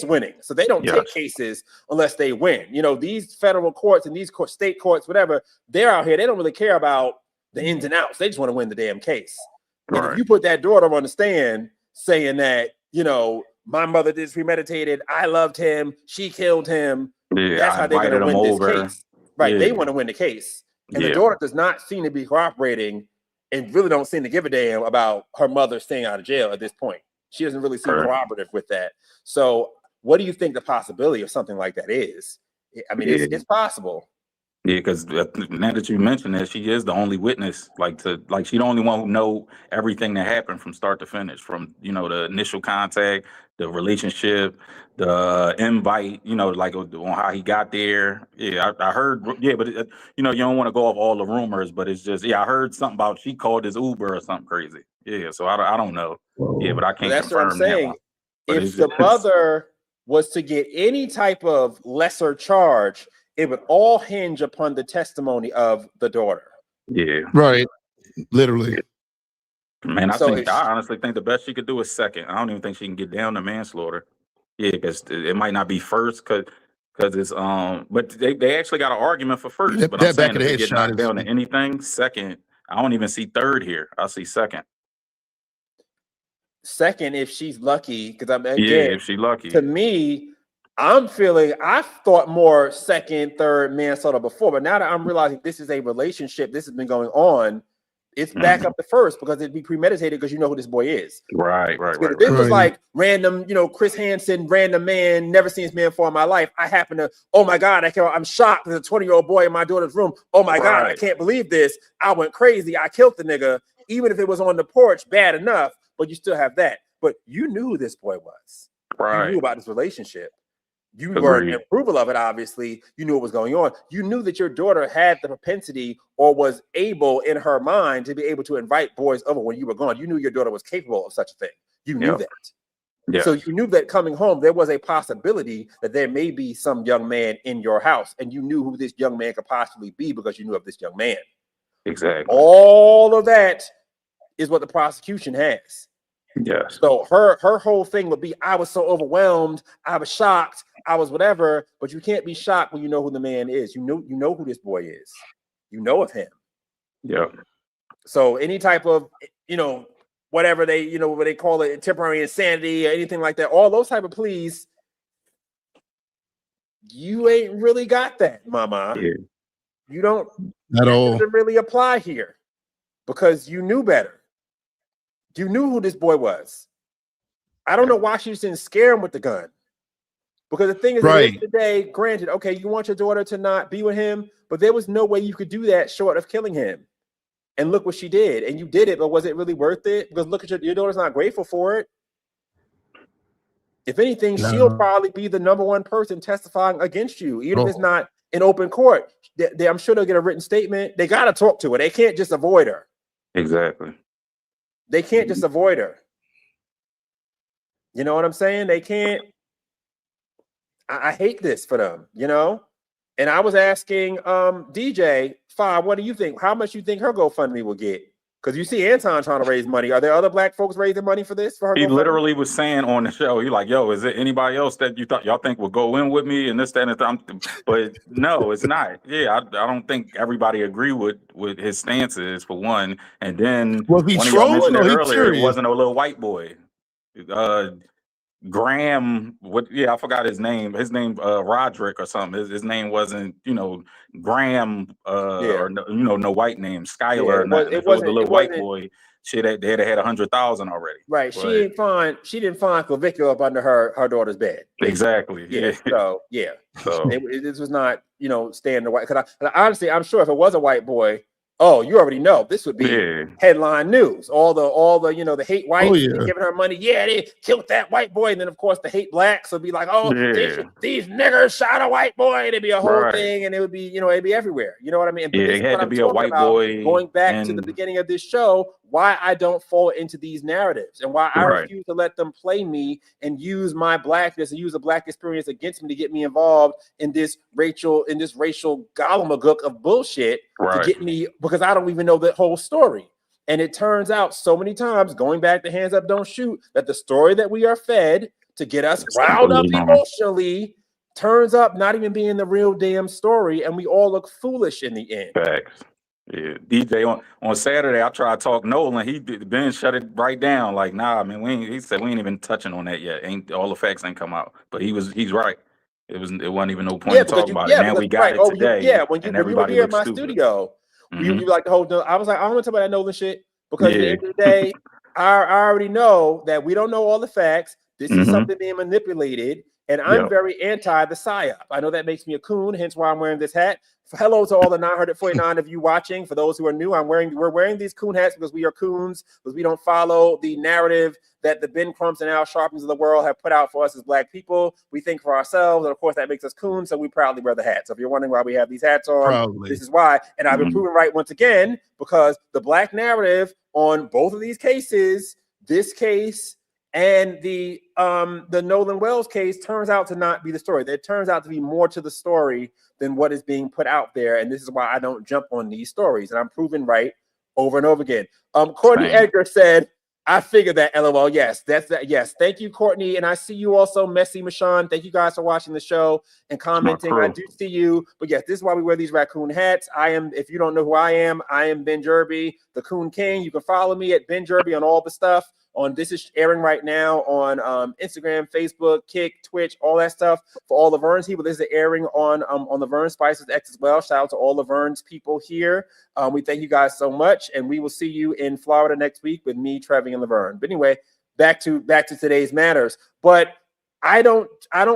winning. So they don't take cases unless they win. These federal courts and these state courts, whatever, they're out here. They don't really care about the ins and outs. They just want to win the damn case. And if you put that daughter on the stand saying that, my mother did premeditated, I loved him, she killed him. That's how they're going to win this case. Right. They want to win the case. And the daughter does not seem to be cooperating and really don't seem to give a damn about her mother staying out of jail at this point. She doesn't really seem cooperative with that. So what do you think the possibility of something like that is? I mean, it's possible. Yeah, because now that you mentioned that, she is the only witness. She the only one who know everything that happened from start to finish, from the initial contact, the relationship, the invite, on how he got there. Yeah, I heard. Yeah, but you don't want to go off all the rumors, but it's just I heard something about she called his Uber or something crazy. Yeah, so I don't know. Yeah, but I can't. That's confirm what I'm saying. That if the mother was to get any type of lesser charge, it would all hinge upon the testimony of the daughter. Yeah. Right. Literally. Man, I So think I honestly think the best she could do is second. I don't even think she can get down to manslaughter. Yeah, because it might not be first, because it's but they actually got an argument for first. But I'm That saying back of if the it head get shot knocked down to anything, second. I don't even see third here. I see second. Second, if she's lucky, because I'm again, Yeah, if she lucky. to me, I'm feeling I thought more second, third manslaughter before, but now that I'm realizing this is a relationship, this has been going on, it's back up to first because it'd be premeditated because you know who this boy is. Right. If this was like random, Chris Hansen, random man, never seen this man before in my life. I happen to, oh my God, I'm shocked. There's a 20-year-old boy in my daughter's room. Oh my God, I can't believe this. I went crazy. I killed the nigga. Even if it was on the porch, bad enough, but you still have that. But you knew who this boy was. Right. You knew about this relationship. You weren't in approval of it, obviously. You knew what was going on. You knew that your daughter had the propensity or was able in her mind to be able to invite boys over when you were gone. You knew your daughter was capable of such a thing. You knew that. Yeah. So you knew that coming home, there was a possibility that there may be some young man in your house, and you knew who this young man could possibly be because you knew of this young man. Exactly. All of that is what the prosecution has. Yes. So her whole thing would be, I was so overwhelmed, I was shocked, I was whatever, but you can't be shocked when you know who the man is. You know who this boy is. You know of him. Yeah. So any type of, whatever they, what they call it, temporary insanity or anything like that, all those type of pleas, you ain't really got that, mama. Yeah. You don't at all. doesn't really apply here because you knew better. You knew who this boy was. I don't know why she just didn't scare him with the gun. Because the thing is, at the end of the day, granted, okay, you want your daughter to not be with him, but there was no way you could do that short of killing him. And look what she did. And you did it, but was it really worth it? Because look at your daughter's not grateful for it. If anything, she'll probably be the #1 person testifying against you, even if it's not in open court. I'm sure they'll get a written statement. They got to talk to her. They can't just avoid her. Exactly. They can't just avoid her. You know what I'm saying? They can't. I hate this for them, And I was asking DJ Five, what do you think? How much you think her GoFundMe will get? Because you see Anton trying to raise money. Are there other black folks raising money for this? For her He GoFundMe? literally was saying on the show, he's like, yo, is it anybody else that y'all think will go in with me and this, that, and that? But no, it's not. Yeah, I don't think everybody agree with his stances, for one. And then was he one of y'all mentioned it trolling or he earlier, serious? it wasn't a little white boy. Graham, I forgot his name. His name Roderick or something. His name wasn't, Graham or no white name, Skylar or nothing. If it was a little white boy, they'd have had 100,000 already. Right. But she didn't find clavicular up under her daughter's bed. Exactly. Yeah. So yeah. So this was not, staying the white. Because honestly, I'm sure if it was a white boy, you already know this would be headline news. All the the hate whites giving her money. Yeah, they killed that white boy. And then of course the hate blacks would be like, these niggers shot a white boy. It'd be a whole thing, and it would be, it'd be everywhere. You know what I mean? But it had to be a white boy. Going back to the beginning of this show, why I don't fall into these narratives and why I refuse to let them play me and use my blackness and use a black experience against me to get me involved in this racial gobbledygook of bullshit to get me, because I don't even know the whole story. And it turns out so many times, going back to Hands Up, Don't Shoot, that the story that we are fed to get us riled up emotionally turns up not even being the real damn story, and we all look foolish in the end. Facts. Yeah, DJ on Saturday, I tried to talk Nolan. Ben shut it right down. Like, nah, man, he said we ain't even touching on that yet. All the facts ain't come out. But he's right. It wasn't even no point in talking about it. Now we got it today. When you were here in my studio, you like the whole. I was like, I don't want to talk about that Nolan shit because at the end of the day, I already know that we don't know all the facts. This is something being manipulated. And I'm very anti the PSYOP. I know that makes me a coon, hence why I'm wearing this hat. Hello to all the 949 of you watching. For those who are new, we're wearing these coon hats because we are coons, because we don't follow the narrative that the Ben Crumps and Al Sharptons of the world have put out for us as black people. We think for ourselves, and of course that makes us coons, so we proudly wear the hat. So if you're wondering why we have these hats on, this is why. And I've been proven right once again, because the black narrative on both of these cases, this case And the Nolan Wells case turns out to not be the story. There turns out to be more to the story than what is being put out there. And this is why I don't jump on these stories. And I'm proven right over and over again. Courtney Edgar said, I figured that, LOL. Yes, that's that. Yes. Thank you, Courtney. And I see you also, Messy Michonne. Thank you guys for watching the show and commenting. I do see you. But yes, this is why we wear these raccoon hats. I am, if you don't know who I am Benj, the Coon King. You can follow me at Benj on all the stuff. This is airing right now on Instagram, Facebook, Kick, Twitch, all that stuff for all the Verne's people. This is airing on the Vern Spices X as well. Shout out to all the Vern's people here. We thank you guys so much, and we will see you in Florida next week with me, Trevi, and Laverne. But anyway, back to today's matters. But I don't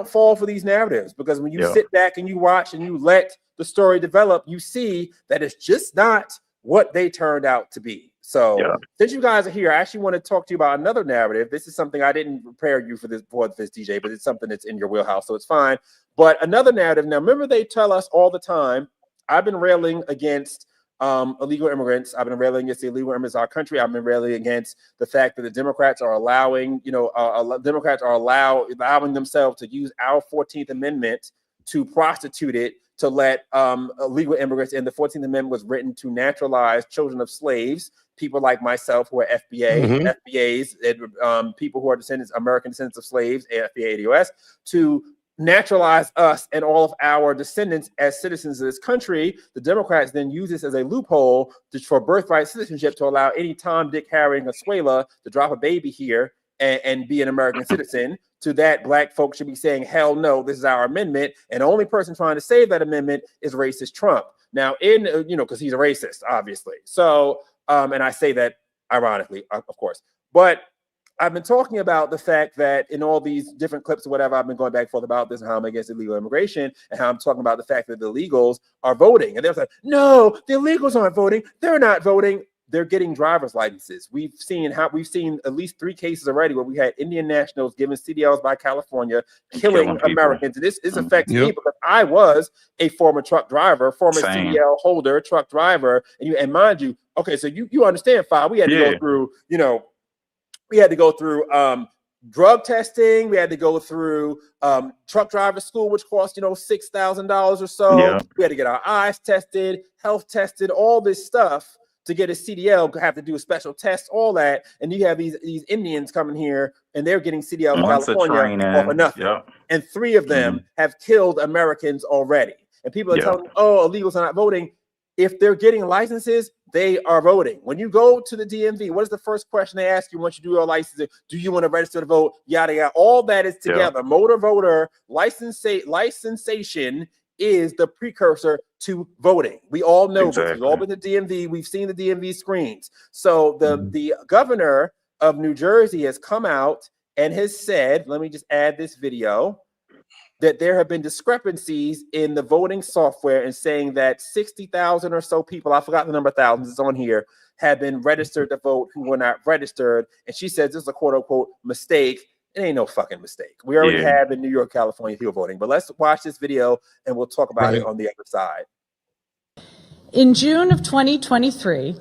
fall for these narratives, because when you sit back and you watch and you let the story develop, you see that it's just not what they turned out to be. So since you guys are here, I actually want to talk to you about another narrative. This is something I didn't prepare you for this DJ, but it's something that's in your wheelhouse, so it's fine. But another narrative. Now, remember, they tell us all the time, I've been railing against illegal immigrants. I've been railing against the illegal immigrants in our country. I've been railing against the fact that the Democrats are allowing, allowing themselves to use our 14th Amendment to prostitute it, to let illegal immigrants. And the 14th Amendment was written to naturalize children of slaves, people like myself who are FBAs, and people who are American descendants of slaves, FBA, ADOS, to naturalize us and all of our descendants as citizens of this country. The Democrats then use this as a loophole for birthright citizenship to allow any Tom, Dick, Harry, and Consuela to drop a baby here and be an American citizen. To that, black folks should be saying, hell no, this is our amendment. And the only person trying to save that amendment is racist Trump. Now, because he's a racist, obviously. So, and I say that ironically, of course. But I've been talking about the fact that in all these different clips or whatever, I've been going back and forth about this and how I'm against illegal immigration, and how I'm talking about the fact that the illegals are voting. And they're like, no, the illegals aren't voting. They're not voting. They're getting driver's licenses. We've seen at least 3 cases already where we had Indian nationals given CDLs by California, killing Americans. And this affects me, because I was a former truck driver, former CDL holder, truck driver. And mind you, okay, so you understand, Fi, we had to go through, we had to go through drug testing. We had to go through truck driver school, which cost, $6,000 or so. Yeah. We had to get our eyes tested, health tested, all this stuff to get a CDL. Have to do a special test, all that. And you have these Indians coming here, and they're getting CDL in California for nothing. Yep. And 3 of them have killed Americans already. And people are telling me, oh, illegals are not voting. If they're getting licenses, they are voting. When you go to the DMV, what is the first question they ask you once you do your license? Do you want to register to vote? Yada, yada. All that is together. Motor voter licensation is the precursor to voting. We all know this. We've all been to DMV. We've seen the DMV screens. So the governor of New Jersey has come out and has said, let me just add this video, that there have been discrepancies in the voting software, and saying that 60,000 or so people, I forgot the number of thousands, it's on here, have been registered to vote who were not registered. And she says this is a quote unquote mistake. It ain't no fucking mistake. We already have in New York, California people voting. But let's watch this video and we'll talk about it on the other side. In June of 2023,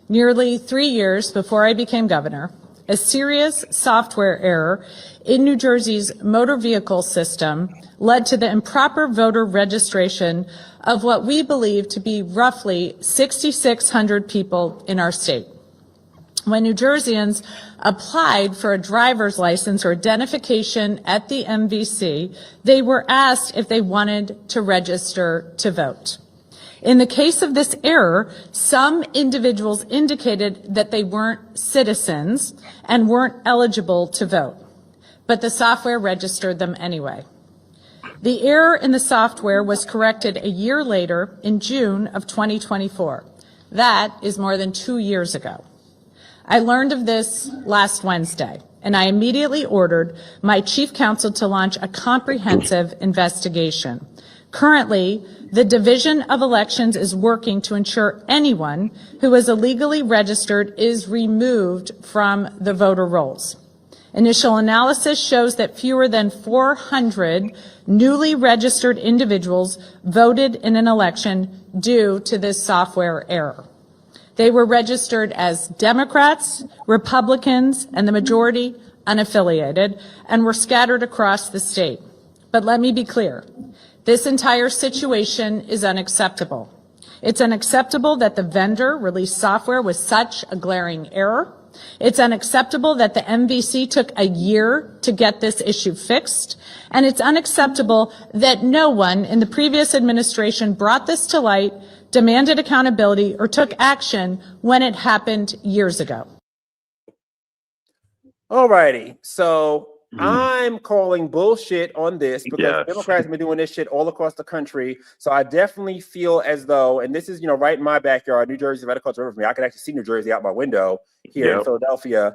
nearly 3 years before I became governor, a serious software error in New Jersey's motor vehicle system led to the improper voter registration of what we believe to be roughly 6,600 people in our state. When New Jerseyans applied for a driver's license or identification at the MVC, they were asked if they wanted to register to vote. In the case of this error, some individuals indicated that they weren't citizens and weren't eligible to vote, but the software registered them anyway. The error in the software was corrected a year later in June of 2024. That is more than 2 years ago. I learned of this last Wednesday, and I immediately ordered my chief counsel to launch a comprehensive investigation. Currently, the Division of Elections is working to ensure anyone who is illegally registered is removed from the voter rolls. Initial analysis shows that fewer than 400 newly registered individuals voted in an election due to this software error. They were registered as Democrats, Republicans, and the majority unaffiliated, and were scattered across the state. But let me be clear. This entire situation is unacceptable. It's unacceptable that the vendor released software with such a glaring error. It's unacceptable that the MVC took a year to get this issue fixed. And it's unacceptable that no one in the previous administration brought this to light, demanded accountability, or took action when it happened years ago. All righty. So I'm calling bullshit on this because Democrats have been doing this shit all across the country. So I definitely feel as though, and this is, right in my backyard, New Jersey, right across the river from me. I can actually see New Jersey out my window here in Philadelphia.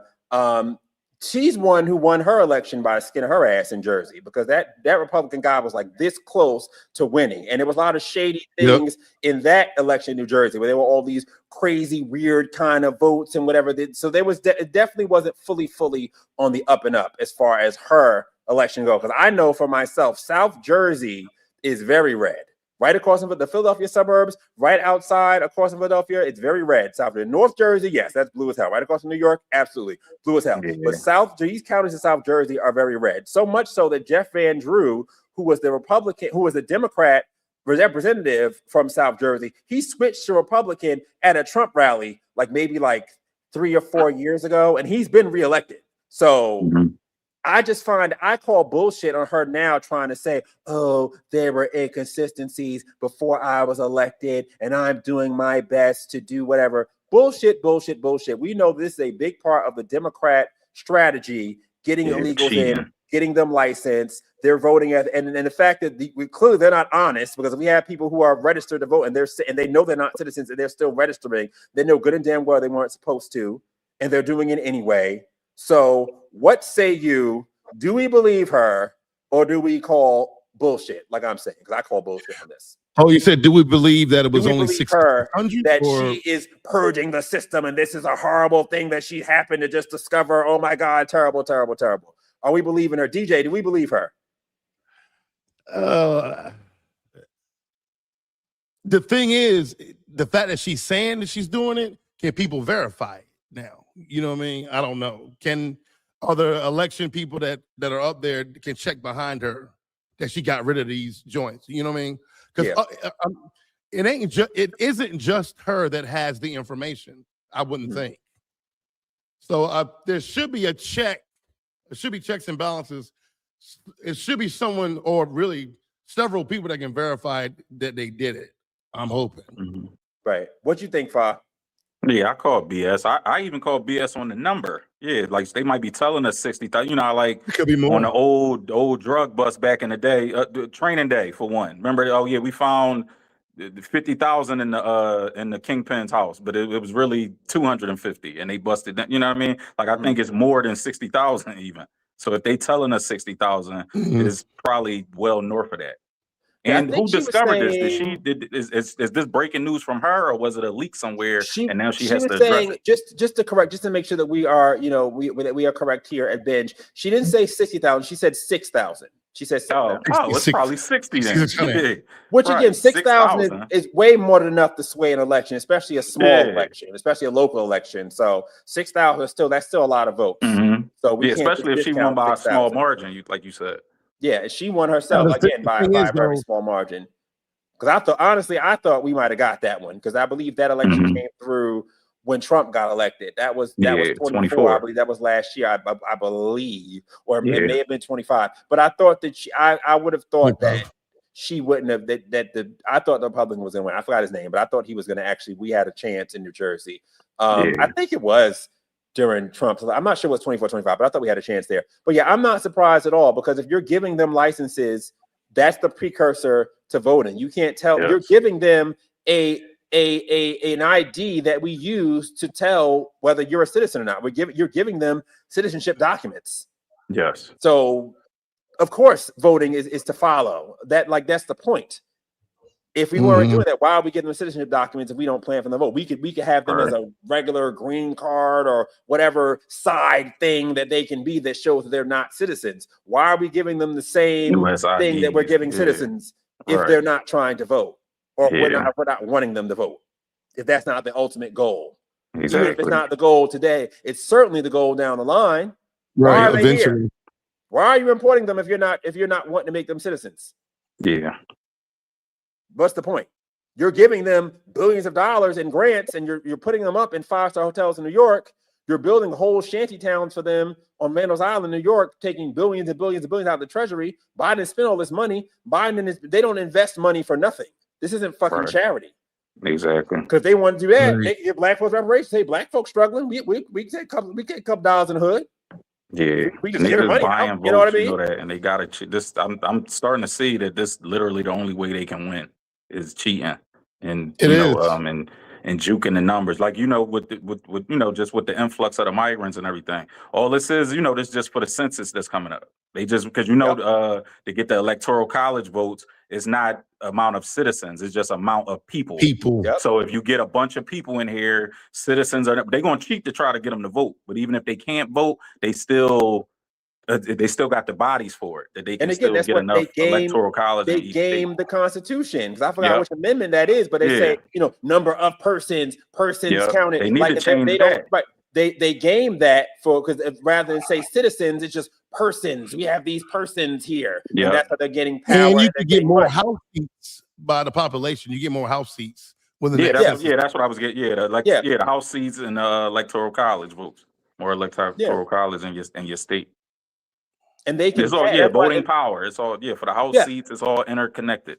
She's one who won her election by the skin of her ass in Jersey because that Republican guy was like this close to winning. And there was a lot of shady things in that election in New Jersey where there were all these crazy, weird kind of votes and whatever. So there was it definitely wasn't fully on the up and up as far as her election goes. Because I know for myself, South Jersey is very red. Right across from the Philadelphia suburbs, right outside across from Philadelphia, it's very red. South North Jersey, yes, that's blue as hell. Right across from New York, absolutely blue as hell. But these counties in South Jersey are very red. So much so that Jeff Van Drew, who was the Democrat representative from South Jersey, he switched to Republican at a Trump rally, maybe 3 or 4 years ago, and he's been reelected. So I just I call bullshit on her now trying to say, oh, there were inconsistencies before I was elected and I'm doing my best to do whatever. Bullshit. We know this is a big part of the Democrat strategy, getting illegals in, getting them licensed. They're voting and the fact that clearly they're not honest because we have people who are registered to vote and they know they're not citizens and they're still registering. They know good and damn well they weren't supposed to, and they're doing it anyway. So what say you? Do we believe her or do we call bullshit? Like I'm saying, because I call bullshit on this. Oh, you said, do we believe that it was only 600? That she is purging the system and this is a horrible thing that she happened to just discover. Oh my God, terrible. Are we believing her? DJ, do we believe her? The thing is, the fact that she's saying that she's doing it, can people verify it now? You know what I mean? I don't know. Can other election people that are up there can check behind her that she got rid of these joints? You know what I mean? Because it isn't just her that has the information. I wouldn't think. So there should be a check. There should be checks and balances. It should be someone or really several people that can verify that they did it. I'm hoping. Right. What you think, Fa? Yeah, I call BS. I even call BS on the number. Yeah, they might be telling us 60,000. It could be more on the old drug bust back in the day, the training day for one. Remember? Oh yeah, we found 50,000 in the Kingpin's house, but it was really 250, and they busted that. You know what I mean? I think it's more than 60,000 even. So if they telling us 60,000, it's probably well north of that. And who discovered this? Is this breaking news from her, or was it a leak somewhere? And now she has to address it? Just to make sure that we are, we are correct here at Benj. She didn't say 60,000. She said 6,000. She said 6,000. It's probably 60 then. Which again, 6,000 is way more than enough to sway an election, especially a small election, especially a local election. So 6,000 that's still a lot of votes. So we can't especially if she won by a small margin, like you said. Yeah, she won herself again by a very small margin. Because I thought we might have got that one because I believe that election came through when Trump got elected. That was 24. I believe that was last year. I believe, or it may have been 25. But I thought that I would have thought that she wouldn't have I thought the Republican was going to win. I forgot his name, but I thought he was going to we had a chance in New Jersey. I think it was during Trump. I'm not sure it was 24, 25, but I thought we had a chance there. But yeah, I'm not surprised at all because if you're giving them licenses, that's the precursor to voting. You can't tell. You're giving them an ID that we use to tell whether you're a citizen or not. You're giving them citizenship documents. Yes. So of course voting is to follow. That's the point. If we weren't doing that, why are we getting them citizenship documents if we don't plan for the vote? We could have them as a regular green card or whatever side thing that they can be that shows that they're not citizens. Why are we giving them the same thing that we're giving citizens if they're not trying to vote or we're not wanting them to vote? If that's not the ultimate goal, even if it's not the goal today, it's certainly the goal down the line. Why Right. are they here? Eventually. Why are you importing them if you're not wanting to make them citizens? Yeah. What's the point? You're giving them billions of dollars in grants, and you're putting them up in 5-star hotels in New York. You're building whole shanty towns for them on Vandals Island, New York, taking billions and billions and billions out of the treasury. Biden spent all this money. They don't invest money for nothing. This isn't fucking charity. Exactly. Because they want to do that, they can give black folks reparations. Say black folks struggling. We get a couple dollars in the hood. Yeah, We and they give just money buying out, votes, you know what I mean? that, and they got to this. I'm starting to see that this literally the only way they can win is cheating, and and juking the numbers, like with just with the influx of the migrants and everything. All this is, this just for the census that's coming up. They just because to get the electoral college votes, it's not amount of citizens, it's just amount of people. So if you get a bunch of people in here, citizens they're going to cheat to try to get them to vote. But even if they can't vote, they still got the bodies for it, that they can still get enough electoral college. They game the Constitution, because I forgot which amendment that is, but they say number of persons counted. They need to change that. Right. They game that because rather than say citizens, it's just persons. We have these persons here, and that's how they're getting power. And you can get more house seats by the population. You get more house seats within that's what I was getting. The house seats and electoral college votes, more electoral college in your state. And they can it's all voting power. It's all for the house seats. It's all interconnected.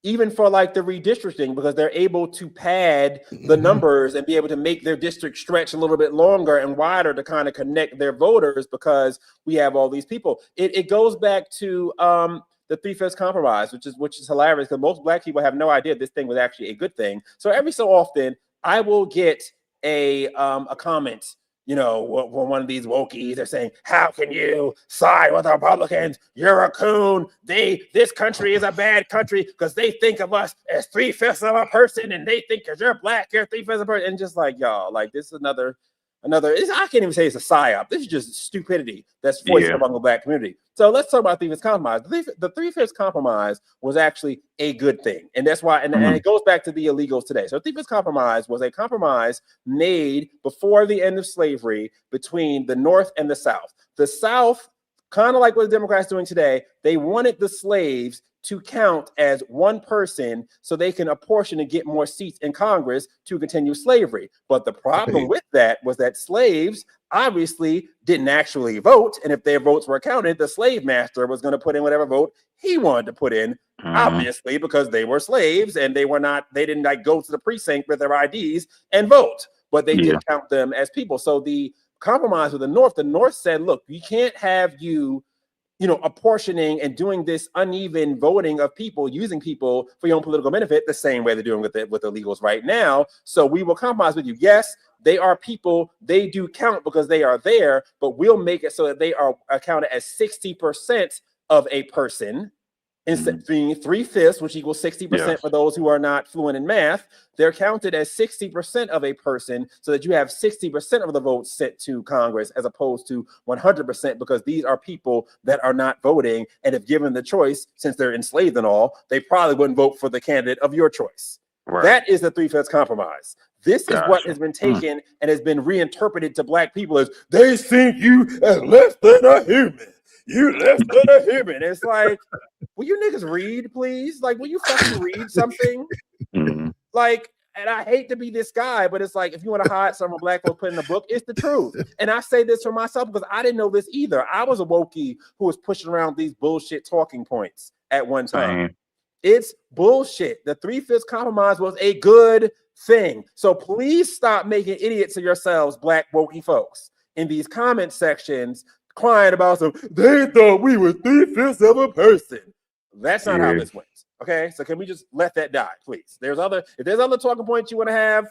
Even for like the redistricting, because they're able to pad the numbers and be able to make their district stretch a little bit longer and wider to kind of connect their voters, because we have all these people. It goes back to the 3/5 compromise, which is hilarious, because most black people have no idea this thing was actually a good thing. So every so often I will get a comment, when one of these wokies are saying, how can you side with the Republicans? You're a coon. This country is a bad country because they think of us as 3/5 of a person, and they think because you're black, you're 3/5 of a person. And just like, y'all, like this is another, I can't even say it's a psyop. This is just stupidity that's voiced among the black community. So let's talk about the 3/5 compromise. The 3/5 compromise was actually a good thing. And that's why, and it goes back to the illegals today. So 3/5 compromise was a compromise made before the end of slavery between the North and the South. The South, kind of like what the Democrats are doing today, they wanted the slaves to count as one person so they can apportion and get more seats in Congress to continue slavery. But the problem with that was that slaves obviously didn't actually vote. And if their votes were counted, the slave master was going to put in whatever vote he wanted to put in, obviously, because they were slaves and they didn't like go to the precinct with their IDs and vote, but they did count them as people. So the compromise with the North said, look, we can't have you apportioning and doing this uneven voting of people, using people for your own political benefit, the same way they're doing with illegals right now. So we will compromise with you. Yes, they are people. They do count because they are there, but we'll make it so that they are counted as 60% of a person. Instead of being 3/5, which equals 60% for those who are not fluent in math, they're counted as 60% of a person, so that you have 60% of the votes sent to Congress as opposed to 100%, because these are people that are not voting. And if given the choice, since they're enslaved and all, they probably wouldn't vote for the candidate of your choice. Right. That is the 3/5 compromise. This is what has been taken and has been reinterpreted to black people as they think you as less than a human. You less than a human. It's like, will you niggas read, please? Like, will you fucking read something? Like, and I hate to be this guy, but it's like, if you want to hide some of black folks put in a book, it's the truth. And I say this for myself because I didn't know this either. I was a wokie who was pushing around these bullshit talking points at one time. It's bullshit. The 3/5 compromise was a good thing. So please stop making idiots of yourselves, black wokey folks, in these comment sections crying about they thought we were 3/5 of a person. That's not how this went. Okay, so can we just let that die, please? If there's other talking points you want to have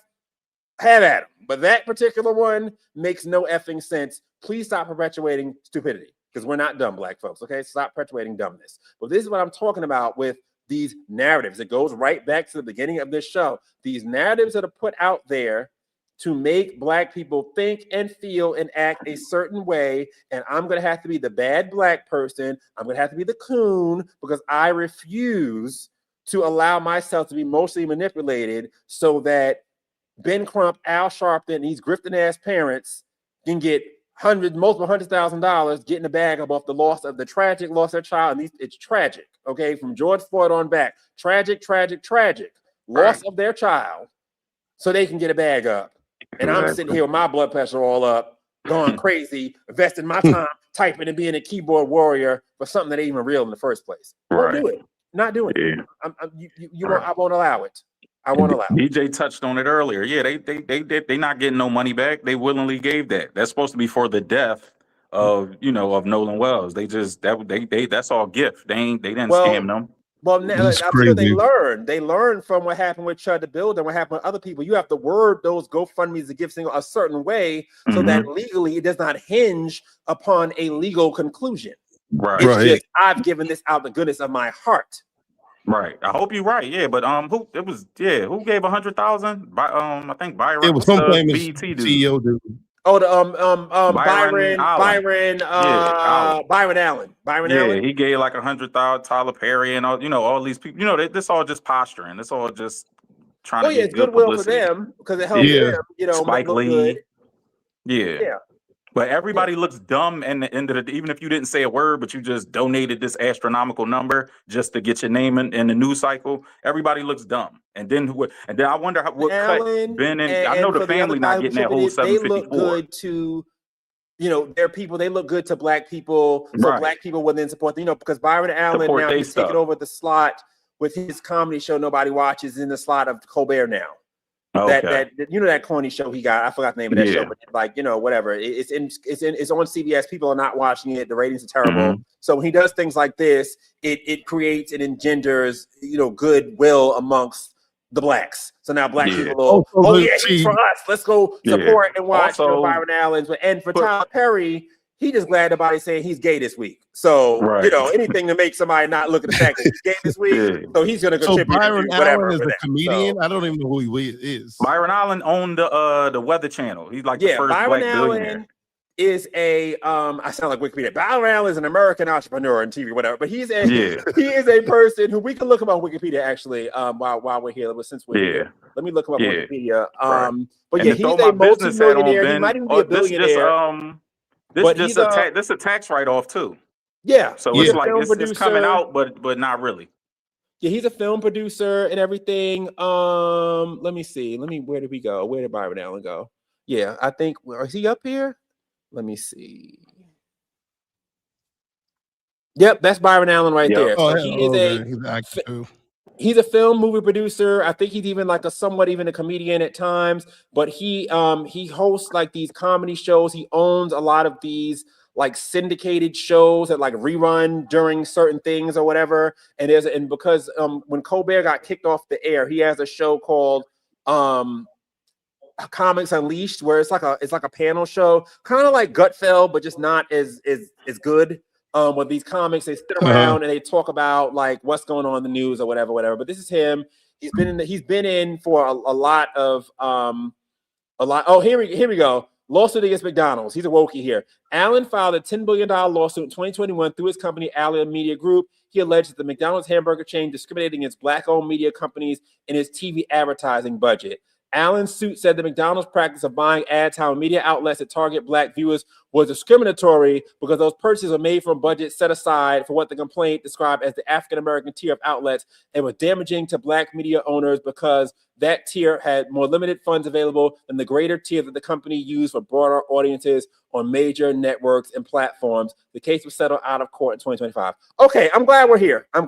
at them. But that particular one makes no effing sense. Please stop perpetuating stupidity, because we're not dumb, black folks. Okay, stop perpetuating dumbness. But this is what I'm talking about with these narratives. It goes right back to the beginning of this show. These narratives that are put out there to make black people think and feel and act a certain way. And I'm going to have to be the bad black person. I'm going to have to be the coon, because I refuse to allow myself to be mostly manipulated so that Ben Crump, Al Sharpton, these grifting ass parents can get multiple $100,000 getting a bag up off the tragic loss of their child. And it's tragic, okay? From George Floyd on back. Tragic. Loss of their child so they can get a bag up. And I'm sitting here with my blood pressure all up, going crazy, investing my time typing and being a keyboard warrior for something that ain't even real in the first place. Won't do it. Not doing it. I won't allow it. I won't allow it. DJ touched on it earlier. Yeah, they not getting no money back. They willingly gave that. That's supposed to be for the death of of Nolan Wells. They just that's all gift. They didn't scam them. Well, now I'm sure they learned. They learned from what happened with Chud the Builder, what happened with other people. You have to word those GoFundMe's and gifts a certain way so that legally it does not hinge upon a legal conclusion. Right. It's just I've given this out the goodness of my heart. Right. I hope you're right. Yeah, but who gave 100,000? I think Byron. It was some famous BET CEO dude. Oh, the Byron Allen. Yeah, he gave like 100,000. Tyler Perry and all these people. This all just posturing. It's all just trying to get it's goodwill for them because it helps them. Spike look Lee. good. Yeah. But everybody looks dumb, and even if you didn't say a word, but you just donated this astronomical number just to get your name in the news cycle, everybody looks dumb. And then I wonder what cut Ben and I know the family not getting that whole 754. They look good to, their people. They look good to black people, so black people will then support them. Because Byron Allen now he's taking over the slot with his comedy show Nobody Watches in the slot of Colbert now. Okay. That corny show he got. I forgot the name of that show, but whatever. It's on CBS. People are not watching it. The ratings are terrible. So when he does things like this, it creates and engenders goodwill amongst the blacks. So now black people he's for us. Let's go support and watch Byron Allen's. And for Tyler Perry, he just glad about it saying he's gay this week. So anything to make somebody not look at the fact that he's gay this week. So he's gonna contribute. So Byron whatever Allen is a comedian. So, I don't even know who he is. Byron Allen owned the Weather Channel. He's like the first Byron black Allen billionaire. Is I sound like Wikipedia. Byron Allen is an American entrepreneur in TV, whatever. But he is a person who we can look him on Wikipedia actually. While we're here, since we're here, let me look him up on Wikipedia. But he's a multi-millionaire. He might even be a billionaire. This a tax write-off too. Yeah. So it's like it's coming out, but not really. Yeah, he's a film producer and everything. Let me see. Where did we go? Where did Byron Allen go? Yeah, I think is he up here? Let me see. Yep, that's Byron Allen right there. So he's a film movie producer. I think he's even like a comedian at times, but he hosts like these comedy shows. He owns a lot of these like syndicated shows that like rerun during certain things or whatever. And because when Colbert got kicked off the air, he has a show called Comics Unleashed, where it's like a panel show, kind of like Gutfeld, but just not as good. With these comics, they sit around and they talk about like what's going on in the news or whatever. But this is him. He's been in for a lot. Oh, here we go. Lawsuit against McDonald's. He's a wokey here. Allen filed a $10 billion lawsuit in 2021 through his company Allen Media Group. He alleged that the McDonald's hamburger chain discriminated against black-owned media companies in its TV advertising budget. Allen's suit said the McDonald's practice of buying ad time on media outlets that target black viewers was discriminatory because those purchases were made from budgets set aside for what the complaint described as the African-American tier of outlets and was damaging to black media owners because that tier had more limited funds available than the greater tier that the company used for broader audiences on major networks and platforms. The case was settled out of court in 2025. Okay, I'm glad we're here. And I'm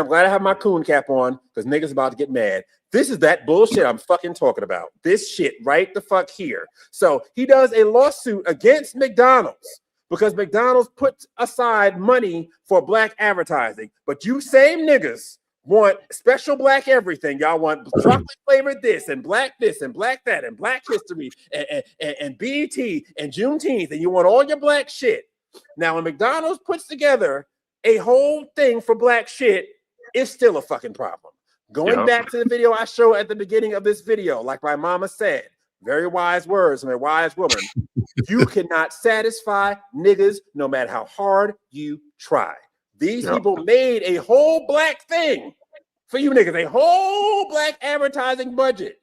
glad I have my coon cap on because niggas about to get mad. This is that bullshit I'm fucking talking about. This shit right the fuck here. So he does a lawsuit against McDonald's because McDonald's puts aside money for black advertising. But you same niggas want special black everything. Y'all want chocolate flavored this and black that and black history and BET and Juneteenth. And you want all your black shit. Now, when McDonald's puts together a whole thing for black shit, it's still a fucking problem. Going back to the video I showed at the beginning of this video, like my mama said, very wise words from a wise woman. You cannot satisfy niggas no matter how hard you try. These people made a whole black thing for you niggas, a whole black advertising budget.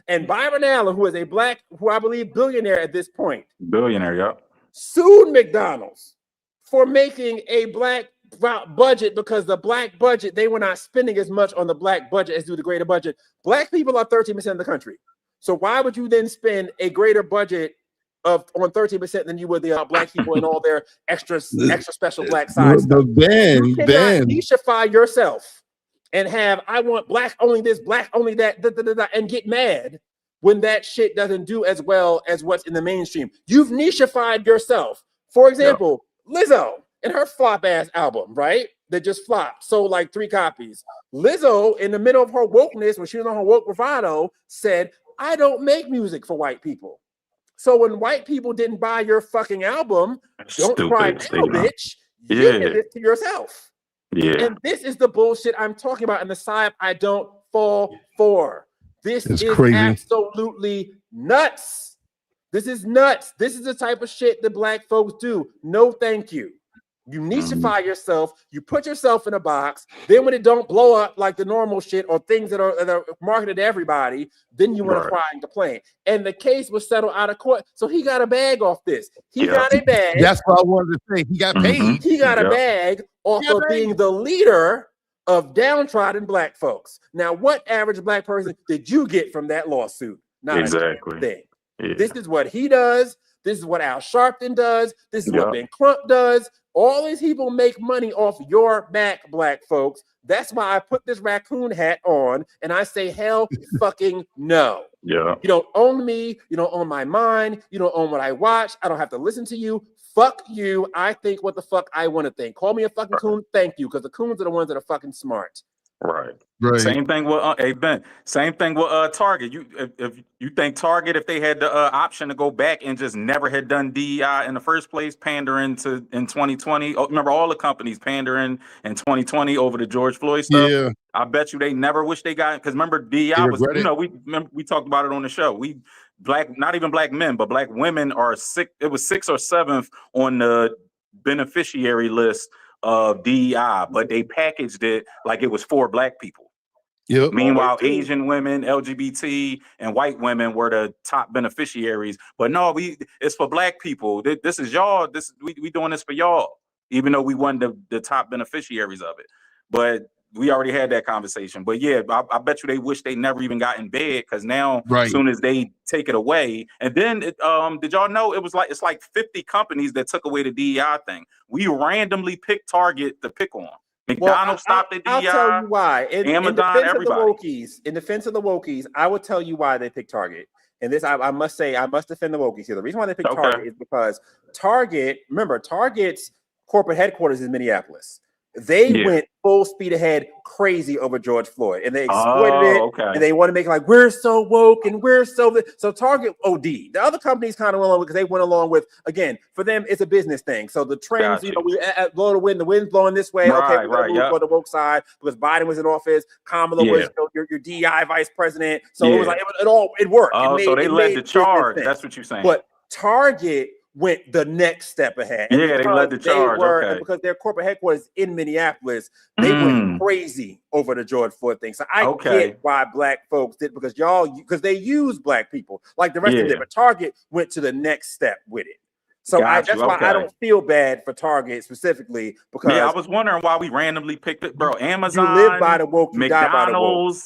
And Byron Allen, who is a black, who I believe billionaire at this point, Billionaire, yep. sued McDonald's for making a black budget because the black budget, they were not spending as much on the black budget as do the greater budget. Black people are 13% of the country. So why would you then spend a greater budget on 13% than you would the black people and all their extra special black side stuff? You cannot nichify yourself and have, I want black only this, black only that, and get mad when that shit doesn't do as well as what's in the mainstream. You've nichified yourself. For example, Lizzo and her flop ass album, right? That just flopped, sold like 3 copies. Lizzo, in the middle of her wokeness, when she was on her woke bravado, said, I don't make music for white people. So when white people didn't buy your fucking album, don't cry now, bitch. You did this to yourself. Yeah. And this is the bullshit I'm talking about, and the side I don't fall for. This is crazy. Absolutely nuts. This is nuts. This is the type of shit that black folks do. No, thank you. You nichify yourself. You put yourself in a box. Then when it don't blow up like the normal shit or things that are marketed to everybody, then you want to cry and complain. And the case was settled out of court. So he got a bag off this. He got a bag. That's what I wanted to say. He got paid. He got a bag off of being the leader of downtrodden black folks. Now, what average black person did you get from that lawsuit? Not exactly. a thing. Yeah. This is what he does. This is what Al Sharpton does. This is what Ben Crump does. All these people make money off your back, black folks. That's why I put this raccoon hat on and I say, hell fucking no. Yeah. You don't own me. You don't own my mind. You don't own what I watch. I don't have to listen to you. Fuck you. I think what the fuck I want to think. Call me a fucking coon. Thank you. Because the coons are the ones that are fucking smart. Right. Same thing with Ben. Same thing with Target. If you think Target, if they had the option to go back and just never had done DEI in the first place, pandering to in 2020. Remember all the companies pandering in 2020 over the George Floyd stuff. Yeah. I bet you they never wish they got, because remember DEI was, we talked about it on the show. Not even black men, but black women are sick. It was 6th or 7th on the beneficiary list of DEI, but they packaged it like it was for black people. Yep. Meanwhile, Asian women, LGBT, and white women were the top beneficiaries. But no, it's for black people. This is y'all. We doing this for y'all, even though we won the top beneficiaries of it. But we already had that conversation. But yeah, I bet you they wish they never even got in bed, because now as soon as they take it away, and then did y'all know it's like 50 companies that took away the DEI thing. We randomly picked Target to pick on. McDonald's stopped the DEI. I'll tell you why. Amazon, everybody. In defense of the wokies, I will tell you why they picked Target. And this, I must say, I must defend the wokies here. The reason why they picked Target is because Target's corporate headquarters is in Minneapolis. They went full speed ahead, crazy over George Floyd, and they exploited it. And they want to make it like, we're so woke and we're so Target OD. The other companies kind of went along because they went along with, again, for them it's a business thing. So the trends, we blow the wind, the wind's blowing this way. Okay, we're gonna move for the woke side because Biden was in office, Kamala was your DEI vice president. So it was like it worked. So they led the charge. That's what you're saying. But Target went the next step ahead. And they led the charge. And because their corporate headquarters in Minneapolis, they went crazy over the George Floyd thing. So I get why black folks did, because they use black people like the rest of them. But Target went to the next step with it. So that's why I don't feel bad for Target specifically, because I was wondering why we randomly picked it, bro. Amazon, you live by the woke, you die by the woke.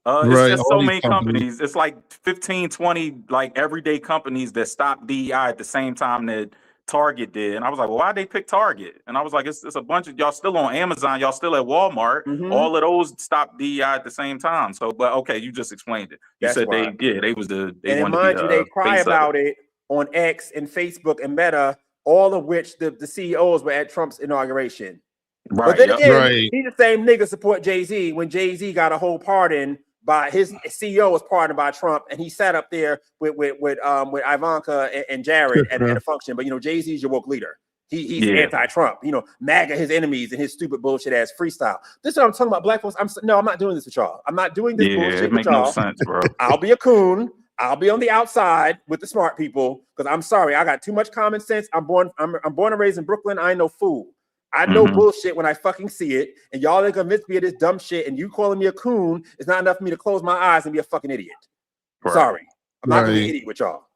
It's just so many companies. It's like 15, 20 like everyday companies that stopped DEI at the same time that Target did. And I was like, well, why'd they pick Target? And I was like, it's a bunch of y'all still on Amazon, y'all still at Walmart. All of those stopped DEI at the same time. So, but okay, you just explained it. You said they was the and mind you, they cry about it on X and Facebook and Meta, all of which the CEOs were at Trump's inauguration. But then again, he's the same nigga support Jay-Z when Jay-Z got a whole pardon. By his CEO was pardoned by Trump, and he sat up there with Ivanka and Jared at a function. But Jay-Z's your woke leader. He's anti-Trump. MAGA his enemies and his stupid bullshit ass freestyle. This is what I'm talking about, black folks. I'm not doing this with y'all. I'm not doing this bullshit with y'all. No sense, bro. I'll be a coon. I'll be on the outside with the smart people, because I'm sorry, I got too much common sense. I'm born and raised in Brooklyn. I ain't no fool. I know bullshit when I fucking see it, and y'all are convinced me of this dumb shit, and you calling me a coon is not enough for me to close my eyes and be a fucking idiot. Sorry, I'm not gonna be an Right. idiot with y'all.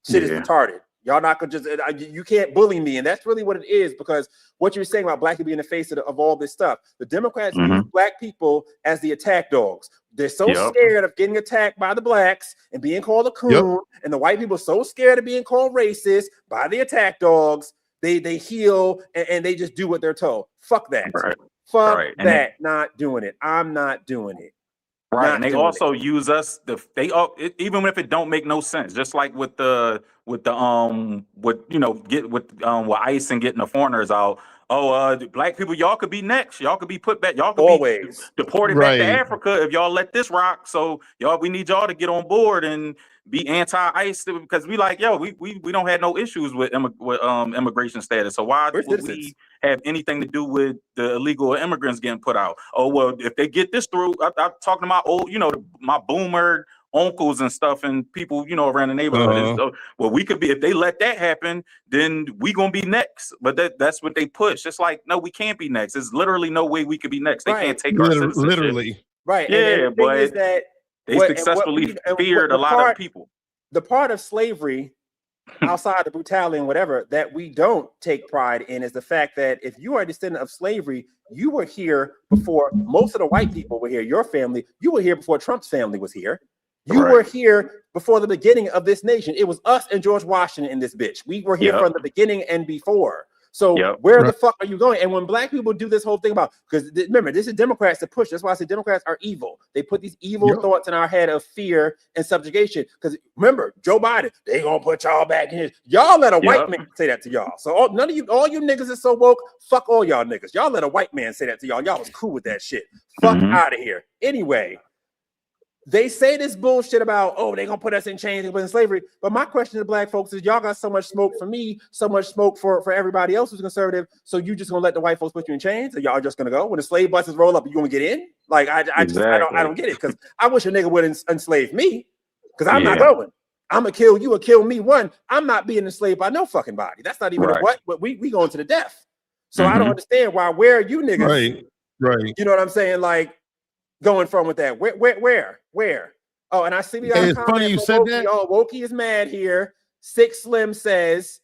Shit is retarded. Y'all not gonna just you can't bully me, and that's really what it is. Because what you're saying about black people being the face of all this stuff, the Democrats use black people as the attack dogs. They're so scared of getting attacked by the blacks and being called a coon, and the white people are so scared of being called racist by the attack dogs. They heal and they just do what they're told. Fuck that. Fuck that. Not doing it. I'm not doing it. Right, and they also use us. Even if it don't make no sense, just like with with ICE and getting the foreigners out. Black people, y'all could be next. Y'all could be put back. Y'all could be deported back to Africa if y'all let this rock. So we need y'all to get on board and be anti-ICE because we don't have no issues with immigration status. So why would we have anything to do with the illegal immigrants getting put out? Oh well, if they get this through, I'm talking about my boomer uncles and stuff and people around the neighborhood. Well, we could be, if they let that happen, then we gonna be next. But that's what they push. It's like, no, we can't be next. There's literally no way we could be next. They can't take our citizenship. Literally. Right. Yeah, but they successfully feared a lot of people. The part of slavery, outside the brutality and whatever, that we don't take pride in is the fact that if you are a descendant of slavery, you were here before most of the white people were here. Your family, you were here before Trump's family was here. You were here before the beginning of this nation. It was us and George Washington in this bitch. We were here from the beginning and before. So where the fuck are you going? And when black people do this whole thing about, because remember, this is Democrats that push. That's why I say Democrats are evil. They put these evil thoughts in our head of fear and subjugation. Because remember, Joe Biden, they gonna put y'all back in here. Y'all let a white man say that to y'all. So all you niggas is so woke. Fuck all y'all niggas. Y'all let a white man say that to y'all. Y'all was cool with that shit. Fuck out of here. Anyway. They say this bullshit about, they gonna put us in chains and put us in slavery. But my question to black folks is, y'all got so much smoke for me, so much smoke for everybody else who's conservative. So you just gonna let the white folks put you in chains? Or y'all just gonna go when the slave buses roll up? You gonna get in? Like I don't get it, because I wish a nigga would enslave me, because I'm not going. I'm gonna kill you or kill me. One, I'm not being enslaved by no fucking body. That's not even a what. But we going to the death. So I don't understand where are you niggas? Right. You know what I'm saying? Like. Going from with that, where? Oh, and I see we got it's funny you said that. Wokey is mad here. Six Slim says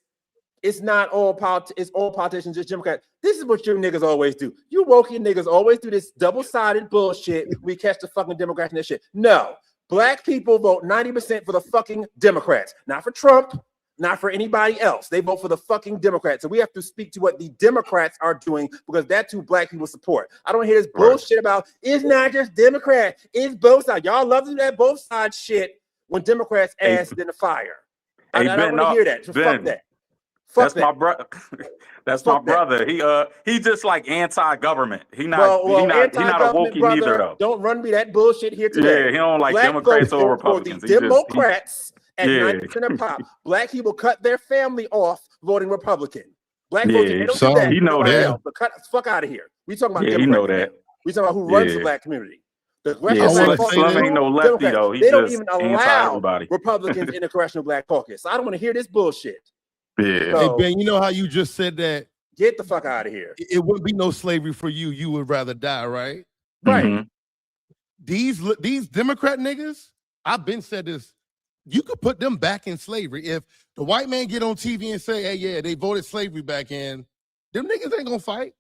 it's not all it's all politicians, just Democrats. This is what you niggas always do. You Wokey niggas always do this double-sided bullshit. We catch the fucking Democrats in this shit. No, black people vote 90% for the fucking Democrats, not for Trump. Not for anybody else. They vote for the fucking Democrats. So we have to speak to what the Democrats are doing, because that's who black people support. I don't hear this bullshit about it's not just Democrats, it's both sides. Y'all love to do that both sides shit when Democrats ass in the fire. I don't want to hear that. So fuck that. That's my brother. That's my brother. He just like anti-government. He not a wokie neither though. Don't run me that bullshit here today. Yeah, he don't like black Democrats or Republicans. Democrats. At 90% of pop, black people cut their family off voting Republican. Black folks, they don't do that. He know that. But cut the fuck out of here. We talking about he know that. We talking about who runs the black community. The Slum ain't no lefty though. He they don't just even allow Republicans in the Congressional Black Caucus. So I don't want to hear this bullshit. Yeah. Hey Ben, you know how you just said that? Get the fuck out of here. It wouldn't be no slavery for you. You would rather die, right? Right. These Democrat niggas, I've been said this. You could put them back in slavery. If the white man get on TV and say, hey, yeah, they voted slavery back in, them niggas ain't gonna fight.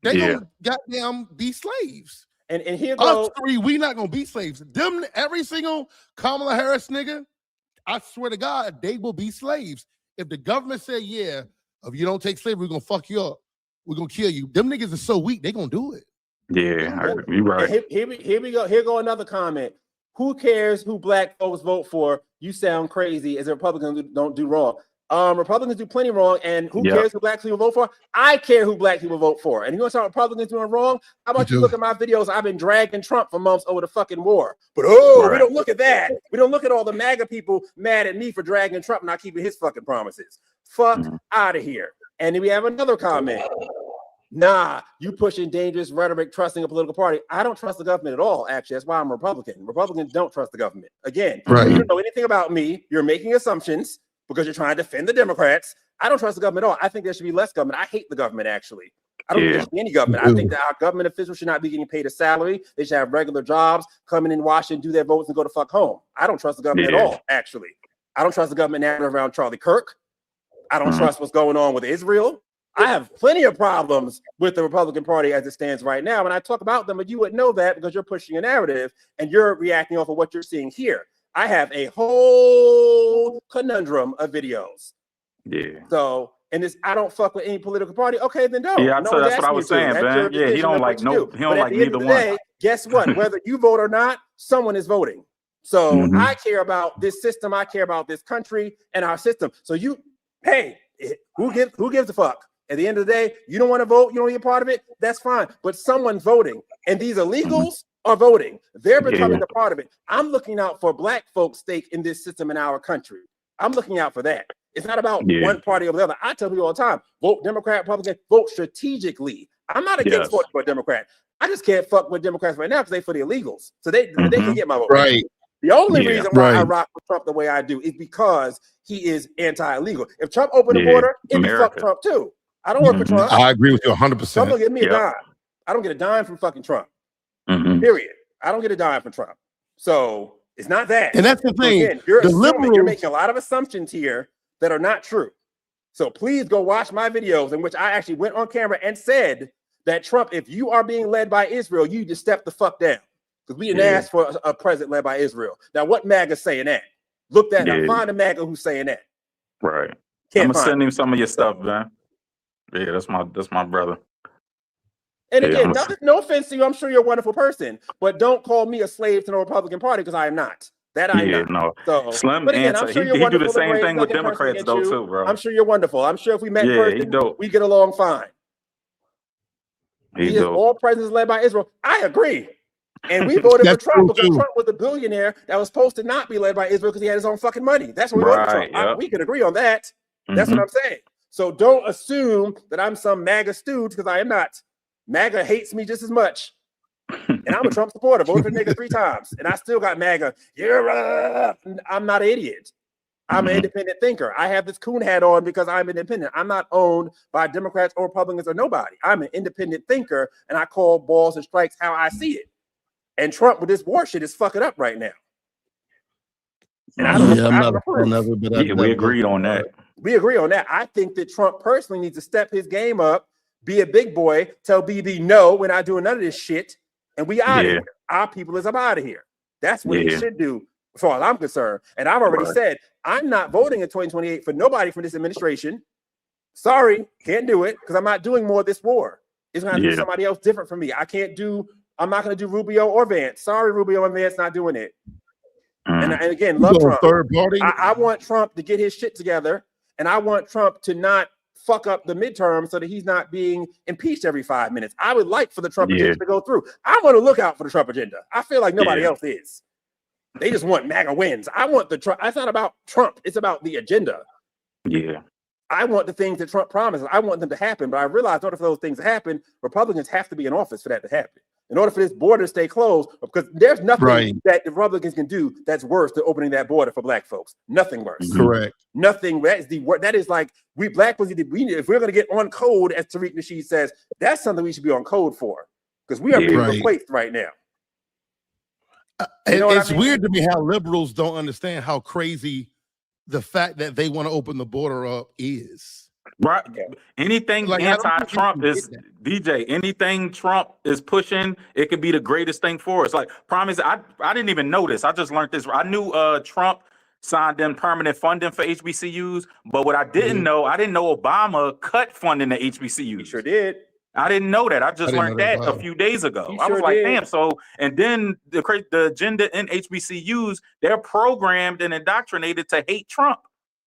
They gonna goddamn be slaves. And here us three, we not gonna be slaves. Them, every single Kamala Harris nigga, I swear to God, they will be slaves. If the government say, yeah, if you don't take slavery, we're gonna fuck you up. We're gonna kill you. Them niggas are so weak, they gonna do it. Yeah, you're right. Here we go. Here go another comment. Who cares who black folks vote for? You sound crazy as a Republican don't do wrong. Republicans do plenty wrong, and who cares who black people vote for? I care who black people vote for. And you want to talk Republicans doing wrong? How about you look at my videos? I've been dragging Trump for months over the fucking war. But we don't look at that. We don't look at all the MAGA people mad at me for dragging Trump and not keeping his fucking promises. Fuck out of here. And then we have another comment. Nah, you pushing dangerous rhetoric, trusting a political party. I don't trust the government at all, actually. That's why I'm a Republican. Republicans don't trust the government. Again, you don't know anything about me. You're making assumptions because you're trying to defend the Democrats. I don't trust the government at all. I think there should be less government. I hate the government, actually. I don't think there should be any government. I think that our government officials should not be getting paid a salary. They should have regular jobs, come in Washington, do their votes, and go to fuck home. I don't trust the government at all, actually. I don't trust the government narrative around Charlie Kirk. I don't trust what's going on with Israel. I have plenty of problems with the Republican Party as it stands right now. When I talk about them, but you wouldn't know that because you're pushing a narrative and you're reacting off of what you're seeing here. I have a whole conundrum of videos. Yeah. So, and this, I don't fuck with any political party. Okay, then don't. Yeah, so that's what I was saying, man. Yeah, he don't like no, he don't like neither one. Guess what? Whether you vote or not, someone is voting. So I care about this system. I care about this country and our system. So hey, who gives a fuck? At the end of the day, you don't want to vote, you don't want to be a part of it, that's fine. But someone's voting, and these illegals are voting. They're becoming a part of it. I'm looking out for black folks' stake in this system in our country. I'm looking out for that. It's not about one party over the other. I tell people all the time, vote Democrat, Republican, vote strategically. I'm not against voting for a Democrat. I just can't fuck with Democrats right now because they for the illegals. So they can get my vote. Right. The only reason why I rock with Trump the way I do is because he is anti-illegal. If Trump opened the border, it'd be fuck Trump too. I don't work for Trump. I agree with you 100%. Trump don't give me a dime. I don't get a dime from fucking Trump. Period. I don't get a dime from Trump. So it's not that. And that's the thing. Again, you're making a lot of assumptions here that are not true. So please go watch my videos in which I actually went on camera and said that Trump, if you are being led by Israel, you just step the fuck down. Because we didn't ask for a president led by Israel. Now, what MAGA's saying that? Look that up. Find a MAGA who's saying that. Right. I'm gonna send him some of your stuff, man. Yeah, that's my brother. And again, no offense to you, I'm sure you're a wonderful person, but don't call me a slave to the Republican Party because I am not. That I am. No. So, Slim but again, I'm sure he do the same thing with Democrats though too, bro. I'm sure you're wonderful. I'm sure if we met in person, we get along fine. He is all presidents led by Israel. I agree. And we voted for Trump because Trump was a billionaire that was supposed to not be led by Israel because he had his own fucking money. That's what we voted for Trump. We can agree on that. That's what I'm saying. So don't assume that I'm some MAGA stooge because I am not. MAGA hates me just as much. And I'm a Trump supporter. Voted for the nigga 3 times. And I still got MAGA. I'm not an idiot. I'm an independent thinker. I have this coon hat on because I'm independent. I'm not owned by Democrats or Republicans or nobody. I'm an independent thinker, and I call balls and strikes how I see it. And Trump with this war shit is fucking up right now. And I'm not a fan of it, but we agreed on that. We agree on that. I think that Trump personally needs to step his game up, be a big boy, tell BB, no, we're not doing none of this shit, and we out of here. Our people is up out of here. That's what he should do, as far as I'm concerned. And I've already said, I'm not voting in 2028 for nobody from this administration. Sorry, can't do it, because I'm not doing more of this war. It's going to do somebody else different from me. I'm not going to do Rubio or Vance. Sorry, Rubio and Vance, not doing it. And again, love Trump. I want Trump to get his shit together, and I want Trump to not fuck up the midterm so that he's not being impeached every 5 minutes. I would like for the Trump agenda to go through. I want to look out for the Trump agenda. I feel like nobody else is. They just want MAGA wins. I want the Trump. It's not about Trump. It's about the agenda. Yeah. I want the things that Trump promises. I want them to happen. But I realize in order for those things to happen, Republicans have to be in office for that to happen. In order for this border to stay closed, because there's nothing that the Republicans can do that's worse than opening that border for black folks. Nothing worse. Correct. Nothing. That is like we black folks. If we're going to get on code, as Tariq Nasheed says, that's something we should be on code for, because we are being replaced right now. It's weird to me how liberals don't understand how crazy the fact that they want to open the border up is. Right. Anything anti-Trump is DJ. Anything Trump is pushing, it could be the greatest thing for us. Like, promise, I didn't even know this. I just learned this. I knew Trump signed them permanent funding for HBCUs, but what I didn't know, I didn't know Obama cut funding to HBCUs. He sure did. I didn't know that. I just learned that a few days ago. I was like, damn. So, and then the agenda in HBCUs, they're programmed and indoctrinated to hate Trump.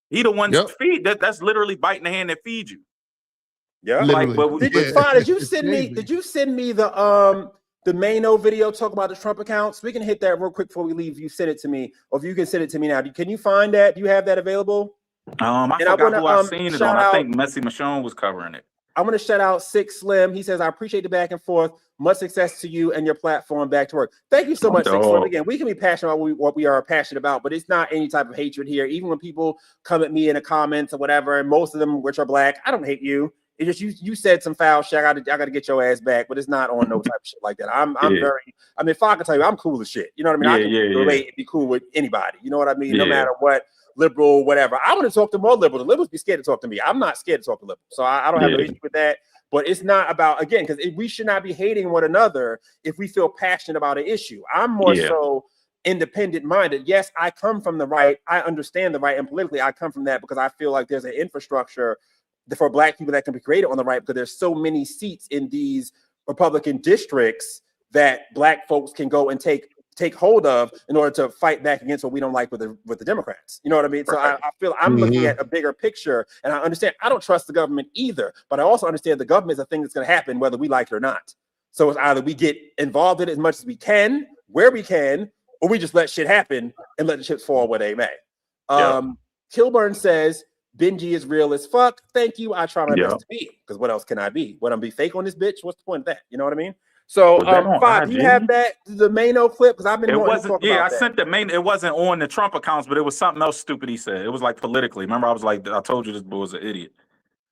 He the one feed that's literally biting the hand that feeds you. Yeah. Like, did you send me the Mano video talk about the Trump accounts? We can hit that real quick before we leave. You send it to me, or if you can send it to me now. Can you find that? Do you have that available? I forgot who I've seen it on. I think Messy Michonne was covering it. I want to shout out Six Slim. He says, I appreciate the back and forth. Much success to you and your platform. Back to work. Thank you so much, Six Slim. Again, we can be passionate about what we are passionate about, but it's not any type of hatred here. Even when people come at me in the comments or whatever, and most of them, which are black, I don't hate you. It's just you said some foul shit. I gotta get your ass back, but it's not on no type of shit like that. I'm very. I mean, if I can tell you, I'm cool as shit. You know what I mean? I can relate and be cool with anybody. You know what I mean? No matter what, liberal, whatever. I want to talk to more liberals. The liberals be scared to talk to me. I'm not scared to talk to liberals, so I don't have no issue with that. But it's not about, again, because we should not be hating one another if we feel passionate about an issue. I'm more so independent minded. Yes, I come from the right. I understand the right, and politically, I come from that because I feel like there's an infrastructure for Black people that can be created on the right, because there's so many seats in these Republican districts that Black folks can go and take hold of in order to fight back against what we don't like with the Democrats. You know what I mean? So I feel I'm looking at a bigger picture, and I understand I don't trust the government either, but I also understand the government is a thing that's going to happen whether we like it or not. So it's either we get involved in it as much as we can, where we can, or we just let shit happen and let the chips fall where they may. Kilburn says, Benji is real as fuck. Thank you. I try my best to be, because what else can I be? What, I'm be fake on this bitch? What's the point of that? You know what I mean? So, Five, do you have that, the Mano clip? Because I've been wanting to talk about that. I sent the main. It wasn't on the Trump accounts, but it was something else stupid he said. It was like politically. Remember, I was like, I told you this boy was an idiot.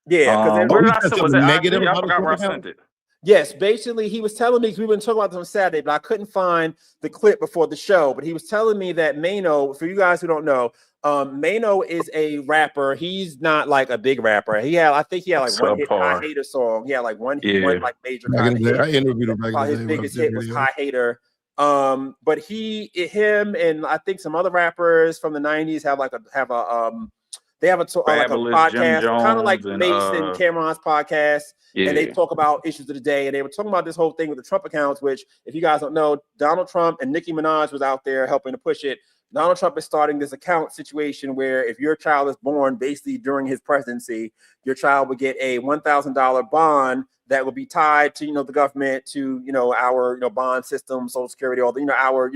Yeah, because where did I send? Was it negative? I forgot where I sent it. Yes, basically, he was telling me, because we were talking about this on Saturday, but I couldn't find the clip before the show. But he was telling me that Mano, for you guys who don't know, Mano is a rapper. He's not like a big rapper. I think he had like one hit, High Hater song. He had like one like major kind of hit. I interviewed him back in the day. His biggest hit was High Hater. But him and I think some other rappers from the 90s have a podcast, kind of like Mason Cameron's podcast, and they talk about issues of the day. And they were talking about this whole thing with the Trump accounts, which, if you guys don't know, Donald Trump and Nicki Minaj was out there helping to push it. Donald Trump is starting this account situation where if your child is born basically during his presidency, your child would get a $1,000 bond that would be tied to, the government, to, our, bond system, Social Security, all the,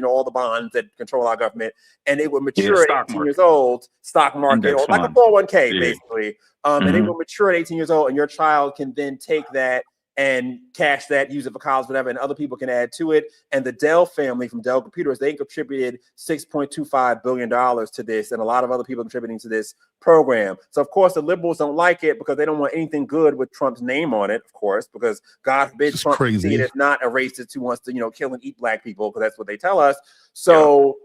all the bonds that control our government. And it would mature at 18 years old, stock market, or like a 401k, basically. And it will mature at 18 years old, and your child can then take that and cash that, use it for college, whatever, and other people can add to it. And the Dell family from Dell Computers, they contributed $6.25 billion to this, and a lot of other people contributing to this program. So, of course, the liberals don't like it because they don't want anything good with Trump's name on it, of course, because God forbid Trump is not a racist who wants to, kill and eat Black people, because that's what they tell us. So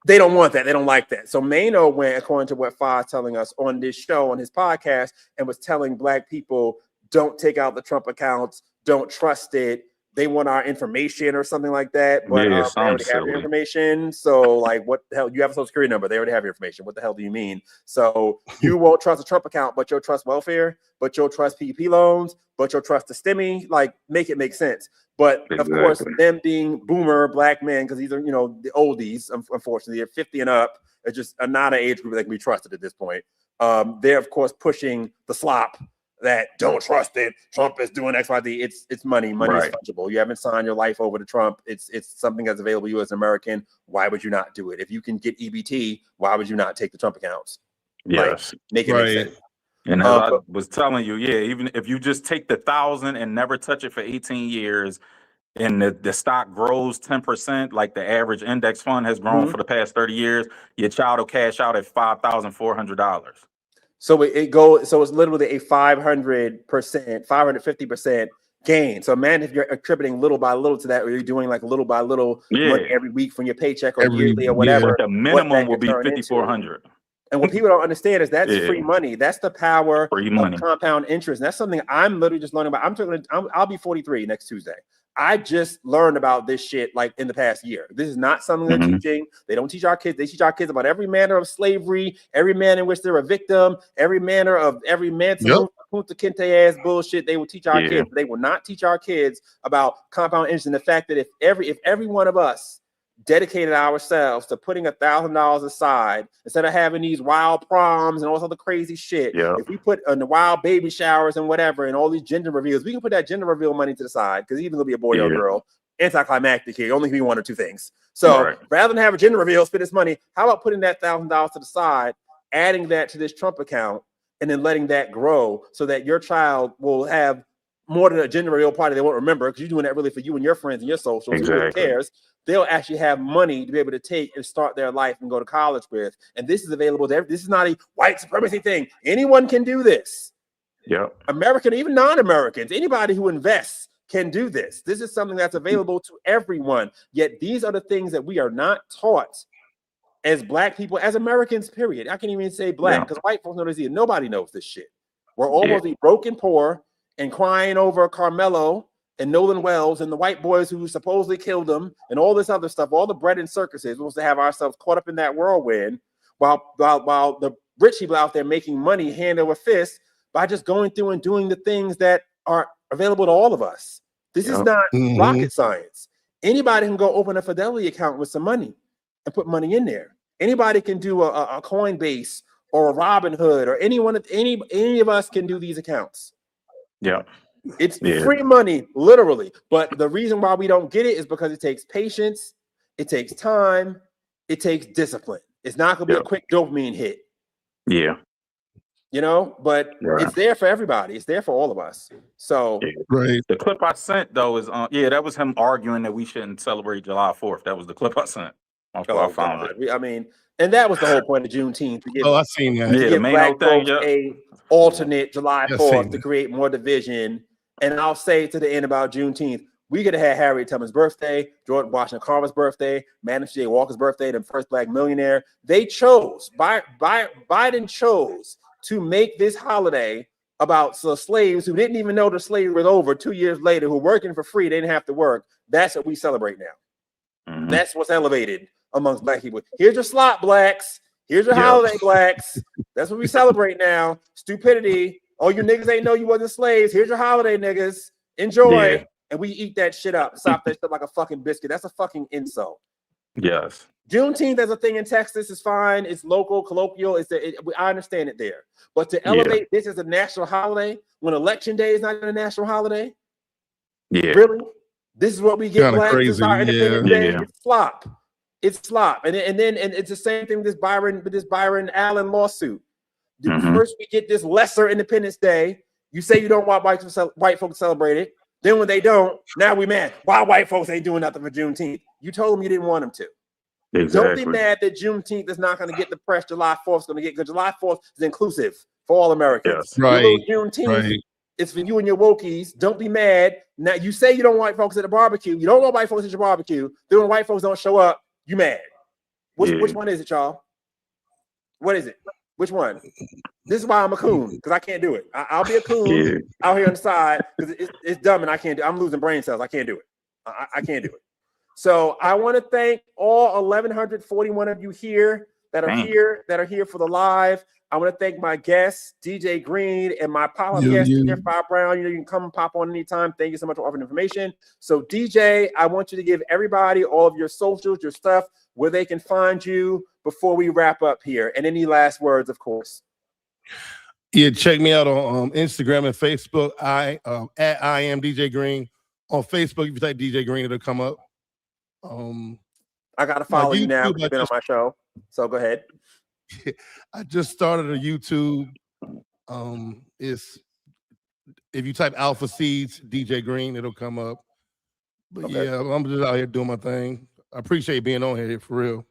they don't want that. They don't like that. So Mano went, according to what Foz telling us on this show, on his podcast, and was telling Black people, don't take out the Trump accounts. Don't trust it. They want our information or something like that. But they already have your information. So, like, what the hell? You have a Social Security number. They already have your information. What the hell do you mean? So you won't trust a Trump account, but you'll trust welfare, but you'll trust PPP loans, but you'll trust the STEMI. Like, make it make sense. But of course, them being boomer Black men, because these are, the oldies, unfortunately, they're 50 and up. It's just not an age group that can be trusted at this point. They're, of course, pushing the slop that don't trust it. Trump is doing X, Y, Z. It's money. Money is fungible. You haven't signed your life over to Trump. It's something that's available to you as an American. Why would you not do it? If you can get EBT, why would you not take the Trump accounts? Yes. Make it make sense. And as I was telling you, even if you just take the 1,000 and never touch it for 18 years, and the stock grows 10%, like the average index fund has grown for the past 30 years, your child will cash out at $5,400. So so it's literally a 500%, 550% gain. So man, if you're attributing little by little to that, or you're doing like little by little money every week from your paycheck or yearly or whatever, the minimum will be $5,400. And what people don't understand is that's free money. That's the power of compound interest. And that's something I'm literally just learning about. I'll be 43 next Tuesday. I just learned about this shit like in the past year. This is not something they're teaching. They don't teach our kids. They teach our kids about every manner of slavery, every manner in which they're a victim, every manner of every Punta Kinte ass bullshit. They will teach our kids. But they will not teach our kids about compound interest and the fact that if every one of us dedicated ourselves to putting $1,000 aside instead of having these wild proms and all this other crazy shit. If we put in the wild baby showers and whatever and all these gender reveals, we can put that gender reveal money to the side, because even gonna be a boy or a girl, anticlimactic here, only can be one or two things. So rather than have a gender reveal, spend this money, how about putting that $1,000 to the side, adding that to this Trump account, and then letting that grow so that your child will have more than a gender reveal party they won't remember, because you're doing that really for you and your friends and your socials. Who cares? They'll actually have money to be able to take and start their life and go to college with. And this is available to this is not a white supremacy thing. Anyone can do this. Yeah. American, even non-Americans, anybody who invests can do this. This is something that's available to everyone. Yet these are the things that we are not taught as Black people, as Americans, period. I can't even say Black because white folks know this either. Nobody knows this shit. We're all mostly broke and poor and crying over Carmelo and Nolan Wells and the white boys who supposedly killed them and all this other stuff, all the bread and circuses. We're supposed to have ourselves caught up in that whirlwind while the rich people out there making money hand over fist by just going through and doing the things that are available to all of us. This is not rocket science. Anybody can go open a Fidelity account with some money and put money in there. Anybody can do a Coinbase or a Robinhood, or any of us can do these accounts. Yeah. It's free money, literally. But the reason why we don't get it is because it takes patience, it takes time, it takes discipline. It's not gonna be a quick dopamine hit. Yeah. You know, but it's there for everybody. It's there for all of us. So the clip I sent though is that was him arguing that we shouldn't celebrate July 4th. That was the clip I sent. I found it. I mean, and that was the whole point of Juneteenth. I seen that. To give Black folks a alternate July 4th to create more division. And I'll say to the end about Juneteenth, we could have had Harriet Tubman's birthday, George Washington Carver's birthday, Madam J. Walker's birthday, the first Black millionaire. They chose, Biden chose to make this holiday about slaves who didn't even know the slavery was over 2 years later, who were working for free, they didn't have to work. That's what we celebrate now. That's what's elevated amongst Black people. Here's your slot, Blacks. Here's your holiday, Blacks. That's what we celebrate now. Stupidity. Oh, you niggas ain't know you wasn't slaves. Here's your holiday, niggas. Enjoy. Yeah. And we eat that shit up. Stop that shit like a fucking biscuit. That's a fucking insult. Yes. Juneteenth as a thing in Texas is fine. It's local, colloquial. I understand it there. But to elevate this as a national holiday when Election Day is not a national holiday? Yeah. Really? This is what we get Blacks to our Independence Day. It's slop. It's slop. And it's the same thing with this Byron Allen lawsuit. First we get this lesser Independence Day. You say you don't want white folks to celebrate it. Then when they don't, now we mad. Why white folks ain't doing nothing for Juneteenth? You told them you didn't want them to. Don't be mad that Juneteenth is not going to get the press July 4th is going to get, because July 4th is inclusive for all Americans. Juneteenth is for you and your wokies. Don't be mad. Now you say you don't want white folks at the barbecue. You don't want white folks at your barbecue. Then when white folks don't show up, you mad. Which one is it, y'all? What is it? Which one? This is why I'm a coon, because I can't do it. I'll be a coon out here on the side because it's dumb and I can't do it. I'm losing brain cells. I can't do it. I can't do it. So I want to thank all 1,141 of you here that are here for the live. I want to thank my guests, DJ Green, and my pop-up guest, DJ Fire Brown. You know, you can come and pop on anytime. Thank you so much for offering information. So DJ, I want you to give everybody all of your socials, your stuff, where they can find you before we wrap up here. And any last words, of course. Yeah, check me out on Instagram and Facebook. At I am DJ Green. On Facebook, if you type DJ Green, it'll come up. I gotta follow you now because you've been on my show. So go ahead. I just started a YouTube. It's if you type Alpha Seeds DJ Green, it'll come up. But yeah, I'm just out here doing my thing. I appreciate being on here for real.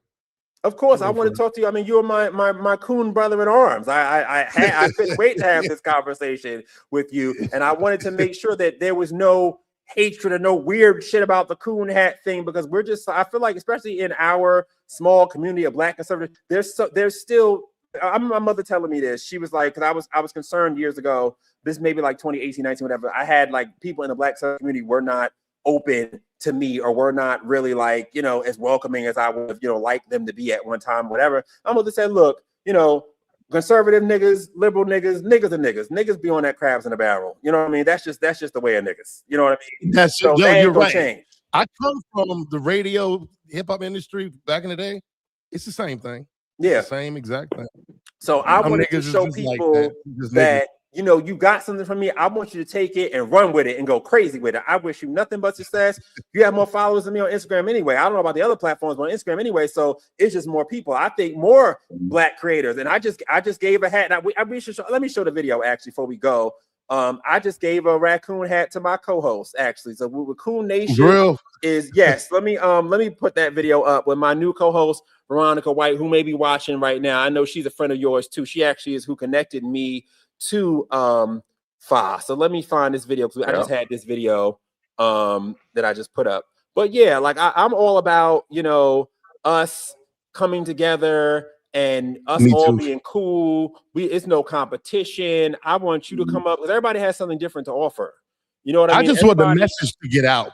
Of course, I want to talk to you. I mean, you're my coon brother in arms. I couldn't wait to have this conversation with you, and I wanted to make sure that there was no hatred or no weird shit about the coon hat thing, because I feel like, especially in our small community of Black conservatives, there's still. My mother telling me this. She was like, because I was concerned years ago. This maybe like 2018, 19, whatever. I had like people in the Black community were not open to me, or were not really like, you know, as welcoming as I would have, you know, liked them to be at one time, whatever. I'm going to say, look, you know, conservative niggas, liberal niggas are niggas. Niggas be on that crabs in a barrel. You know what I mean? That's just the way of niggas. You know what I mean? You're right. Change. I come from the radio hip hop industry back in the day. It's the same thing. Yeah, it's the same exact thing. So I wanted to show people that you know, you got something from me. I want you to take it and run with it and go crazy with it. I wish you nothing but success. You have more followers than me on Instagram anyway. I don't know about the other platforms, but on Instagram anyway. So it's just more people. I think more Black creators. And I just gave a hat. Let me show the video actually before we go. I just gave a raccoon hat to my co-host actually. So Raccoon Nation is yes. Let me put that video up with my new co-host Veronica White, who may be watching right now. I know she's a friend of yours too. She actually is who connected me to Fire. So let me find this video because I Yeah. just had this video that I just put up. But yeah, like I'm all about, you know, us coming together and us Me all too. being cool. It's no competition. I want you to come up because everybody has something different to offer. You know what I I mean? just want the Everybody- message to get out.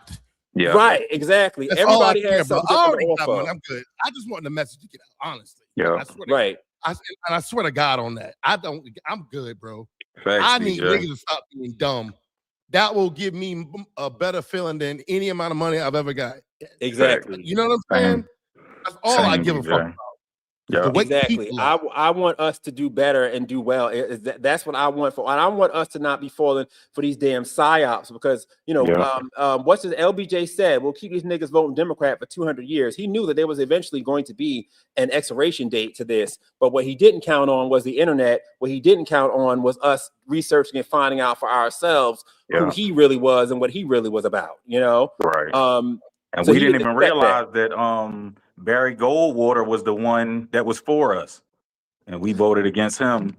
Yeah. Right, exactly. That's all I Everybody care has about. something I different to already got offer. one. I'm good. I just want the message to get out, honestly. Yeah. I swear to Right. God. I swear to God on that. I'm good, bro. Facts, I need DJ. niggas to stop being dumb. That will give me a better feeling than any amount of money I've ever got. Exactly. You know what I'm saying? That's all I Same, give a DJ. fuck about. Yeah. To wake Exactly. people up. I want us to do better and do well. That's what I want for. And I want us to not be falling for these damn psyops because you know what's his LBJ said. We'll keep these niggas voting Democrat for 200 years. He knew that there was eventually going to be an expiration date to this, but what he didn't count on was the internet. What he didn't count on was us researching and finding out for ourselves who he really was and what he really was about. You know, Right. And so we he didn't even expect realize that Barry Goldwater was the one that was for us, and we voted against him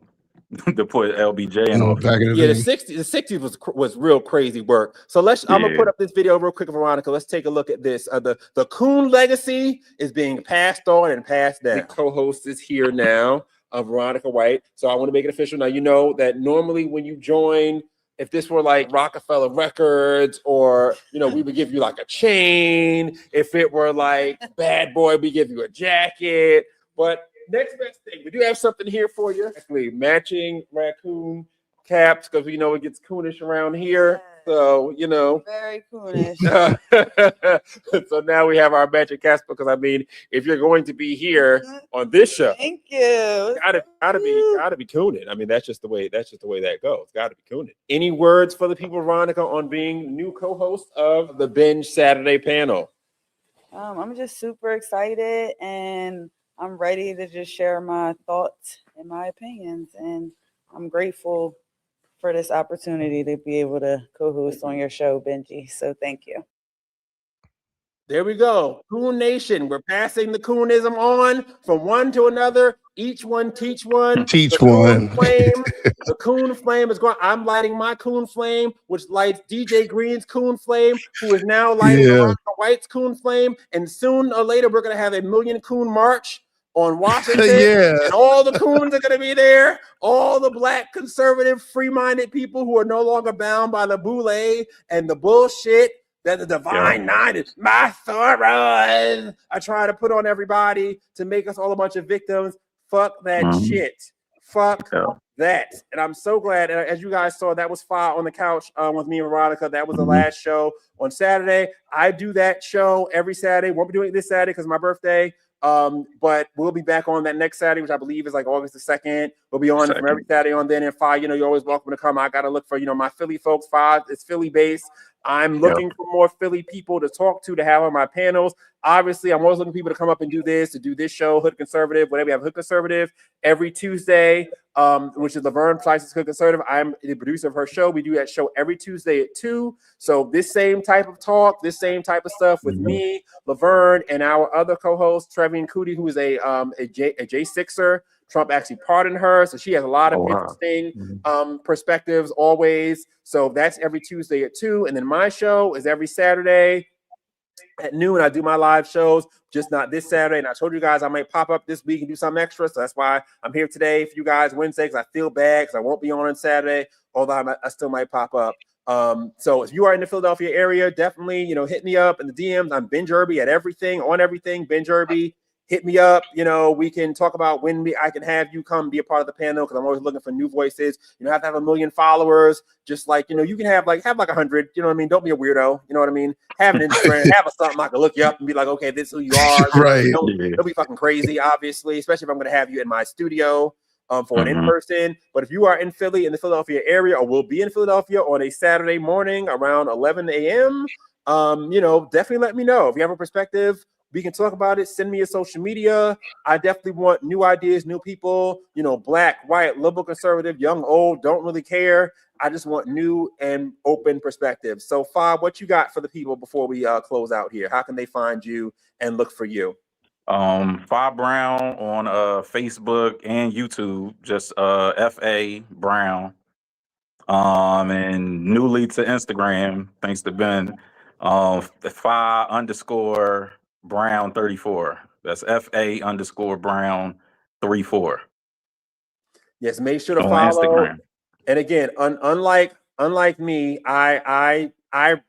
to put LBJ in office. Back in the Yeah, day. the 60s was real crazy work. So I'm gonna put up this video real quick, Veronica. Let's take a look at this. The Coon legacy is being passed on and passed down. The co-host is here now, Veronica White. So I want to make it official. Now you know that normally when you join, if this were like Rockefeller Records, or you know, we would give you like a chain. If it were like Bad Boy, we give you a jacket. But next best thing, we do have something here for you. Actually, matching raccoon caps because we know it gets coonish around here. So you know, Very coonish. so now we have our matching caps because I mean, if you're going to be here on this show, Thank you. gotta be cooning. I mean, that's just the way that goes. Gotta be cooning. Any words for the people, Veronica, on being new co-host of the Benj Saturday panel? I'm just super excited and I'm ready to just share my thoughts and my opinions. And I'm grateful for this opportunity to be able to co-host on your show, Benji. So thank you. There we go. Coon Nation. We're passing the coonism on from one to another. Each one teach one. Teach the one. Coon flame. The Coon flame is going. I'm lighting my Coon flame, which lights DJ Green's Coon flame, who is now lighting Veronica White's Coon flame. And soon or later, we're going to have a million Coon march on Washington. And all the Coons are going to be there. All the black, conservative, free-minded people who are no longer bound by the boule and the bullshit that the divine nine is my sorrows are trying to put on everybody to make us all a bunch of victims. Fuck that shit. Fuck that. And I'm so glad. And as you guys saw, that was Fire on the Couch with me and Veronica. That was the last show on Saturday. I do that show every Saturday. Won't be doing it this Saturday because of my birthday. But we'll be back on that next Saturday, which I believe is like August the 2nd. We'll be on from every Saturday on then. And Fire, you know, you're always welcome to come. I got to look for, you know, my Philly folks. Fire is Philly based. I'm looking for more Philly people to talk to have on my panels. Obviously, I'm always looking for people to come up and do this show, Hood Conservative, whatever. We have Hood Conservative every Tuesday, which is Laverne Price's Hood Conservative. I'm the producer of her show. We do that show every Tuesday at 2. So this same type of talk, this same type of stuff with me, Laverne, and our other co-host, Trevian Cootie, who is a J6er. Trump actually pardoned her, so she has a lot of interesting perspectives always. So that's every Tuesday at 2, and then my show is every Saturday at noon. I do my live shows, just not this Saturday. And I told you guys I might pop up this week and do something extra, so that's why I'm here today for you guys Wednesday, because I feel bad because I won't be on Saturday, although I still might pop up. So if you are in the Philadelphia area, definitely, you know, hit me up in the DMs. I'm Benj Irby at everything, on everything, Benj Irby. Hit me up. You know, we can talk about when I can have you come be a part of the panel, because I'm always looking for new voices. You don't have to have 1 million followers. Just like, you know, you can have like 100. You know what I mean? Don't be a weirdo. You know what I mean? Have an Instagram, have something I can look you up and be like, okay, this is who you are. Right. Don't be fucking crazy, obviously, especially if I'm going to have you in my studio for an in-person. But if you are in Philly, in the Philadelphia area, or will be in Philadelphia on a Saturday morning around 11 a.m., you know, definitely let me know. If you have a perspective, we can talk about it. Send me your social media. I definitely want new ideas, new people, you know, black, white, liberal, conservative, young, old, don't really care. I just want new and open perspectives. So, Fab, what you got for the people before we close out here? How can they find you and look for you? Fab Brown on Facebook and YouTube, just F.A. Brown. And newly to Instagram, thanks to Ben, Fa_Brown34. That's FA_Brown 34. Yes, make sure to on follow. Instagram. And again, unlike me, I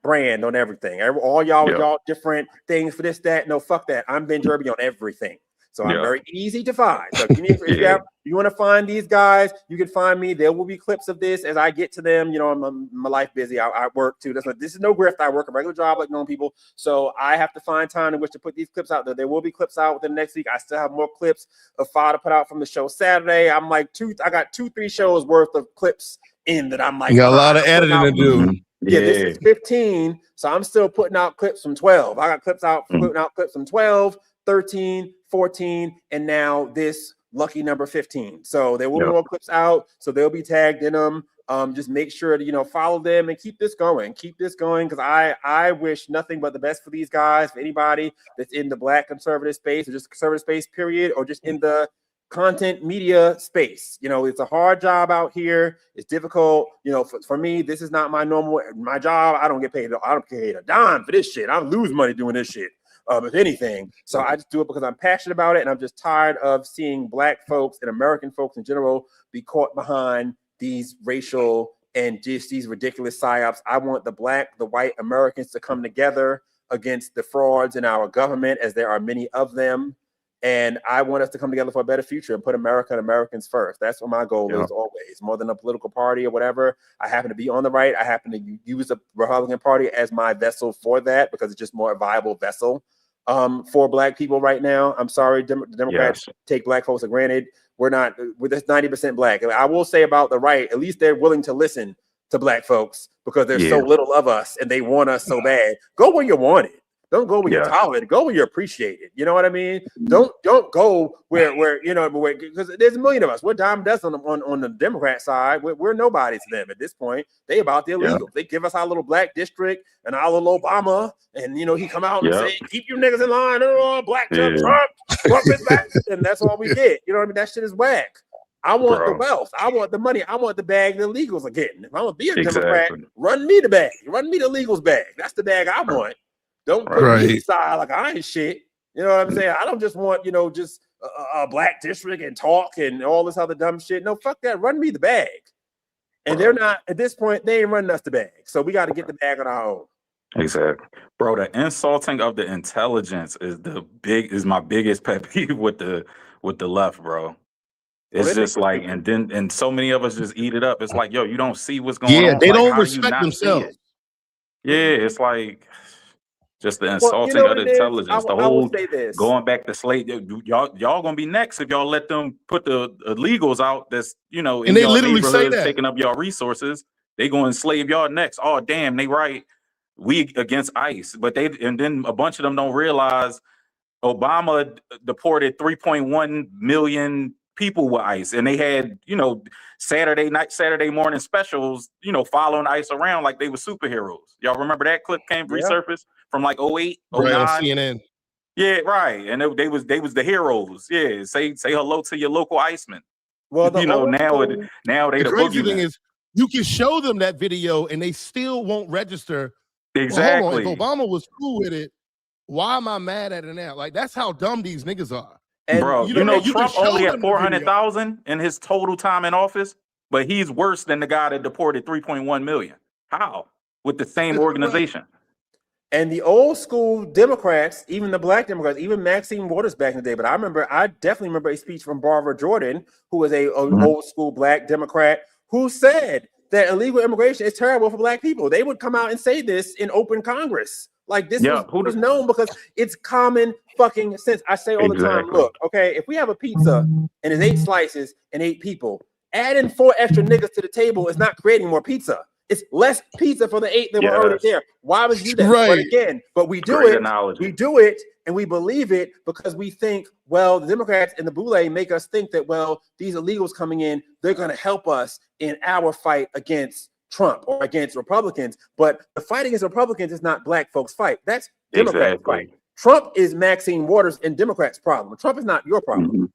brand on everything. All y'all with y'all different things for this, that. No, fuck that. I'm Benj on everything. So I'm very easy to find. So if you want to find these guys, you can find me. There will be clips of this as I get to them. You know, my life busy. I work too. This is no grift. I work a regular job like normal people. So I have to find time in which to put these clips out there. There will be clips out within the next week. I still have more clips of Fa to put out from the show Saturday. I got 2-3 shows worth of clips in that I'm like, you got a lot of editing to do. Yeah, this is 15, so I'm still putting out clips from 12. I got clips putting out clips from 12, 13, 14, and now this lucky number 15. So there will be more clips out, so they'll be tagged in them. Just make sure to follow them and keep this going. Keep this going, because I wish nothing but the best for these guys, for anybody that's in the Black conservative space or just conservative space period, or just in the content media space. It's a hard job out here. It's difficult. For me, this is not my job. I don't get paid a dime for this shit. I lose money doing this shit, if anything. So I just do it because I'm passionate about it, and I'm just tired of seeing Black folks and American folks in general be caught behind these racial and just these ridiculous psyops. I want the Black, the white Americans to come together against the frauds in our government, as there are many of them. And I want us to come together for a better future and put America and Americans first. That's what my goal is always, more than a political party or whatever. I happen to be on the right. I happen to use the Republican Party as my vessel for that, because it's just more a viable vessel for Black people right now. I'm sorry, Democrats take Black folks for granted. We're just 90% Black. I will say about the right, at least they're willing to listen to Black folks, because there's so little of us and they want us so bad. Go where you want it. Don't go where you're tolerated. Go where you're appreciated. You know what I mean? Don't go where because there's a million of us. We're dime dozen on the Democrat side. We're nobody to them at this point. They about the illegals. They give us our little Black district and our little Obama, and he come out and say, "Keep your niggas in line." Oh, Black Trump is back, and that's all we get. You know what I mean? That shit is whack. I want the wealth. I want the money. I want the bag the illegals are getting. If I'm gonna be a Democrat, run me the bag. Run me the illegals bag. That's the bag I want. Don't put me aside like I ain't shit. You know what I'm saying? I don't just want, just a Black district and talk and all this other dumb shit. No, fuck that. Run me the bag. And they're not, at this point, they ain't running us the bag. So we got to get the bag on our own. Exactly. Bro, the insulting of the intelligence is my biggest pet peeve with the left, bro. It's just like, and so many of us just eat it up. It's like, yo, you don't see what's going on. Yeah, they like, don't respect themselves. Yeah, it's like just the insulting of the intelligence. The whole going back to slate. Y'all gonna be next if y'all let them put the illegals out. That's in and they y'all literally say that, taking up y'all resources. They gonna enslave y'all next. Oh damn, they right. We against ICE, but and then a bunch of them don't realize Obama deported 3.1 million people with ICE, and they had Saturday morning specials, following ICE around like they were superheroes. Y'all remember that clip came resurfaced from like 08, 09? Right, on CNN. Yeah, right. And they was the heroes. Yeah, say hello to your local Iceman. Well, now they the crazy thing boogeyman. is you can show them that video and they still won't register. Exactly. Well, hold on. If Obama was cool with it, why am I mad at it now? Like, that's how dumb these niggas are. And bro, Trump only had 400,000 in his total time in office, but he's worse than the guy that deported 3.1 million. How? With the same organization. And the old school Democrats, even the Black Democrats, even Maxine Waters back in the day. But I definitely remember a speech from Barbara Jordan, who was a old school Black Democrat, who said that illegal immigration is terrible for Black people. They would come out and say this in open Congress. Like this was known because it's common fucking sense. I say all the time, look, okay, if we have a pizza and it's 8 slices and 8 people, adding 4 extra niggas to the table is not creating more pizza. It's less pizza for the 8 that were already there. Why would you do that? Right. But we do it. Analogy. We do it and we believe it because we think, well, the Democrats and the Boule make us think that, well, these illegals coming in, they're going to help us in our fight against Trump or against Republicans. But the fight against Republicans is not Black folks' fight. That's Democrats' fight. Trump is Maxine Waters and Democrats' problem. Trump is not your problem.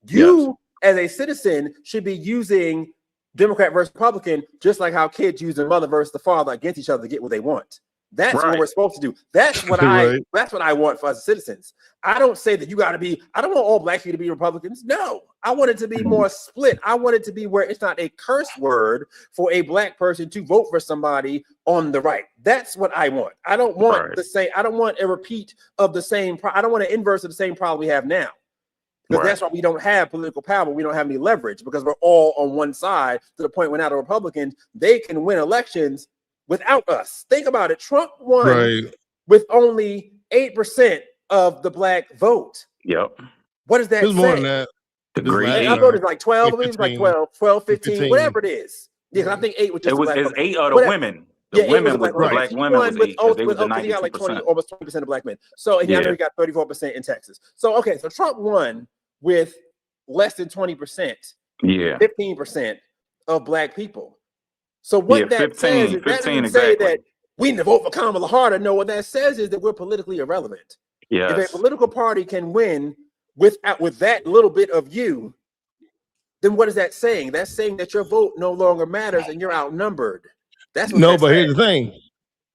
You, as a citizen, should be using Democrat versus Republican, just like how kids use their mother versus the father against each other to get what they want. That's what we're supposed to do. That's what that's what I want for us as citizens. I don't say that you got to be, I don't want all black people to be Republicans. No, I want it to be more split. I want it to be where it's not a curse word for a black person to vote for somebody on the right. That's what I want. I don't want the same, I don't want a repeat of the same, I don't want an inverse of the same problem we have now. Because that's why we don't have political power. We don't have any leverage because we're all on one side to the point where now the Republicans, they can win elections without us. Think about it. Trump won with only 8% of the black vote. Yep. What does that say? More than that. I voted like 12, I believe it was like 12, 15, whatever it is. Yeah, I think 8 was just it's 8 of the women. The women with black women was 8 because they was the 92%. He got like 20, almost 20% of black men. So and he got 34% in Texas. So okay, so Trump won with less than 20%. Yeah. 15% of black people. So what that says is that doesn't say that we need to vote for Kamala Harris. No, what that says is that we're politically irrelevant. If a political party can win with that little bit of you, then what is that saying? That's saying that your vote no longer matters and you're outnumbered. That's what but here's the thing.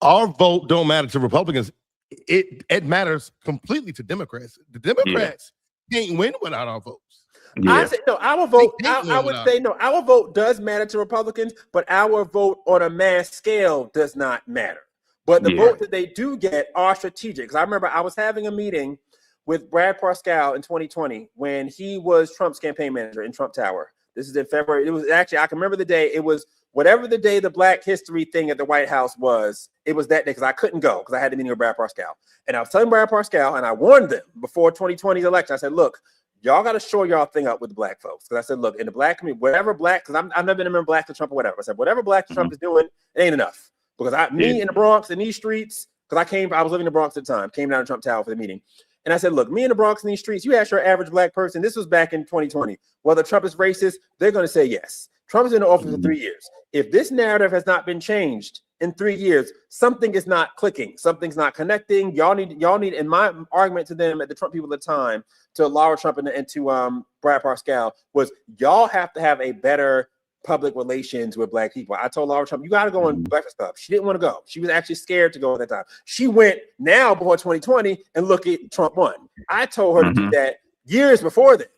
Our vote don't matter to Republicans. It matters completely to Democrats. The Democrats can't win without our votes. I say no, our vote, I would say no, our vote does matter to Republicans, but our vote on a mass scale does not matter. But the votes that they do get are strategic. Because I remember I was having a meeting with Brad Parscale in 2020 when he was Trump's campaign manager in Trump Tower. This is in February. It was actually, I can remember the day. It was whatever the day the Black History thing at the White House was. It was that day because I couldn't go because I had a meeting with Brad Parscale. And I was telling Brad Parscale, and I warned them before 2020's election. I said, look, y'all got to shore y'all thing up with the black folks. Because I said, look, in the black community, whatever black, because I've never been a member of Black to Trump or whatever. I said, whatever Black to Trump is doing, it ain't enough. Because me in the Bronx, in these streets, because I was living in the Bronx at the time, came down to Trump Tower for the meeting. And I said, look, me in the Bronx in these streets, you ask your average black person, this was back in 2020, whether Trump is racist, they're going to say yes. Trump's in the office for 3 years. If this narrative has not been changed in 3 years, something is not clicking. Something's not connecting. Y'all need, and my argument to them at the Trump people at the time, to Laura Trump and to Brad Parscale, was y'all have to have a better public relations with black people. I told Laura Trump, you got to go on Breakfast Club. She didn't want to go. She was actually scared to go at that time. She went now before 2020 and look at Trump won. I told her to do that years before that.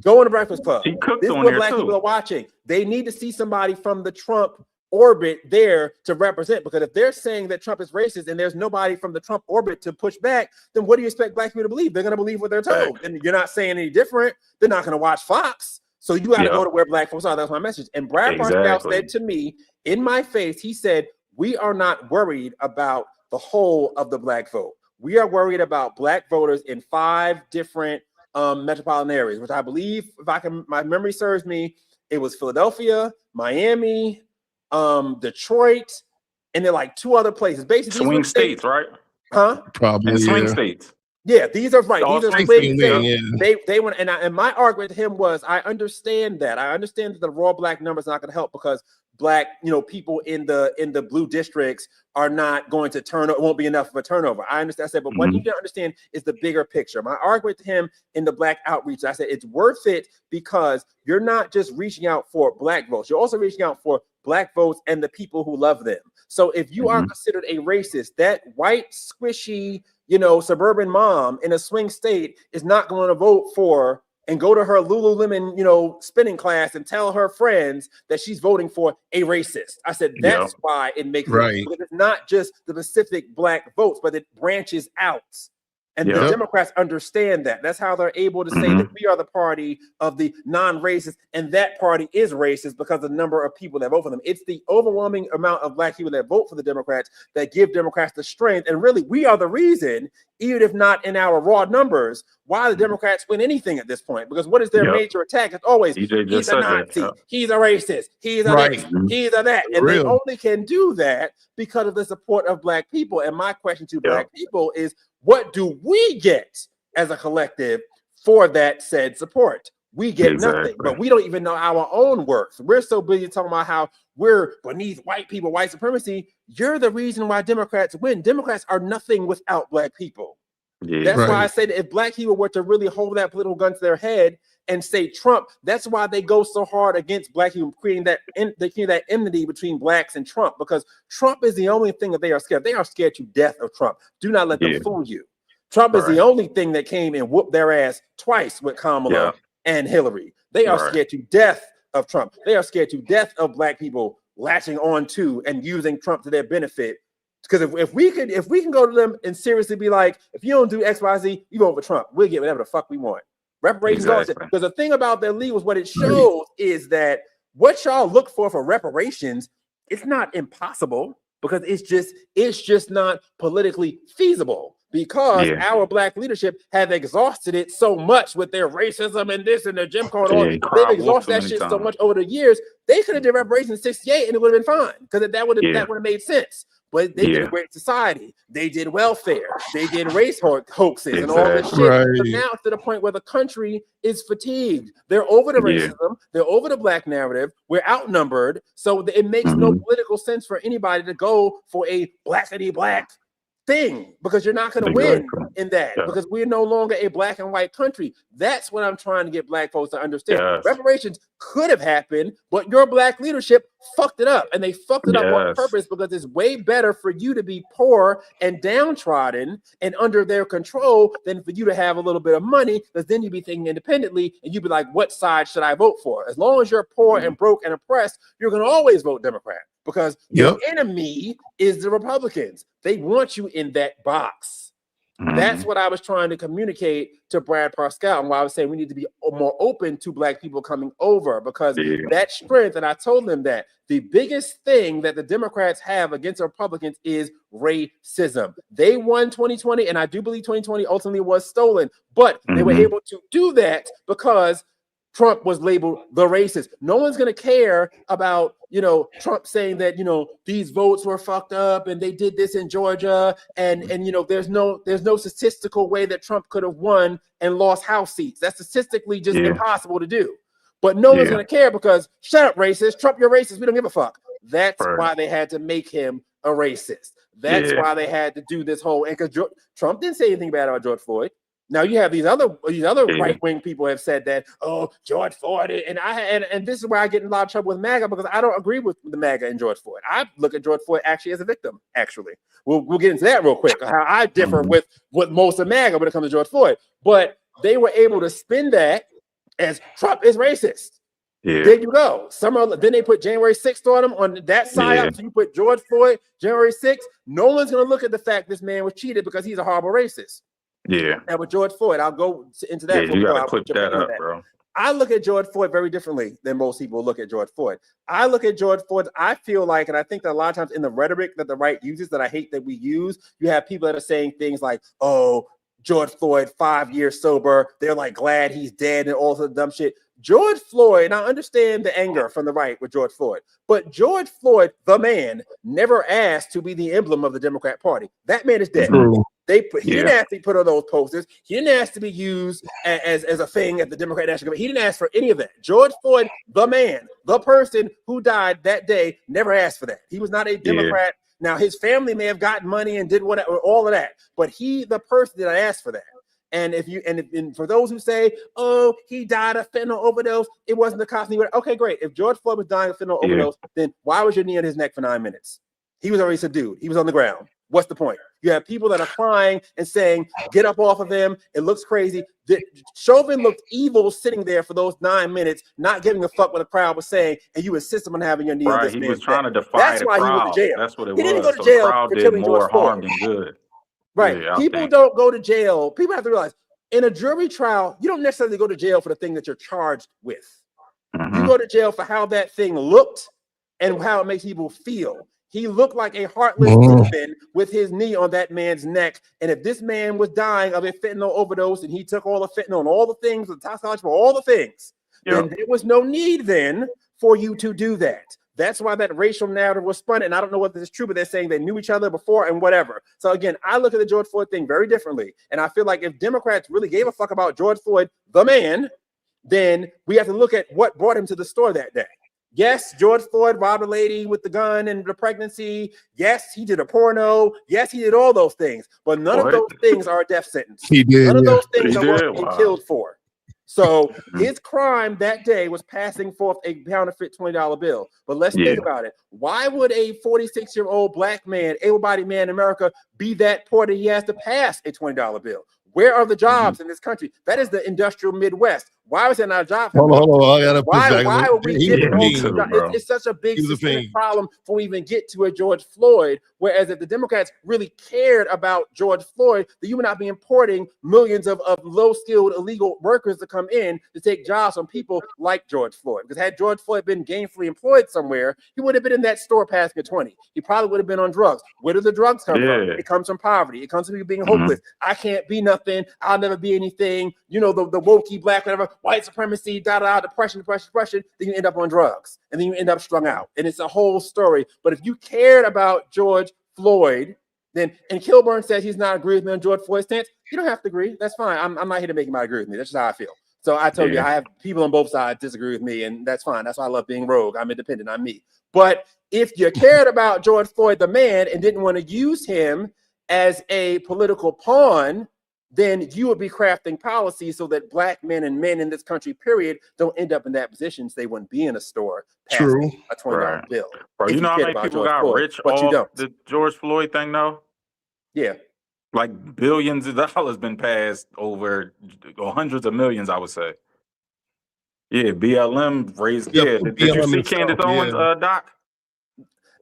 Go on the Breakfast Club. This is what black people are watching. They need to see somebody from the Trump orbit there to represent, because if they're saying that Trump is racist and there's nobody from the Trump orbit to push back, then what do you expect black people to believe? They're going to believe what they're told. And you're not saying any different. They're not going to watch Fox. So you got to go to where black folks are. That's my message. And Brad Parscale said to me in my face, he said, we are not worried about the whole of the black vote. We are worried about black voters in 5 different metropolitan areas, which I believe, if my memory serves me, it was Philadelphia, Miami, Detroit, and then like 2 other places. Basically, swing states, right? Huh? Probably swing states. Yeah, these are right. All These are they want, and my argument to him was, I understand that. I understand that the raw black number is not going to help because black, people in the blue districts are not going to turn. It won't be enough of a turnover. I understand. I said, but what you need to understand is the bigger picture. My argument to him in the black outreach, I said, it's worth it because you're not just reaching out for black votes. You're also reaching out for black votes and the people who love them. So if you are considered a racist, that white squishy, suburban mom in a swing state is not going to vote for and go to her Lululemon, spinning class and tell her friends that she's voting for a racist. I said, that's why it makes sense. Because it's not just the specific black votes, but it branches out. And the Democrats understand that. That's how they're able to say that we are the party of the non-racist, and that party is racist because of the number of people that vote for them. It's the overwhelming amount of black people that vote for the Democrats that give Democrats the strength. And really, we are the reason, even if not in our raw numbers, why the Democrats win anything at this point. Because what is their major attack? It's always, he's a Nazi, he's a racist, he's a this, he's a that. And they only can do that because of the support of black people. And my question to black people is, what do we get as a collective for that said support? We get nothing, but we don't even know our own worth. We're so busy talking about how we're beneath white people, white supremacy. You're the reason why Democrats win. Democrats are nothing without black people. That's why I say that if black people were to really hold that political gun to their head and say Trump. That's why they go so hard against black people, creating that enmity between blacks and Trump, because Trump is the only thing that they are scared. They are scared to death of Trump. Do not let them fool you. Trump is the only thing that came and whooped their ass twice with Kamala and Hillary. They are scared to death of Trump. They are scared to death of black people latching on to and using Trump to their benefit. Because if we can go to them and seriously be like, if you don't do X, Y, Z, you vote for Trump, we'll get whatever the fuck we want. Reparations. Because the thing about their league was what it shows is that what y'all look for reparations, it's not impossible, because it's just not politically feasible, because our black leadership have exhausted it so much with their racism and this and their Jim Crow and all. They've exhausted that shit so much over the years. They could have did reparations in '68 and it would have been fine, because that would have made sense. But they did a great society. They did welfare. They did race hoaxes and all this shit. But now it's to the point where the country is fatigued. They're over the racism. They're over the black narrative. We're outnumbered. So it makes no political sense for anybody to go for a blackity black thing, because you're not going to win in that, because we're no longer a black and white country. That's what I'm trying to get black folks to understand. Reparations could have happened, but your black leadership fucked it up, and they fucked it up on purpose, because it's way better for you to be poor and downtrodden and under their control than for you to have a little bit of money, because then you'd be thinking independently and you'd be like, what side should I vote for? As long as you're poor and broke and oppressed, you're going to always vote Democrat, because the enemy is the Republicans. They want you in that box. That's what I was trying to communicate to Brad Parscale, and why I was saying we need to be more open to black people coming over, because that strength, and I told them that the biggest thing that the Democrats have against the Republicans is racism. They won 2020, and I do believe 2020 ultimately was stolen, but they were able to do that because Trump was labeled the racist. No one's going to care about, Trump saying that, these votes were fucked up and they did this in Georgia. And there's no statistical way that Trump could have won and lost House seats. That's statistically just impossible to do. But no one's going to care, because shut up, racist. Trump, you're racist. We don't give a fuck. That's why they had to make him a racist. That's why they had to do this whole, and because Trump didn't say anything bad about George Floyd. Now you have these other right-wing people have said that, oh, George Floyd, and this is where I get in a lot of trouble with MAGA, because I don't agree with the MAGA and George Floyd. I look at George Floyd actually as a victim. Actually, we'll get into that real quick. How I differ with most of MAGA when it comes to George Floyd, but they were able to spin that as Trump is racist. There you go. Then they put January 6th on him on that side up. So you put George Floyd, January 6th. No one's going to look at the fact this man was cheated because he's a horrible racist. And with George Floyd, I'll go into that. You got to clip that up, bro. I look at George Floyd very differently than most people look at George Floyd. I look at George Floyd, I feel like, and I think that a lot of times in the rhetoric that the right uses that I hate that we use, you have people that are saying things like, oh, George Floyd, 5 years sober. They're like glad he's dead and all sorts of dumb shit. George Floyd, and I understand the anger from the right with George Floyd, but George Floyd, the man, never asked to be the emblem of the Democrat Party. That man is dead. He didn't ask to put on those posters. He didn't ask to be used as a thing at the Democrat National Committee. He didn't ask for any of that. George Floyd, the man, the person who died that day, never asked for that. He was not a Democrat. Now, his family may have gotten money and did whatever, all of that, but he, the person, did not ask for that. And and for those who say, oh, he died of fentanyl overdose, it wasn't the cost. Okay, great. If George Floyd was dying of fentanyl overdose, then why was your knee on his neck for 9 minutes? He was already subdued. He was on the ground. What's the point? You have people that are crying and saying, get up off of him. It looks crazy. Chauvin looked evil sitting there for those 9 minutes, not giving a fuck what the crowd was saying, and you insist on having your knee on this man's neck. He was trying to defy That's the why crowd. He went to jail. That's what it was. He didn't go to jail for killing George Floyd. Than good. Right. Yeah, people don't go to jail. People have to realize, in a jury trial, you don't necessarily go to jail for the thing that you're charged with. You go to jail for how that thing looked and how it makes people feel. He looked like a heartless demon with his knee on that man's neck. And if this man was dying of a fentanyl overdose and he took all the fentanyl and all the things, the toxicology for all the things, then there was no need then for you to do that. That's why that racial narrative was spun. And I don't know whether this is true, but they're saying they knew each other before and whatever. So again, I look at the George Floyd thing very differently. And I feel like if Democrats really gave a fuck about George Floyd, the man, then we have to look at what brought him to the store that day. Yes, George Floyd robbed a lady with the gun and the pregnancy. Yes, he did a porno. Yes, he did all those things. But none of those things are a death sentence. He did. None of those things are what he killed for. So his crime that day was passing forth a counterfeit $20 bill. But let's think about it. Why would a 46-year-old black man, able-bodied man in America, be that poor that he has to pass a $20 bill? Where are the jobs in this country? That is the industrial Midwest. Why was there not a job? Hold on. I gotta Why are we getting all these too, jobs? bro. It's such a big systemic problem before we even get to a George Floyd. Whereas if the Democrats really cared about George Floyd, then you would not be importing millions of low-skilled illegal workers to come in to take jobs from people like George Floyd. Because had George Floyd been gainfully employed somewhere, he would have been in that store passing a 20. He probably would have been on drugs. Where do the drugs come from? It comes from poverty. It comes from people being hopeless. I can't be nothing. I'll never be anything. You know, the wokey black, whatever, white supremacy, depression. Then you end up on drugs. And then you end up strung out. And it's a whole story. But if you cared about George Floyd, then, and Kilburn says he's not agree with me on George Floyd's stance, you don't have to agree. That's fine. I'm not here to make anybody agree with me. That's just how I feel. So I told you, I have people on both sides disagree with me, and that's fine. That's why I love being rogue. I'm independent. I'm me. But if you cared about George Floyd, the man, and didn't want to use him as a political pawn, then you would be crafting policies so that black men and men in this country, period, don't end up in that position so they wouldn't be in a store passing a $20 bill. Bro, you know how many people got rich off the George Floyd thing, though? Yeah. Like billions of dollars been passed over, or hundreds of millions, I would say. Yeah, BLM raised. Did you see Candace Owens, Doc?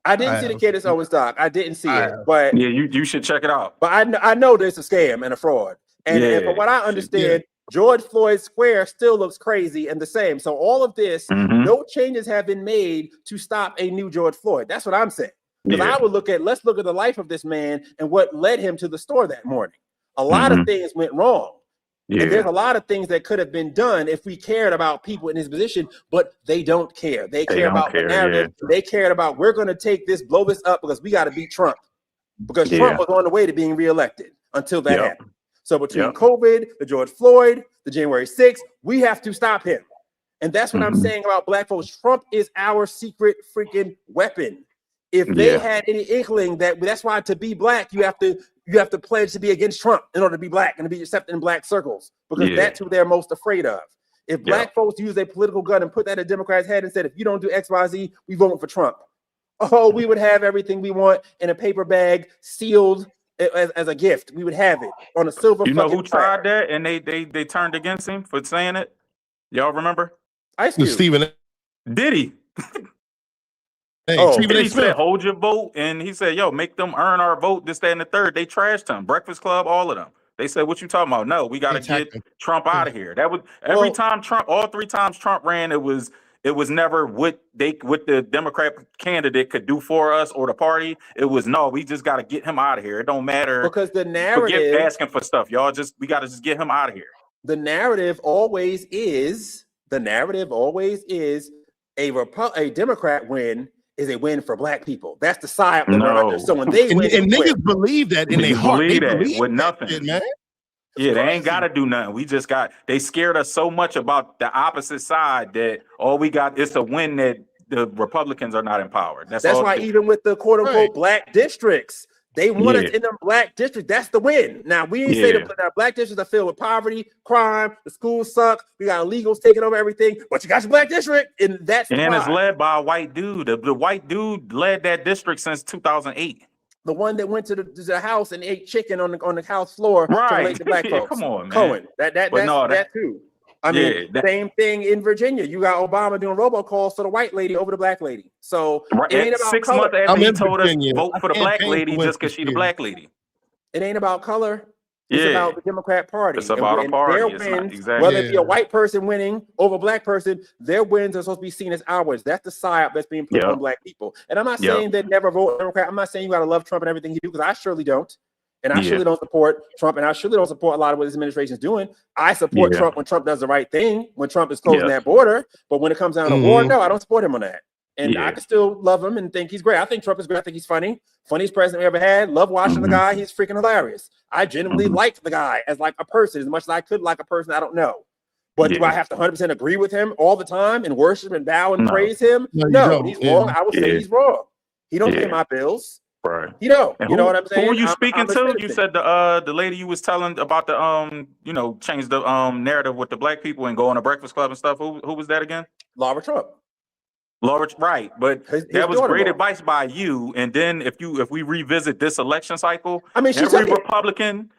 I didn't see the Candace Owens doc. I didn't see it, but yeah, you should check it out. But I know there's a scam and a fraud, and from what I understand, George Floyd Square still looks crazy and the same. So all of this, no changes have been made to stop a new George Floyd. That's what I'm saying. Because I would let's look at the life of this man and what led him to the store that morning. A lot of things went wrong. And there's a lot of things that could have been done if we cared about people in his position, but they don't care. They care about the narrative. They cared about, we're going to take this, blow this up because we got to beat Trump. Because Trump was on the way to being reelected until that happened. So between COVID, the George Floyd, the January 6th, we have to stop him. And that's what I'm saying about black folks. Trump is our secret freaking weapon. If they had any inkling that's why to be black, you have to pledge to be against Trump in order to be black and to be accepted in black circles, because that's who they're most afraid of. If black folks use a political gun and put that in a Democrat's head and said, if you don't do X, Y, Z, we voting for Trump. Oh, we would have everything we want in a paper bag, sealed as a gift. We would have it on a silver. You know who tried that and they turned against him for saying it? Y'all remember? Ice Cube. Stephen. Did he? He said, hold your vote. And he said, yo, make them earn our vote, this, that, and the third. They trashed him. Breakfast Club, all of them. They said, what you talking about? No, we got to get Trump out of here. That was every time Trump, all three times Trump ran, it was never what the Democrat candidate could do for us or the party. It was, no, we just got to get him out of here. It don't matter. Because the narrative, forget asking for stuff, y'all. We got to just get him out of here. The narrative always is a Democrat win is a win for black people. That's the side. So when they win, and niggas believe that in their heart. They believe with nothing, man. Yeah, they ain't got to do nothing. They scared us so much about the opposite side that all we got is a win that the Republicans are not empowered. That's why even with the quote unquote black districts, they want us in them black districts. That's the win. Now we didn't say that our black districts are filled with poverty, crime, the schools suck, we got illegals taking over everything, but you got your black district, and it's led by a white dude. The white dude led that district since 2008. The one that went to the house and ate chicken on the house floor to relate to black folks. Come on, man. Cohen. That too. I mean, same thing in Virginia. You got Obama doing robocalls to the white lady over the black lady. So it ain't about 6 color. months after he told us vote for the black lady just because she's the black lady. It ain't about color. It's about the Democrat Party. It's about a party. Their wins, whether it be a white person winning over a black person, their wins are supposed to be seen as ours. That's the psyop that's being put on black people. And I'm not saying that never vote Democrat. I'm not saying you got to love Trump and everything he do, because I surely don't. And I surely don't support Trump, and I surely don't support a lot of what his administration is doing. I support Trump when Trump does the right thing, when Trump is closing that border. But when it comes down to war, no, I don't support him on that. And I can still love him and think he's great. I think Trump is great. I think he's funny. Funniest president we ever had. Love watching the guy. He's freaking hilarious. I genuinely liked the guy as like a person, as much as I could like a person I don't know. But do I have to 100% agree with him all the time and worship and bow and praise him? No, he's wrong. I would say he's wrong. He don't pay my bills. Right. You know, And you know what I'm saying? Who were you I'm speaking a to? You citizen. said the lady you was telling about the you know, change the narrative with the black people and go on a Breakfast Club and stuff. Who was that again? Laura Trump. Laura, right? But His that was daughter great Laura. advice by you. And then if we revisit this election cycle, I mean, she every took it. Republican,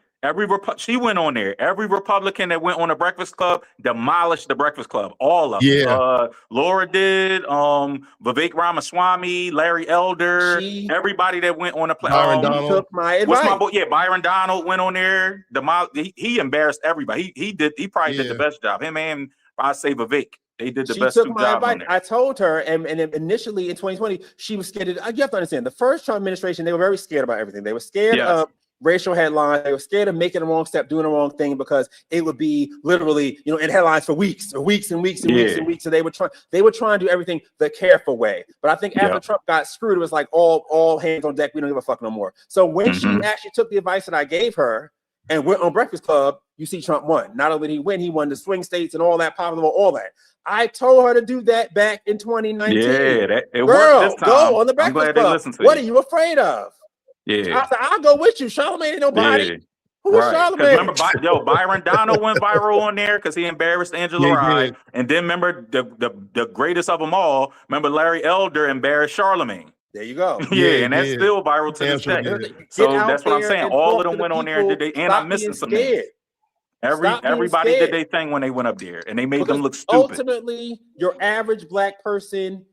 she went on there. Every Republican that went on the Breakfast Club demolished the Breakfast Club. All of them. Yeah. Laura did. Vivek Ramaswamy, Larry Elder, everybody that went on the Byron Donald. Took my advice. What's my boy? Yeah, Byron Donald went on there. He embarrassed everybody. He probably did the best job. Him and I say Vivek. They did the best took two my jobs advice. on there. I told her, and initially in 2020, she was scared. You have to understand, the first Trump administration, they were very scared about everything. They were scared of racial headlines. They were scared of making the wrong step, doing the wrong thing, because it would be literally, you know, in headlines for weeks and weeks and weeks and weeks and weeks. So they would try to do everything the careful way. But I think after Trump got screwed, it was like all hands on deck. We don't give a fuck no more. So when she actually took the advice that I gave her and went on Breakfast Club, you see Trump won. Not only did he win, he won the swing states and all that, popular, all that. I told her to do that back in 2019. Yeah, it Girl, worked this time. go on the I'm Breakfast glad they Club. listened to What you. are you afraid of? Yeah. I said, I'll go with you. Charlamagne ain't nobody. Yeah. Who is Right. Charlamagne? Remember, Byron Donald went viral on there because he embarrassed Angela Rye. And then remember the greatest of them all. Remember Larry Elder embarrassed Charlamagne. There you go. And that's still viral to this day. So that's what I'm saying. All of them went on there and did they. And I'm missing some names. Everybody did their thing when they went up there, and they made them look stupid. Ultimately, your average black person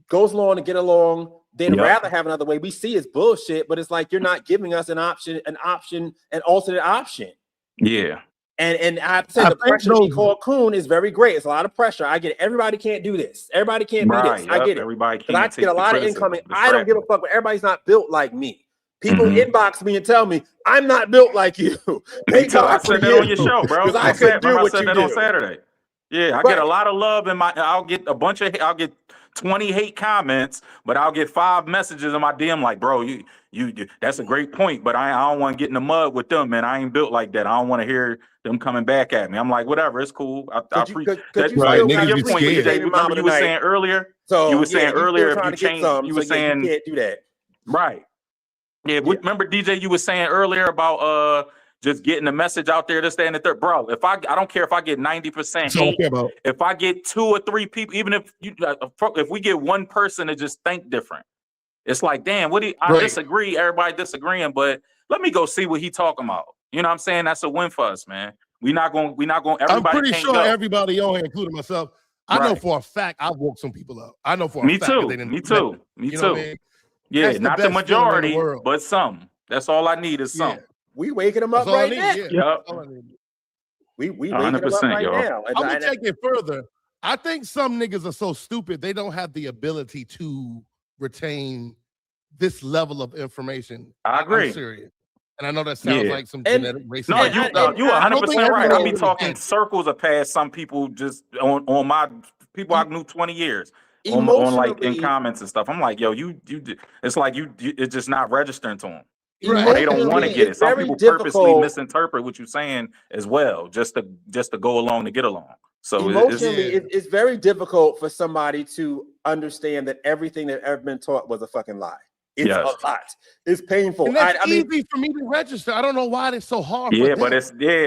goes along to get along. They'd rather have another way. We see it's bullshit, but it's like you're not giving us an alternate option. Yeah. And I said the pressure to be called coon is very great. It's a lot of pressure. I get it. Everybody can't do this. Everybody can't be this. I get it. Everybody can't. But I get a lot of incoming. I don't give a fuck, but everybody's not built like me. People inbox me and tell me I'm not built like you. I said that on your show, bro. I said that on Saturday. Yeah, I get a lot of love in my. I'll get 20 hate comments, but I'll get 5 messages in my DM like, bro, you that's a great point, but I don't want to get in the mud with them, man. I ain't built like that. I don't want to hear them coming back at me. I'm like, whatever, it's cool. I appreciate that. Your point, DJ. Remember you were saying earlier. So you were saying earlier if you change, you were saying you can't do that. Right. Yeah, remember DJ, you were saying earlier about just getting the message out there, this, that, and the third. Bro, I don't care if I get 90% hate. If I get 2 or 3 people, even if we get one person to just think different, it's like, damn, I disagree, everybody disagreeing, but let me go see what he talking about. You know what I'm saying? That's a win for us, man. We're not going, everybody. I'm pretty can't sure go. everybody on here, including myself, I know for a fact I've woke some people up. I know for a fact. Me too. Yeah, that's not the majority, but some. That's all I need is some. We waking them up right now. Yep. We waking them up right now. I'm gonna take it further. I think some niggas are so stupid they don't have the ability to retain this level of information. I agree. I'm serious. And I know that sounds like some genetic racism. No, you 100% right. I be talking circles of past some people just on my people I knew 20 years. On like in comments and stuff. I'm like, yo, you it's like it's just not registering to them. Right. Or they don't want to get it. Some people purposely misinterpret what you're saying as well, just to go along to get along. So emotionally, it's very difficult for somebody to understand that everything they've ever been taught was a fucking lie. It's a lot. It's painful. And that's easy for me to register. I don't know why it's so hard. Yeah, but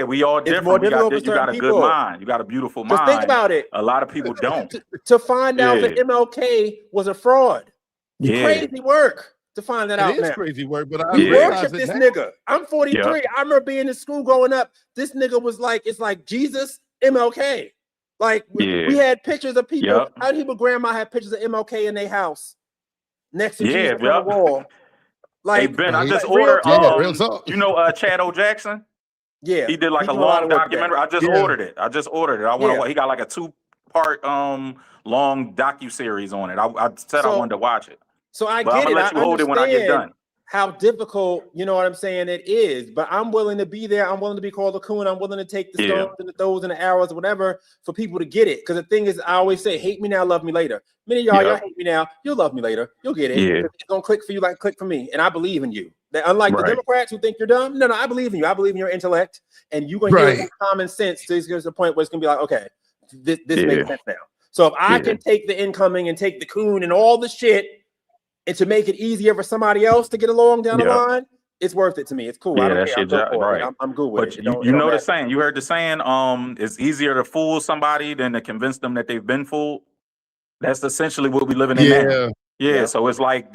we all different. You got a good mind. You got a beautiful mind. Think about it. A lot of people don't. To find out that MLK was a fraud. Crazy work to find that out. It is crazy work, but we worship this nigga. I'm 43. I remember being in school growing up. This nigga was like, it's like Jesus, MLK. Like we had pictures of people. How did people grandma have pictures of MLK in their house next to Jesus on the wall? Like, hey Ben, I just ordered. You know, Chad O. Jackson. Yeah, he did like a long documentary. I just ordered it. I want to. He got like a 2-part long docu-series on it. I said I wanted to watch it. So I get it. I'm gonna let you hold it when I get done. How difficult, you know what I'm saying, it is. But I'm willing to be there. I'm willing to be called a coon. I'm willing to take the stones and the throws and the arrows or whatever for people to get it. Because the thing is, I always say, hate me now, love me later. Many of y'all hate me now. You'll love me later. You'll get it. It's gonna click for you like click for me. And I believe in you. Unlike the Democrats who think you're dumb. No, I believe in you. I believe in your intellect. And you're gonna get common sense to get to the point where it's gonna be like, okay, this makes sense now. So if I can take the incoming and take the coon and all the shit and to make it easier for somebody else to get along down the line, it's worth it to me. It's cool. I don't care. I'm good for it. I'm good with it. You know the saying. You heard the saying. It's easier to fool somebody than to convince them that they've been fooled. That's essentially what we're living in now. Yeah, so it's like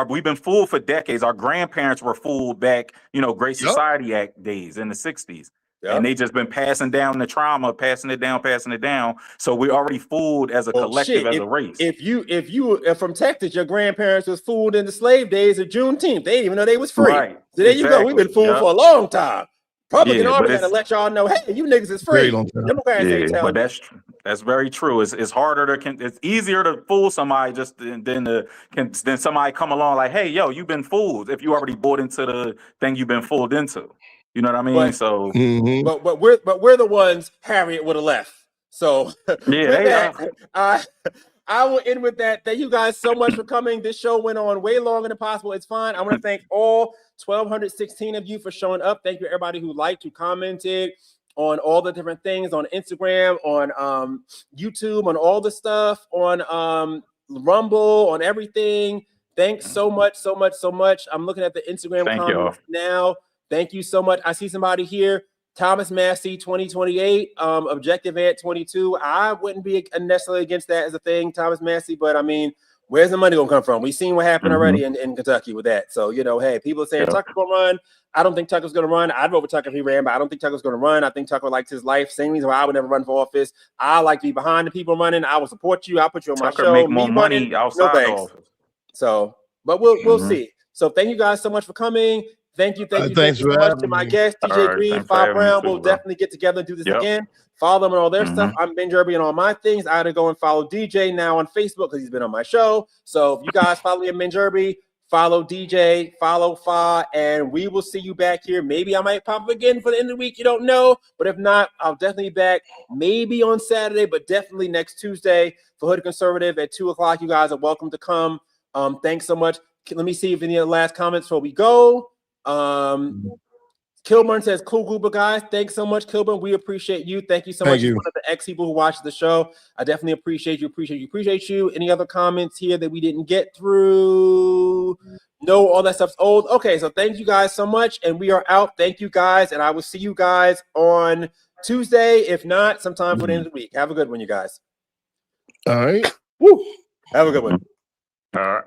we've been fooled for decades. Our grandparents were fooled back, Great Society Act days in the 60s. And they just been passing down the trauma, passing it down. So we're already fooled as a collective, as a race. If you from Texas, your grandparents was fooled in the slave days of Juneteenth. They didn't even know they was free. Right. So there you go. We've been fooled for a long time. Republican Army had to let y'all know, hey, you niggas is free. Democrats ain't telling but that's very true. It's harder it's easier to fool somebody just than somebody come along like, hey, yo, you've been fooled if you already bought into the thing you've been fooled into. You know what I mean? But we're the ones Harriet would have left. So I will end with that. Thank you guys so much for coming. This show went on way longer than possible. It's fine. I want to thank all 1,216 of you for showing up. Thank you everybody who liked, who commented on all the different things on Instagram, on YouTube, on all the stuff, on Rumble, on everything. Thanks so much. I'm looking at the Instagram comments now. Thank you so much. I see somebody here. Thomas Massey, 2028, Objective Ant 22. I wouldn't be necessarily against that as a thing, Thomas Massey, but I mean, where's the money gonna come from? We've seen what happened already in Kentucky with that. So, hey, people are saying Tucker's gonna run. I don't think Tucker's gonna run. I'd vote for Tucker if he ran, but I don't think Tucker's gonna run. I think Tucker likes his life. Same reason why I would never run for office. I like to be behind the people running. I will support you. I'll put you on my show. Make more money outside the office. So, but we'll see. So thank you guys so much for coming. Thank you so much to my guest, DJ Green, Bob Brown. We'll definitely get together and do this again. Follow them on all their stuff. I'm Benj and all my things. I had to go and follow DJ now on Facebook because he's been on my show. So if you guys follow me at Benj, follow DJ, follow Fa, and we will see you back here. Maybe I might pop up again for the end of the week. You don't know. But if not, I'll definitely be back maybe on Saturday, but definitely next Tuesday for Hood Conservative at 2 o'clock. You guys are welcome to come. Thanks so much. Let me see if any other last comments before we go. Kilburn says, cool group of guys. Thanks so much, Kilburn. We appreciate you. Thank you so much to one of the ex people who watch the show. I definitely appreciate you. Any other comments here that we didn't get through? No, all that stuff's old. Okay, so thank you guys so much, and we are out. Thank you guys, and I will see you guys on Tuesday. If not, sometime for the end of the week. Have a good one, you guys. All right. Woo. Have a good one. All right.